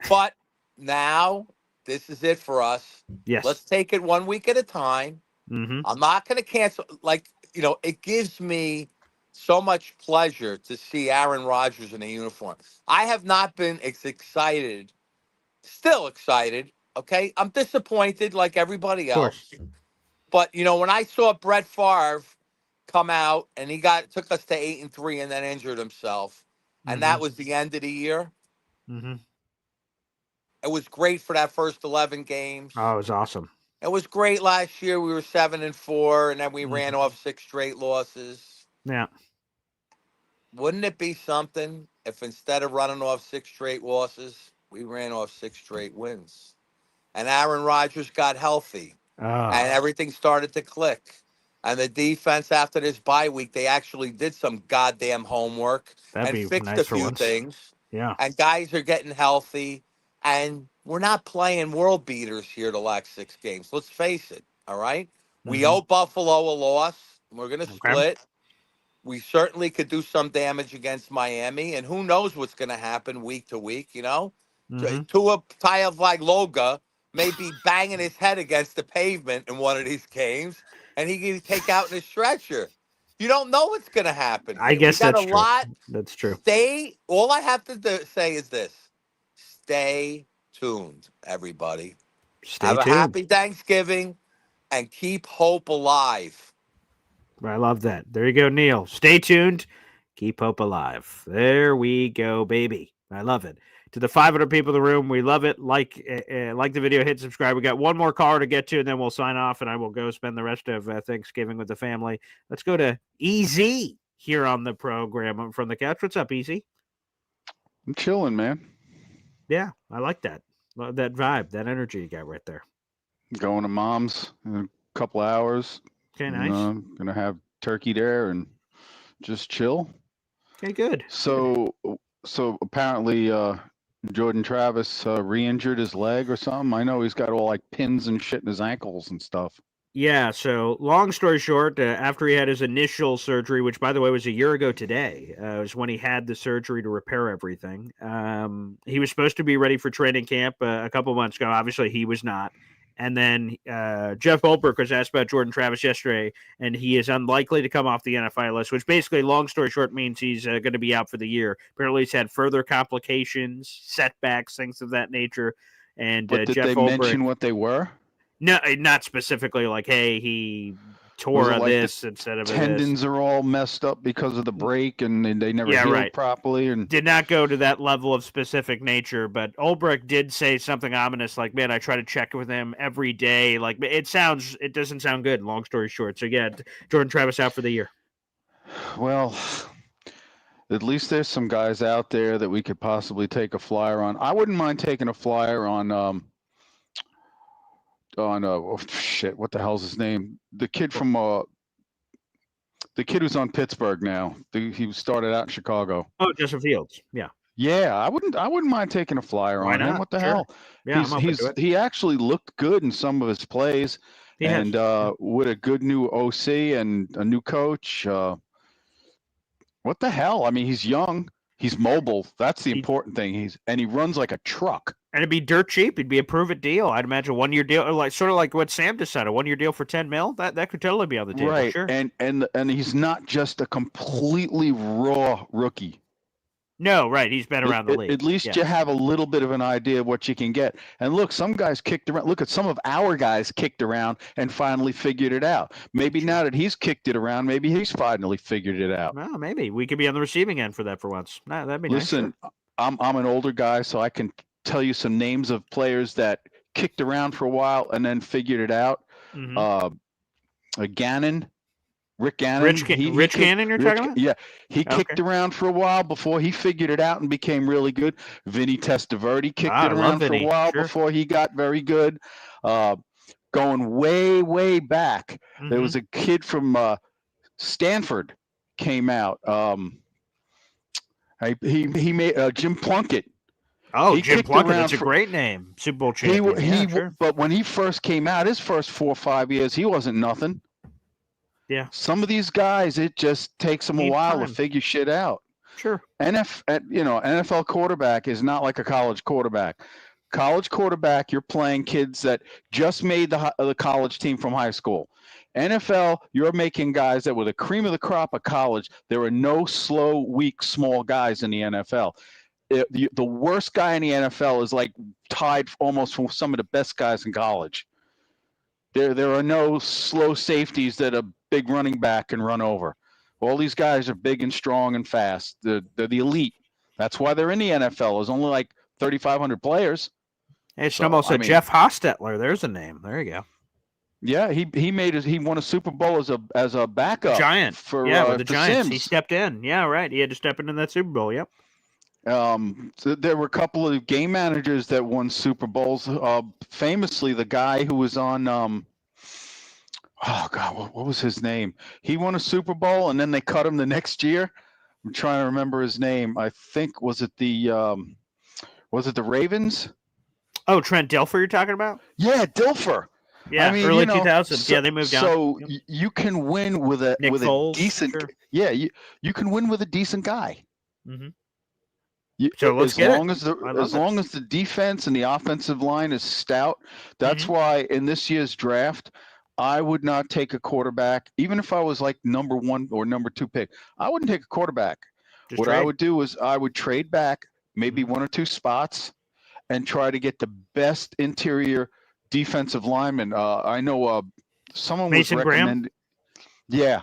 But now, this is it for us.
Yes.
Let's take it 1 week at a time. I'm not going to cancel. It gives me so much pleasure to see Aaron Rodgers in a uniform. I have not been excited, still excited, okay? I'm disappointed like everybody else. But, when I saw Brett Favre come out and he took us to 8-3 and then injured himself, and that was the end of the year. It was great for that first 11 games.
Oh, it was awesome.
It was great last year. We were 7-4, and then we ran off 6 straight losses.
Yeah.
Wouldn't it be something if instead of running off 6 straight losses, we ran off 6 straight wins? and Aaron Rodgers got healthy, and everything started to click. And the defense, after this bye week, they actually did some goddamn homework
That'd
and
be
fixed
nice
a
for
few
once.
things.
Yeah.
And guys are getting healthy. And we're not playing world beaters here the last 6 games. Let's face it. All right. We owe Buffalo a loss. We're going to split. We certainly could do some damage against Miami. And who knows what's going to happen week to week, you know? Tua Tagovailoa may be banging his head against the pavement in one of these games, and he can take out in a stretcher. You don't know what's going to happen
I
here. We
guess
got a
that's true.
lot.
That's true.
All I have to say is this. Stay tuned, everybody.
Stay
Have a
tuned.
happy Thanksgiving and keep hope alive.
I love that. There you go, Neil. Stay tuned. Keep hope alive. There we go, baby. I love it. To the 500 people in the room, we love it. Like the video, hit subscribe. We got one more caller to get to, and then we'll sign off, and I will go spend the rest of Thanksgiving with the family. Let's go to EZ here on the program from the couch. What's up, EZ?
I'm chilling, man.
Yeah, I like that. Love that vibe, that energy you got right there.
Going to Mom's in a couple hours.
Okay, nice.
Gonna have turkey there and just chill.
Okay, good.
So apparently Jordan Travis re-injured his leg or something. I know he's got all like pins and shit in his ankles and stuff.
Yeah, so long story short, after he had his initial surgery, which, by the way, was a year ago today, was when he had the surgery to repair everything. He was supposed to be ready for training camp a couple months ago. Obviously, he was not. And then Jeff Goldberg was asked about Jordan Travis yesterday, and he is unlikely to come off the NFL list, which basically, long story short, means he's going to be out for the year. Apparently, he's had further complications, setbacks, things of that nature. And
But did
Jeff
they
Goldberg,
mention what they were?
no, not specifically like, hey, he
Was
tore
it like
this
the
instead of this.
tendons are all messed up because of the break and they never healed properly? And
Did not go to that level of specific nature, but Ulbrich did say something ominous like, man, I try to check with him every day. Like, it doesn't sound good, long story short. So, yeah, Jordan Travis out for the year.
Well, at least there's some guys out there that we could possibly take a flyer on. I wouldn't mind taking a flyer on what the hell's his name? The kid from the kid who's on Pittsburgh now. He started out in Chicago.
Oh, Justin Fields. Yeah.
Yeah, I wouldn't mind taking a flyer
Why
on him.
not?
What the
Sure.
hell?
Yeah, I'm open to it.
He actually looked good in some of his plays.
He has.
And with a good new OC and a new coach, what the hell? I mean, he's young, he's mobile. That's the important thing. He runs like a truck.
And it'd be dirt cheap. It'd be a prove-it deal. I'd imagine 1 year deal, like sort of like what Sam decided, a 1 year deal for $10 million. That could totally be on the table.
Right.
Sure.
And he's not just a completely raw rookie.
No, right. He's been around the league.
At least you have a little bit of an idea of what you can get. And look, some guys kicked around. Look at some of our guys kicked around and finally figured it out. Maybe now that he's kicked it around, maybe he's finally figured it out.
Well, maybe we could be on the receiving end for that for once. No, that'd be
Listen,
nice. Sure.
I'm an older guy, so I can tell you some names of players that kicked around for a while and then figured it out. Gannon. Rick Gannon.
Rich Gannon, you're talking about?
Yeah. He kicked around for a while before he figured it out and became really good. Vinny Testaverde kicked it around for a while before he got very good. Going way, way back, there was a kid from Stanford came out. He made Jim Plunkett.
Oh,
He
Jim
kicked
Plunkett.
around
That's a
for-
great name. Super Bowl champion. Sure.
But when he first came out, his first 4 or 5 years, he wasn't nothing.
Yeah.
Some of these guys, it just takes them a
Need
while
time.
to figure shit out.
Sure.
NFL quarterback is not like a college quarterback. College quarterback, you're playing kids that just made the college team from high school. NFL, you're making guys that were the cream of the crop of college. There are no slow, weak, small guys in the NFL. The worst guy in the NFL is like tied almost for some of the best guys in college. There are no slow safeties that a big running back can run over. All these guys are big and strong and fast. They're the elite. That's why they're in the NFL. There's only like 3,500 players.
Hey, Snowball said Jeff Hostetler. There's a name. There you go.
Yeah, he won a Super Bowl as a backup.
Giant.
For
with the Giants.
Sims.
He stepped in. Yeah, right. He had to step into that Super Bowl. Yep.
So there were a couple of game managers that won Super Bowls. Famously, the guy who was on, oh God, what was his name? He won a Super Bowl, and then they cut him the next year. I'm trying to remember his name. I think was it the Ravens?
Oh, Trent Dilfer, you're talking about?
Yeah, Dilfer.
Yeah,
I mean,
early 2000s.
So,
yeah, they moved on.
So you can win with a
Nick Foles,
a decent.
Sure.
Yeah, you can win with a decent guy.
Mm-hmm.
So as long as the defense and the offensive line is stout, that's why in this year's draft, I would not take a quarterback, even if I was like number 1 or number 2 pick. I wouldn't take a quarterback. What I would do is I would trade back maybe 1 or 2 spots and try to get the best interior defensive lineman. I know someone
Mason
was recommending. Yeah,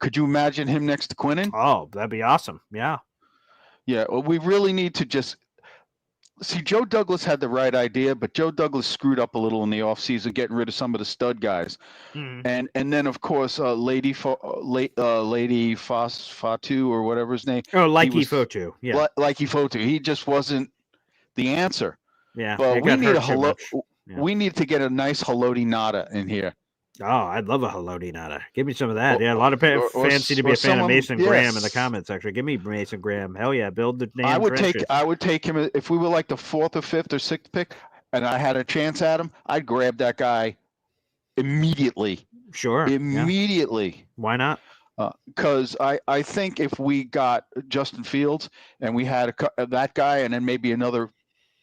could you imagine him next to Quinnen?
Oh, that'd be awesome. Yeah.
Yeah, well, we really need to just see. Joe Douglas had the right idea, but Joe Douglas screwed up a little in the offseason, getting rid of some of the stud guys. And then of course, Lady Fatu or whatever his name.
Oh, Likey Fotu. Yeah,
Likey Fotu. He just wasn't the answer.
Yeah,
but we need we need to get a nice Haloti Nada in here.
Oh, I'd love a Haloti Nada. Give me some of that. Yeah, a lot of fans seem to be a fan of Mason Graham in the comments section. Give me Mason Graham. Hell yeah, build the name.
I would take him if we were like the 4th or 5th or 6th pick, and I had a chance at him. I'd grab that guy immediately.
Sure,
immediately.
Yeah. Why not?
Because I think if we got Justin Fields and we had that guy, and then maybe another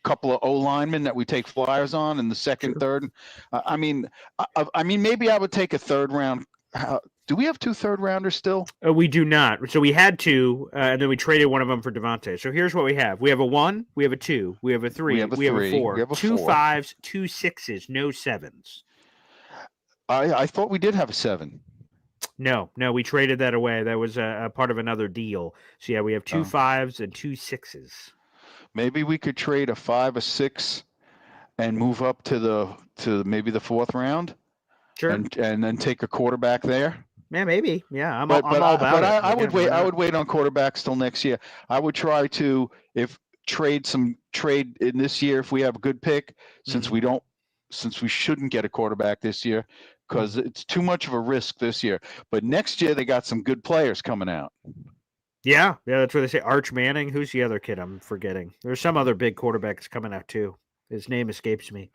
couple of O linemen that we take flyers on in the 2nd, 3rd. I mean, maybe I would take a 3rd round. Do we have 2 3rd-rounders still?
We do not. So we had 2, and then we traded one of them for Devontae. So here's what we have: we have a 1, we have a 2, we have a 3, we have a 4,
we have a
2
4.
5s, 2 6s, no 7s.
I thought we did have a 7.
No, we traded that away. That was a part of another deal. So yeah, we have 2 5s and 2 6s.
Maybe we could trade a 5, a 6, and move up to maybe the 4th round.
Sure.
And then take a quarterback there.
Yeah, maybe. Yeah, I'm all about it.
I would wait. I would wait on quarterbacks till next year. I would try to trade in this year if we have a good pick, since we shouldn't get a quarterback this year because it's too much of a risk this year. But next year they got some good players coming out.
Yeah, that's what they say. Arch Manning. Who's the other kid? I'm forgetting. There's some other big quarterbacks coming out too. His name escapes me,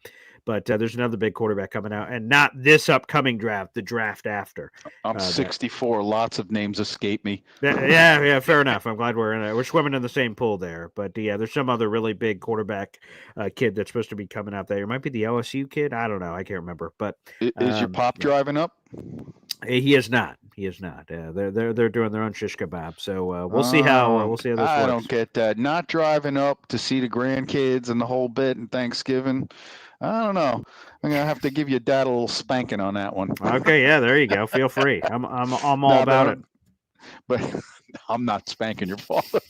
but there's another big quarterback coming out, and not this upcoming draft. The draft after.
I'm 64. Lots of names escape me.
Yeah. Fair enough. I'm glad we're swimming in the same pool there. But yeah, there's some other really big quarterback kid that's supposed to be coming out there. It might be the LSU kid. I don't know. I can't remember. But
is your pop driving up?
He is not. They're doing their own shish kebab. So we'll see how this works.
I don't get that. Not driving up to see the grandkids and the whole bit and Thanksgiving. I don't know. I'm gonna have to give your dad a little spanking on that one.
Okay, yeah, there you go. Feel free. I'm all about it.
But I'm not spanking your father.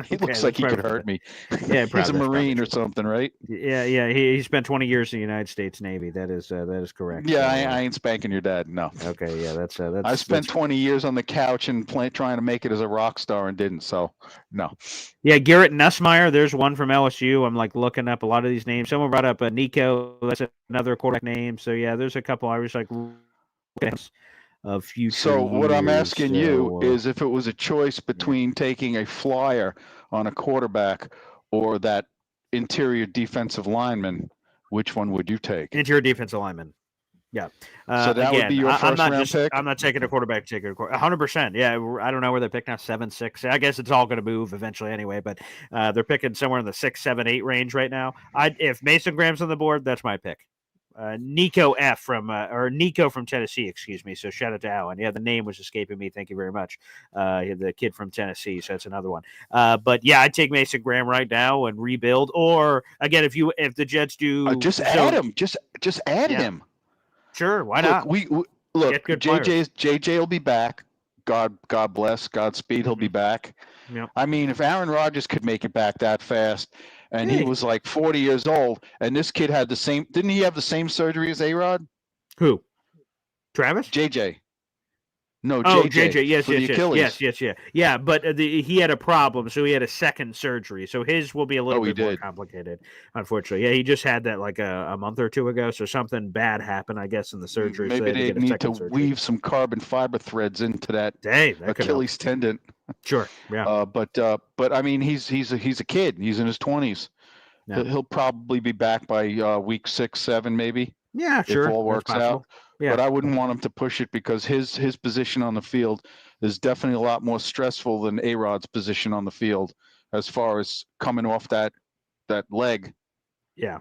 He looks like he could hurt me.
Yeah,
he's a Marine or something, right?
Yeah. He spent 20 years in the United States Navy. That is correct.
Yeah, I ain't spanking your dad. No.
Okay, yeah, that's.
I spent 20 years on the couch and trying to make it as a rock star and didn't. So, no.
Yeah, Garrett Nussmeier. There's one from LSU. I'm like looking up a lot of these names. Someone brought up Nico. That's another quarterback name. So yeah, there's a couple. I was like, of future.
So what I'm asking you is if it was a choice between taking a flyer on a quarterback or that interior defensive lineman, which one would you take?
Interior defensive lineman. Yeah.
So that would be your first round pick?
I'm not taking a quarterback. 100%. Yeah. I don't know where they pick now. 7, 6. I guess it's all going to move eventually anyway, but they're picking somewhere in the 6, 7, 8 range right now. If Mason Graham's on the board, that's my pick. Nico from Tennessee, excuse me. So shout out to Alan. Yeah, the name was escaping me. Thank you very much. The kid from Tennessee. So that's another one. But yeah, I'd take Mason Graham right now and rebuild. Or again, if the Jets do,
just add him. Just add him.
Sure, why not?
Look. JJ will be back. God bless. Godspeed. He'll be back.
Yep.
I mean, if Aaron Rodgers could make it back that fast. And he was like 40 years old, and this kid had the same. Didn't he have the same surgery as A-Rod?
Who? Travis?
JJ. No,
Oh,
JJ.
JJ, yes,
for the
yes, yes,
Achilles.
yeah. But he had a problem, so he had a second surgery. So his will be a little
Oh, he
bit more
did.
complicated, unfortunately. Yeah, he just had that like a month or two ago. So something bad happened, I guess, in the surgery. So
Maybe
they had to
they
get a
need to
second surgery.
weave some carbon fiber threads into that
Hey, that could help.
Achilles tendon.
Sure, yeah.
But I mean, he's a kid. He's in his 20s.
Yeah.
He'll probably be back by week 6, 7, maybe.
Yeah, sure.
If all
That's
works
possible.
out.
Yeah.
But I wouldn't want him to push it because his position on the field is definitely a lot more stressful than A-Rod's position on the field as far as coming off that leg.
Yeah.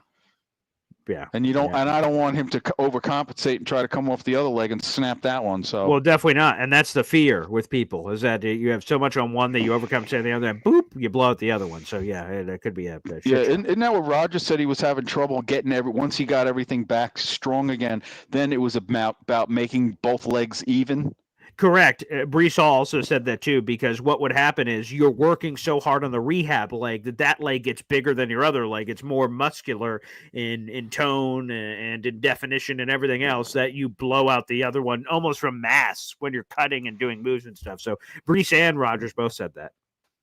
Yeah.
And I don't want him to overcompensate and try to come off the other leg and snap that one. So
Well, definitely not. And that's the fear with people is that you have so much on one that you overcompensate the other, and boop, you blow out the other one. So yeah, that could be a shit show.
Isn't that what Rodgers said? He was having trouble getting once he got everything back strong again. Then it was about making both legs even.
Correct. Breece Hall also said that too, because what would happen is you're working so hard on the rehab leg that leg gets bigger than your other leg. It's more muscular in tone and in definition and everything else that you blow out the other one almost from mass when you're cutting and doing moves and stuff. So Breece and Rodgers both said that.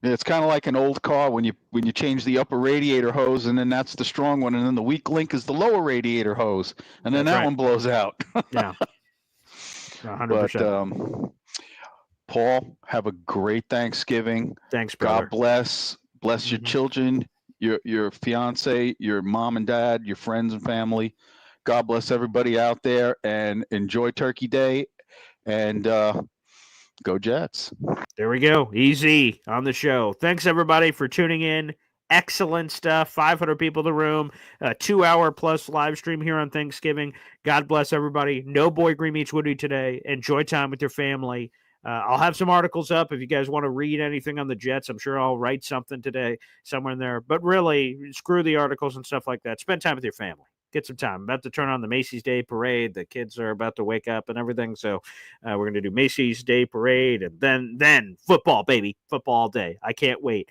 It's kind of like an old car when you change the upper radiator hose, and then that's the strong one, and then the weak link is the lower radiator hose, and then that one blows out.
Yeah. 100%.
But Paul, have a great Thanksgiving.
Thanks, brother.
God bless your children, your fiance, your mom and dad, your friends and family. God bless everybody out there, and enjoy Turkey Day, and go Jets.
There we go. Easy on the show. Thanks everybody for tuning in. Excellent stuff. 500 people in the room. 2-hour plus live stream here on Thanksgiving. God bless everybody. No Boy Green meets Woody today. Enjoy time with your family. I'll have some articles up if you guys want to read anything on the Jets. I'm sure I'll write something today somewhere in there. But really, screw the articles and stuff like that. Spend time with your family. Get some time. I'm about to turn on the Macy's Day Parade. The kids are about to wake up and everything. So we're going to do Macy's Day Parade and then football, baby. Football all day. I can't wait.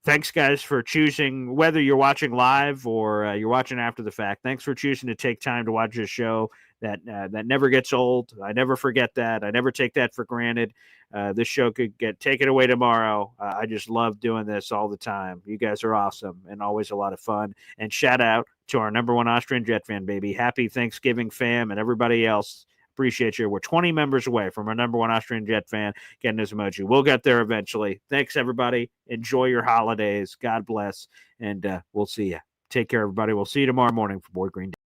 Thanks, guys, for choosing, whether you're watching live or you're watching after the fact. Thanks for choosing to take time to watch this show that never gets old. I never forget that. I never take that for granted. This show could get taken away tomorrow. I just love doing this all the time. You guys are awesome and always a lot of fun. And shout out to our number one Austrian Jet fan, baby. Happy Thanksgiving, fam, and everybody else. Appreciate you. We're 20 members away from our number one Austrian Jet fan getting his emoji. We'll get there eventually. Thanks, everybody. Enjoy your holidays. God bless. And we'll see you. Take care, everybody. We'll see you tomorrow morning for Boy Green Day.